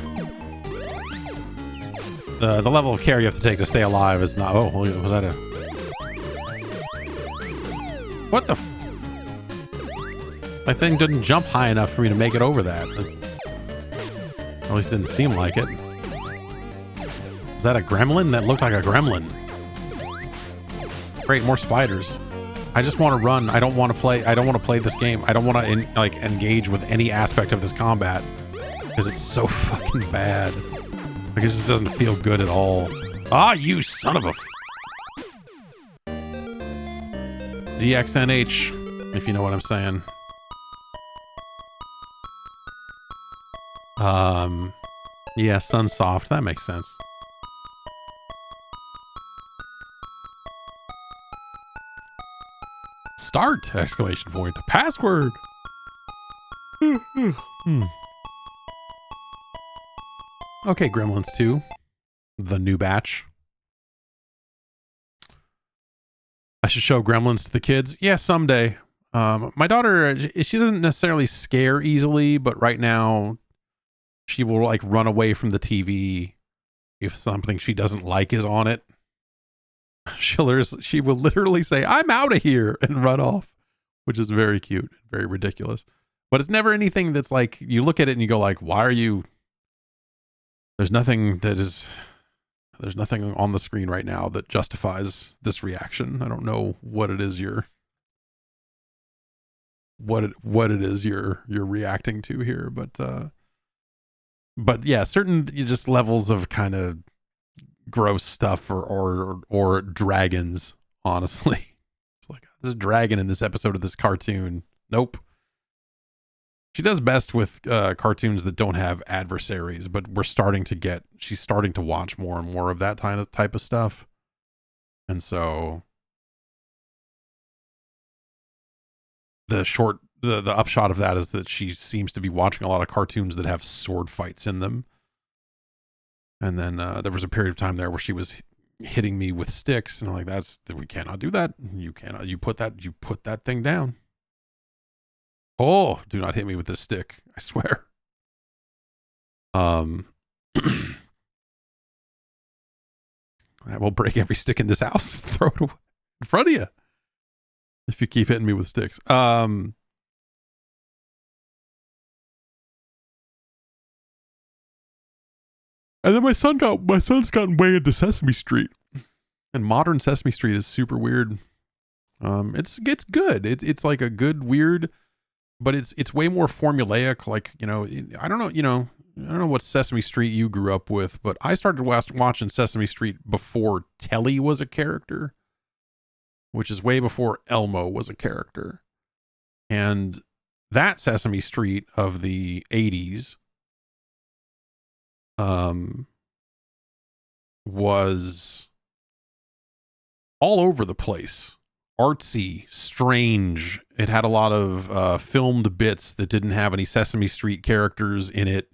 The level of care you have to take to stay alive is not, oh, was that a... What the My thing didn't jump high enough for me to make it over that. At least it didn't seem like it. Is that a gremlin? That looked like a gremlin. Great, more spiders. I just want to run. I don't want to play this game. I don't want to like engage with any aspect of this combat because it's so fucking bad. Like, it just doesn't feel good at all. Ah, you son of a DXNH, if you know what I'm saying. Yeah, Sunsoft. That makes sense. Start! Exclamation point. Password! Okay, Gremlins 2, the new batch. I should show Gremlins to the kids. Yeah, someday. My daughter, she doesn't necessarily scare easily, but right now she will like run away from the TV if something she doesn't like is on it. She will literally say, "I'm out of here," and run off, which is very cute, very ridiculous. But it's never anything that's like, you look at it and you go like, why are you, there's nothing on the screen right now that justifies this reaction. I don't know what it is you're reacting to here, but yeah, certain just levels of kind of gross stuff or dragons, honestly. It's like, there's a dragon in this episode of this cartoon. Nope. She does best with cartoons that don't have adversaries, but she's starting to watch more and more of that type of stuff. And so the upshot of that is that she seems to be watching a lot of cartoons that have sword fights in them. And then there was a period of time there where she was hitting me with sticks, and I'm like, we cannot do that. You put that thing down. Oh, do not hit me with this stick, I swear. I will break every stick in this house, throw it away in front of you if you keep hitting me with sticks. And then my son's gotten way into Sesame Street, and modern Sesame Street is super weird. It's good. It's like a good weird, but it's way more formulaic. Like, I don't know what Sesame Street you grew up with, but I started watching Sesame Street before Telly was a character, which is way before Elmo was a character. And that Sesame Street of the 80s was all over the place. Artsy, strange. It had a lot of filmed bits that didn't have any Sesame Street characters in it,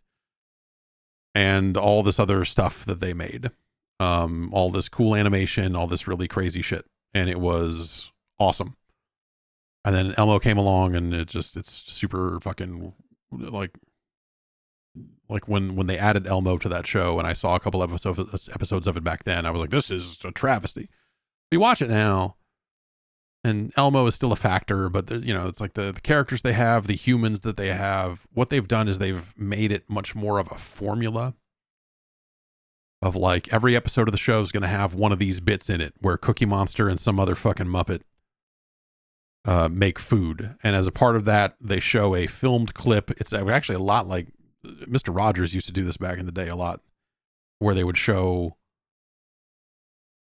and all this other stuff that they made. All this cool animation, all this really crazy shit. And it was awesome. And then Elmo came along, and it's super fucking like when they added Elmo to that show, and I saw a couple episodes of it back then, I was like, this is a travesty. We watch it now, and Elmo is still a factor, but it's like the characters they have, the humans that they have, what they've done is they've made it much more of a formula of like every episode of the show is going to have one of these bits in it where Cookie Monster and some other fucking Muppet make food. And as a part of that, they show a filmed clip. It's actually a lot like Mr. Rogers used to do this back in the day a lot, where they would show,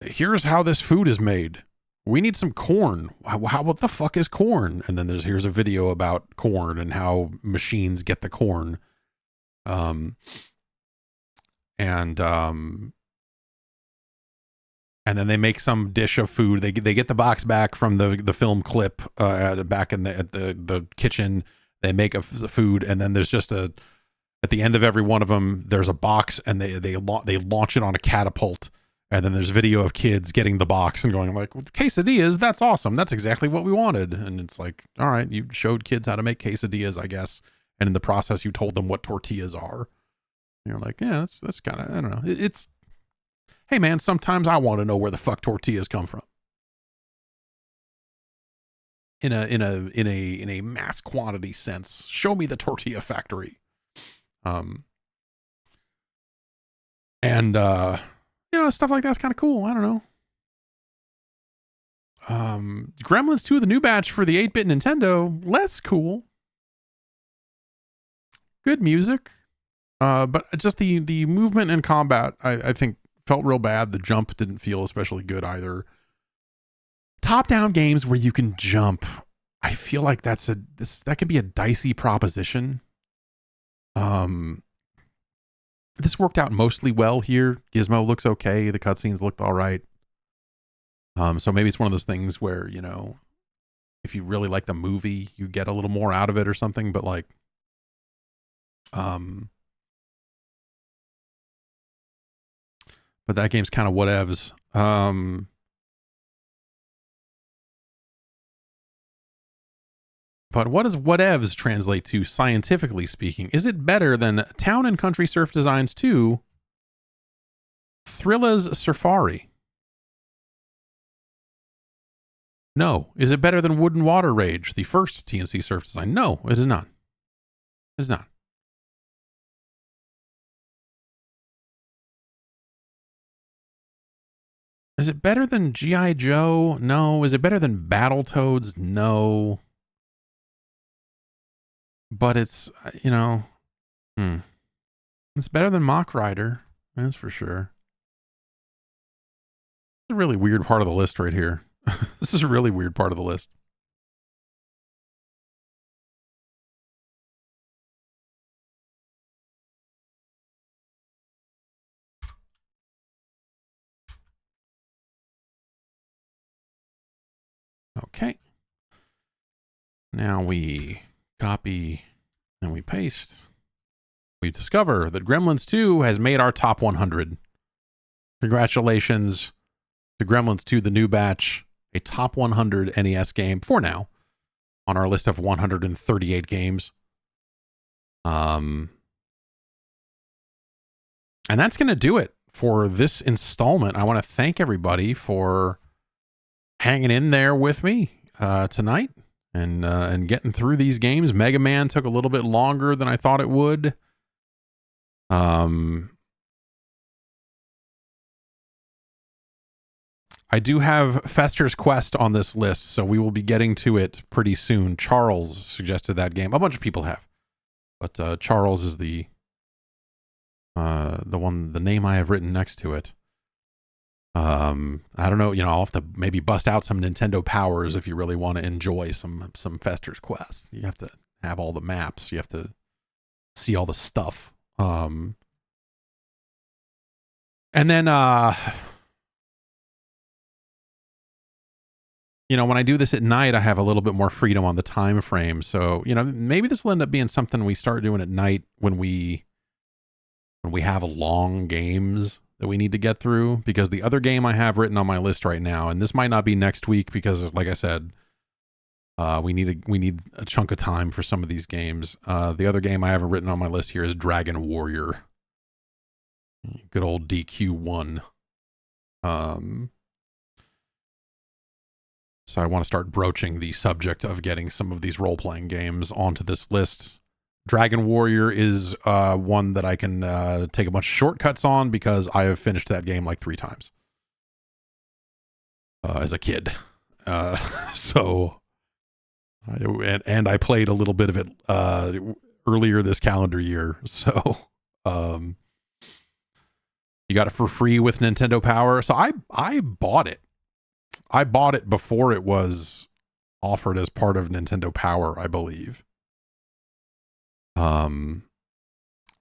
here's how this food is made. We need some corn. What the fuck is corn? And then here's a video about corn and how machines get the corn. And then they make some dish of food. They get the box back from the film clip back at the kitchen. They make the food, and then there's just at the end of every one of them, there's a box, and they launch it on a catapult. And then there's video of kids getting the box and going like, quesadillas, that's awesome. That's exactly what we wanted. And it's like, all right, you showed kids how to make quesadillas, I guess. And in the process, you told them what tortillas are. And you're like, yeah, that's kind of, I don't know. It's, hey man, sometimes I want to know where the fuck tortillas come from. In a mass quantity sense. Show me the tortilla factory. Stuff like that's kind of cool. I don't know. Gremlins 2, the new batch for the 8-bit Nintendo, less cool. Good music. But just the movement and combat, I think felt real bad. The jump didn't feel especially good either. Top-down games where you can jump, I feel like that could be a dicey proposition. This worked out mostly well here. Gizmo looks okay. The cutscenes looked all right. So maybe it's one of those things where, if you really like the movie, you get a little more out of it or something. But like, Um, but that game's kind of whatevs. But what does whatevs translate to scientifically speaking? Is it better than Town and Country Surf Designs 2, Thrilla's Safari? No. Is it better than Wood and Water Rage, the first TNC surf design? No, it is not. It is not. Is it better than G.I. Joe? No. Is it better than Battletoads? No. But it's, it's better than Mock Rider. That's for sure. It's a really weird part of the list right here. This is a really weird part of the list. Okay. Now we copy and we paste. We discover that Gremlins 2 has made our top 100. Congratulations to Gremlins 2, the new batch, a top 100 NES game for now on our list of 138 games. And that's going to do it for this installment. I want to thank everybody for hanging in there with me tonight and getting through these games. Mega Man took a little bit longer than I thought it would. I do have Fester's Quest on this list, so we will be getting to it pretty soon. Charles suggested that game. A bunch of people have, but Charles is the name I have written next to it. I don't know. I'll have to maybe bust out some Nintendo powers if you really want to enjoy some Fester's Quest. You have to have all the maps. You have to see all the stuff. And then when I do this at night, I have a little bit more freedom on the time frame. So, maybe this will end up being something we start doing at night when we have long games that we need to get through, because the other game I have written on my list right now, and this might not be next week because, like I said, we need a chunk of time for some of these games. The other game I have written on my list here is Dragon Warrior. Good old DQ1. So I want to start broaching the subject of getting some of these role-playing games onto this list. Dragon Warrior is one that I can take a bunch of shortcuts on because I have finished that game like 3 times as a kid. So, and I played a little bit of it earlier this calendar year. So, you got it for free with Nintendo Power. So I bought it. I bought it before it was offered as part of Nintendo Power, I believe. And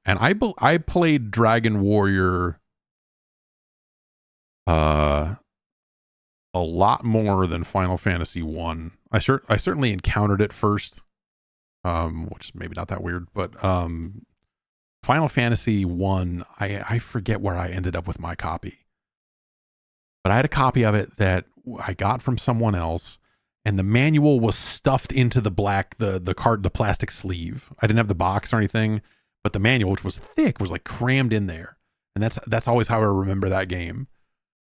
I played Dragon Warrior a lot more than Final Fantasy 1. I certainly encountered it first, which is maybe not that weird, but Final Fantasy 1, I forget where I ended up with my copy. But I had a copy of it that I got from someone else, and the manual was stuffed into the plastic sleeve. I didn't have the box or anything, but the manual, which was thick, was like crammed in there. And that's always how I remember that game,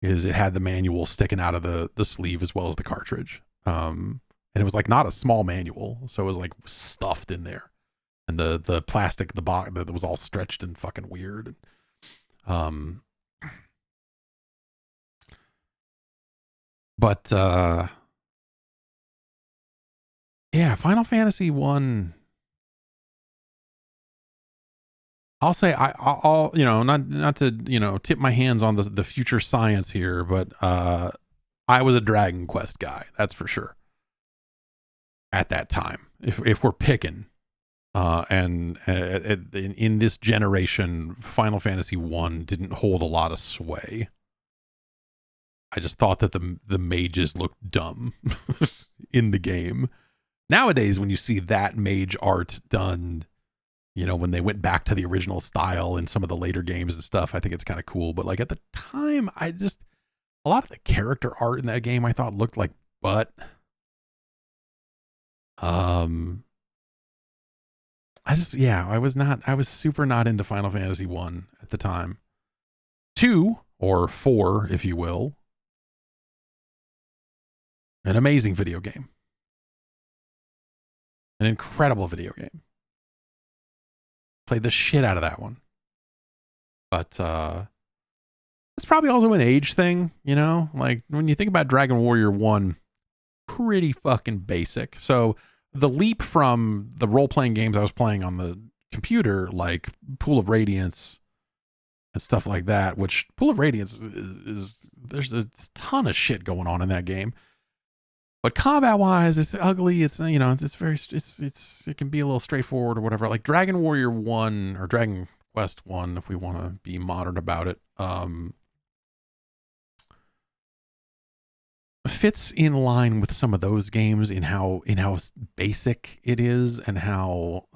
is it had the manual sticking out of the sleeve as well as the cartridge. And it was like not a small manual, so it was like stuffed in there. And the plastic, the box, that was all stretched and fucking weird. But yeah, Final Fantasy 1. I'll say I'll not to tip my hands on the future science here, but I was a Dragon Quest guy, that's for sure. At that time, if we're picking, and in this generation, Final Fantasy 1 didn't hold a lot of sway. I just thought that the mages looked dumb in the game. Nowadays, when you see that mage art done You know, when they went back to the original style in some of the later games and stuff, I think it's kind of cool. But like at the time, a lot of the character art in that game I thought looked like butt. I was super not into Final Fantasy 1 at the time. 2 or 4, if you will. An amazing video game. An incredible video game. Played the shit out of that one. But it's probably also an age thing, you know? Like when you think about Dragon Warrior 1, pretty fucking basic. So the leap from the role-playing games I was playing on the computer, like Pool of Radiance and stuff like that, which Pool of Radiance is there's a ton of shit going on in that game. But combat-wise, it's ugly. It's, you know, it can be a little straightforward or whatever. Like Dragon Warrior 1 or Dragon Quest 1, if we want to be modern about it, fits in line with some of those games in how basic it is and how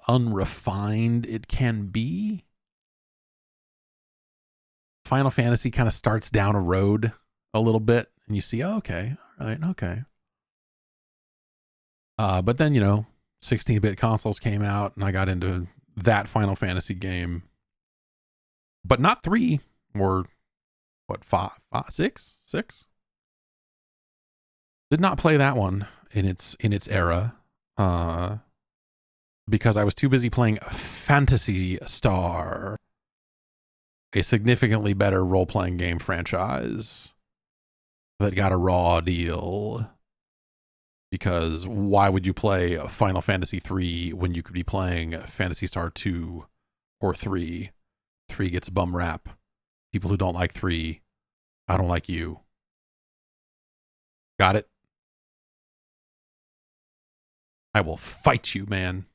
unrefined it can be. Final Fantasy kind of starts down a road a little bit, and you see, oh, okay, all right, okay. But then, you know, 16-bit consoles came out, and I got into that Final Fantasy game, but not 3 or what, 5, 6. Did not play that one in its era, because I was too busy playing Phantasy Star, a significantly better role-playing game franchise that got a raw deal. Because why would you play Final Fantasy 3 when you could be playing Phantasy Star 2 or 3? 3 gets a bum rap. People who don't like 3, I don't like you. Got it? I will fight you, man.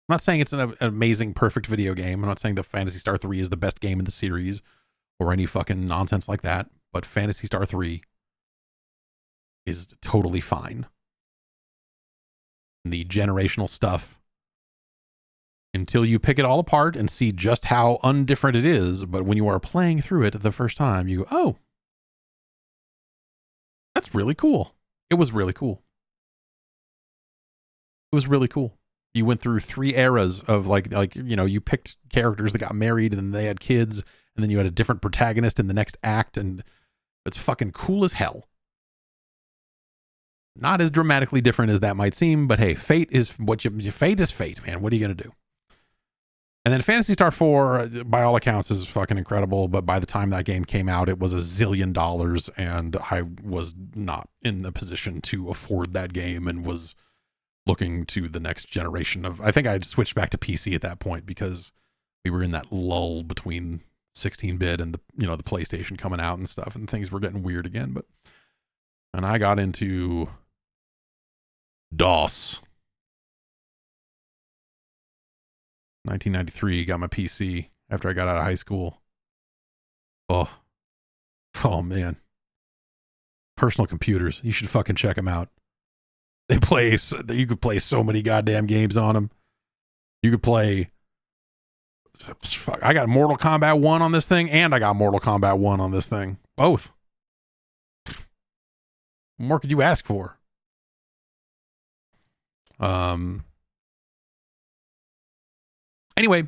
I'm not saying it's an amazing, perfect video game. I'm not saying that Phantasy Star 3 is the best game in the series or any fucking nonsense like that. But Phantasy Star 3 is totally fine. The generational stuff, until you pick it all apart and see just how undifferent it is, but when you are playing through it the first time, you go, oh, that's really cool. It was really cool. It was really cool. You went through 3 eras of like, you know, you picked characters that got married and then they had kids, and then you had a different protagonist in the next act, and it's fucking cool as hell. Not as dramatically different as that might seem, but hey, fate is fate, man. What are you going to do? And then Phantasy Star 4, by all accounts, is fucking incredible. But by the time that game came out, it was $1 zillion, and I was not in the position to afford that game and was looking to the next generation of, I think I'd switched back to PC at that point because we were in that lull between 16-bit and the PlayStation coming out and stuff, and things were getting weird again. And I got into DOS. 1993, got my PC after I got out of high school. Oh man. Personal computers. You should fucking check them out. You could play so many goddamn games on them. You could play, I got Mortal Kombat 1 on this thing, and I got Mortal Kombat 1 on this thing. Both. What more could you ask for? Anyway,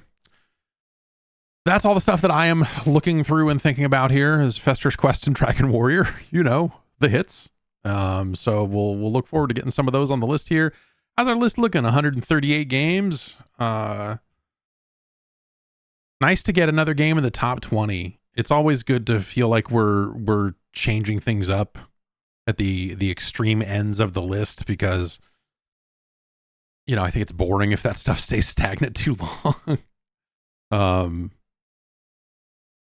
that's all the stuff that I am looking through and thinking about here is Fester's Quest and Dragon Warrior, you know, the hits. So we'll look forward to getting some of those on the list here. How's our list looking? 138 games. Nice to get another game in the top 20. It's always good to feel like we're changing things up at the extreme ends of the list, because you know, I think it's boring if that stuff stays stagnant too long.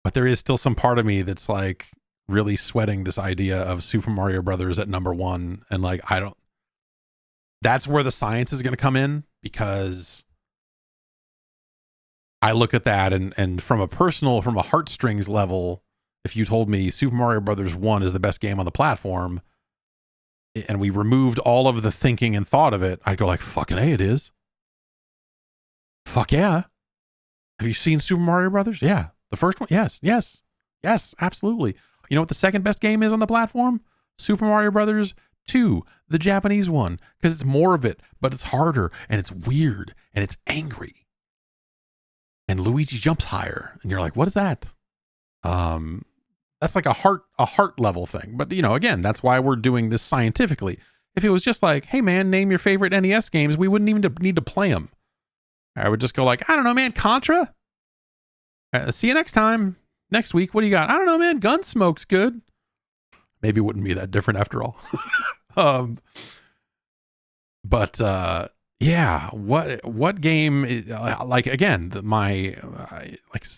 But there is still some part of me that's like really sweating this idea of Super Mario Brothers at number 1. And like, that's where the science is going to come in, because I look at that and from a heartstrings level, if you told me Super Mario Brothers 1 is the best game on the platform, and we removed all of the thinking and thought of it, I'd go like, fucking A, it is. Fuck yeah. Have you seen Super Mario Brothers? Yeah. The first one? Yes. Yes. Yes, absolutely. You know what the second best game is on the platform? Super Mario Brothers 2, the Japanese one, because it's more of it, but it's harder and it's weird and it's angry. And Luigi jumps higher, and you're like, what is that? That's like a heart level thing. But you know, again, that's why we're doing this scientifically. If it was just like, hey man, name your favorite NES games, we wouldn't even need to play them. I would just go like, I don't know, man, Contra. See you next time. Next week, what do you got? I don't know, man. Gunsmoke's good. Maybe it wouldn't be that different after all. But yeah, what game is, like again,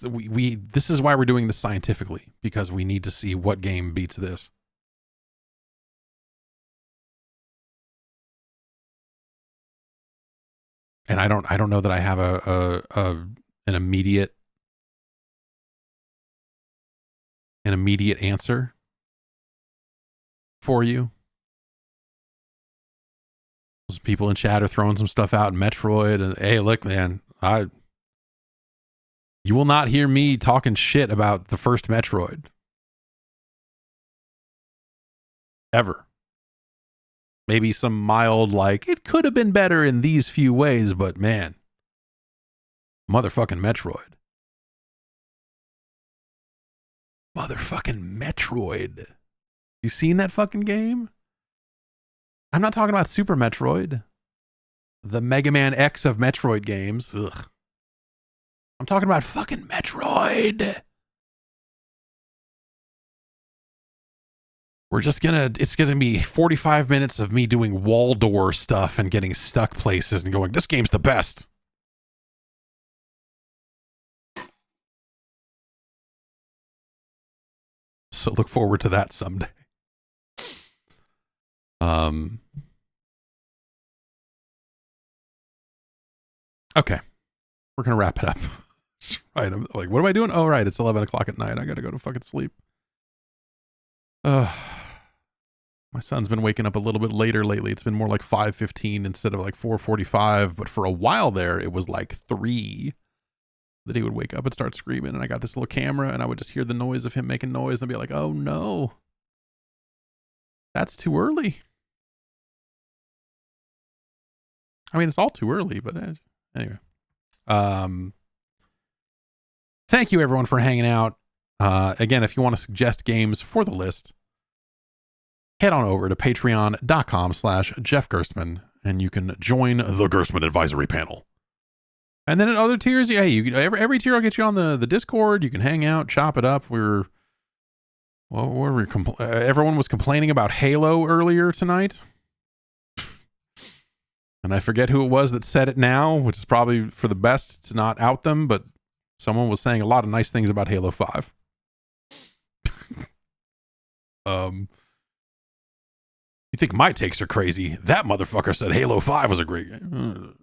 we this is why we're doing this scientifically, because we need to see what game beats this. And I don't know that I have an immediate answer for you. Those people in chat are throwing some stuff out in Metroid, and hey, look, man, you will not hear me talking shit about the first Metroid ever. Maybe some mild, like, it could have been better in these few ways, but man, motherfucking Metroid. Motherfucking Metroid. You seen that fucking game? I'm not talking about Super Metroid, the Mega Man X of Metroid games. Ugh. I'm talking about fucking Metroid. It's gonna be 45 minutes of me doing wall door stuff and getting stuck places and going, this game's the best. So look forward to that someday. Okay. We're gonna wrap it up. Right. I'm like, what am I doing? Oh, right. It's 11 o'clock at night. I gotta go to fucking sleep. My son's been waking up a little bit later lately. It's been more like 5:15 instead of like 4:45. But for a while there, it was like 3 that he would wake up and start screaming. And I got this little camera, and I would just hear the noise of him making noise, and I'd be like, oh no, that's too early. I mean, it's all too early, but anyway. Thank you everyone for hanging out. Again, if you want to suggest games for the list, head on over to patreon.com/Jeff Gerstmann, and you can join the Gerstmann advisory panel. And then at other tiers, yeah, every tier will get you on the Discord. You can hang out, chop it up. Everyone was complaining about Halo earlier tonight. And I forget who it was that said it now, which is probably for the best to not out them, but someone was saying a lot of nice things about Halo 5. You think my takes are crazy? That motherfucker said Halo 5 was a great game.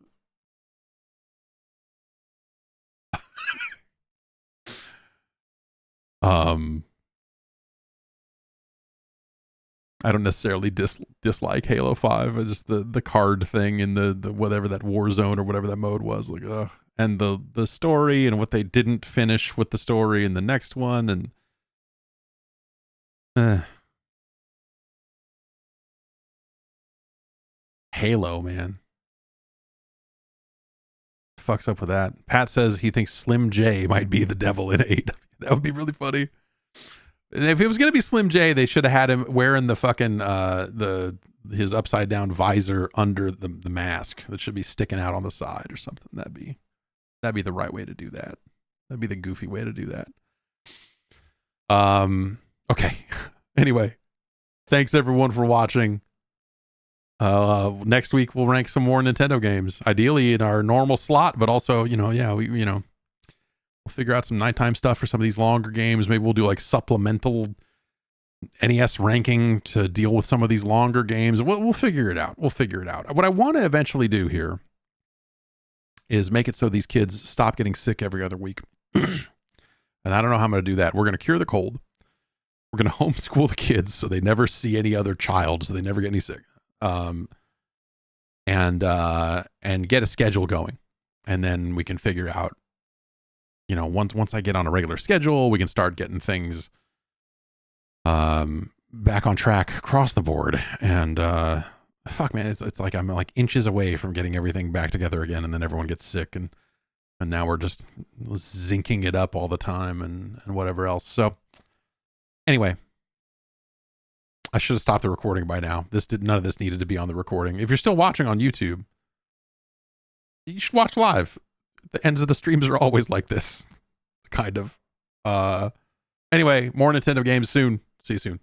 I don't necessarily dislike Halo 5. It's just the card thing in the whatever that Warzone or whatever that mode was, like, ugh. And the story and what they didn't finish with the story in the next one, and Halo, man. Fucks up with that. Pat says he thinks Slim J might be the devil in 8. That would be really funny. And if it was gonna be Slim J, they should have had him wearing the fucking his upside down visor under the mask that should be sticking out on the side or something. That'd be the right way to do that. That'd be the goofy way to do that. Okay. Anyway, thanks everyone for watching. Next week we'll rank some more Nintendo games, ideally in our normal slot, but also, we'll figure out some nighttime stuff for some of these longer games. Maybe we'll do like supplemental NES ranking to deal with some of these longer games. We'll figure it out. What I want to eventually do here is make it so these kids stop getting sick every other week. And I don't know how I'm going to do that. We're going to cure the cold. We're going to homeschool the kids so they never see any other child, so they never get any sick. And get a schedule going. And then we can figure out, once I get on a regular schedule, we can start getting things back on track across the board. And fuck, man, it's like I'm like inches away from getting everything back together again, and then everyone gets sick, and now we're just zinking it up all the time and whatever else. So anyway, I should have stopped the recording by now. None of this needed to be on the recording. If you're still watching on YouTube, you should watch live. The ends of the streams are always like this, kind of. Anyway, more Nintendo games soon. See you soon.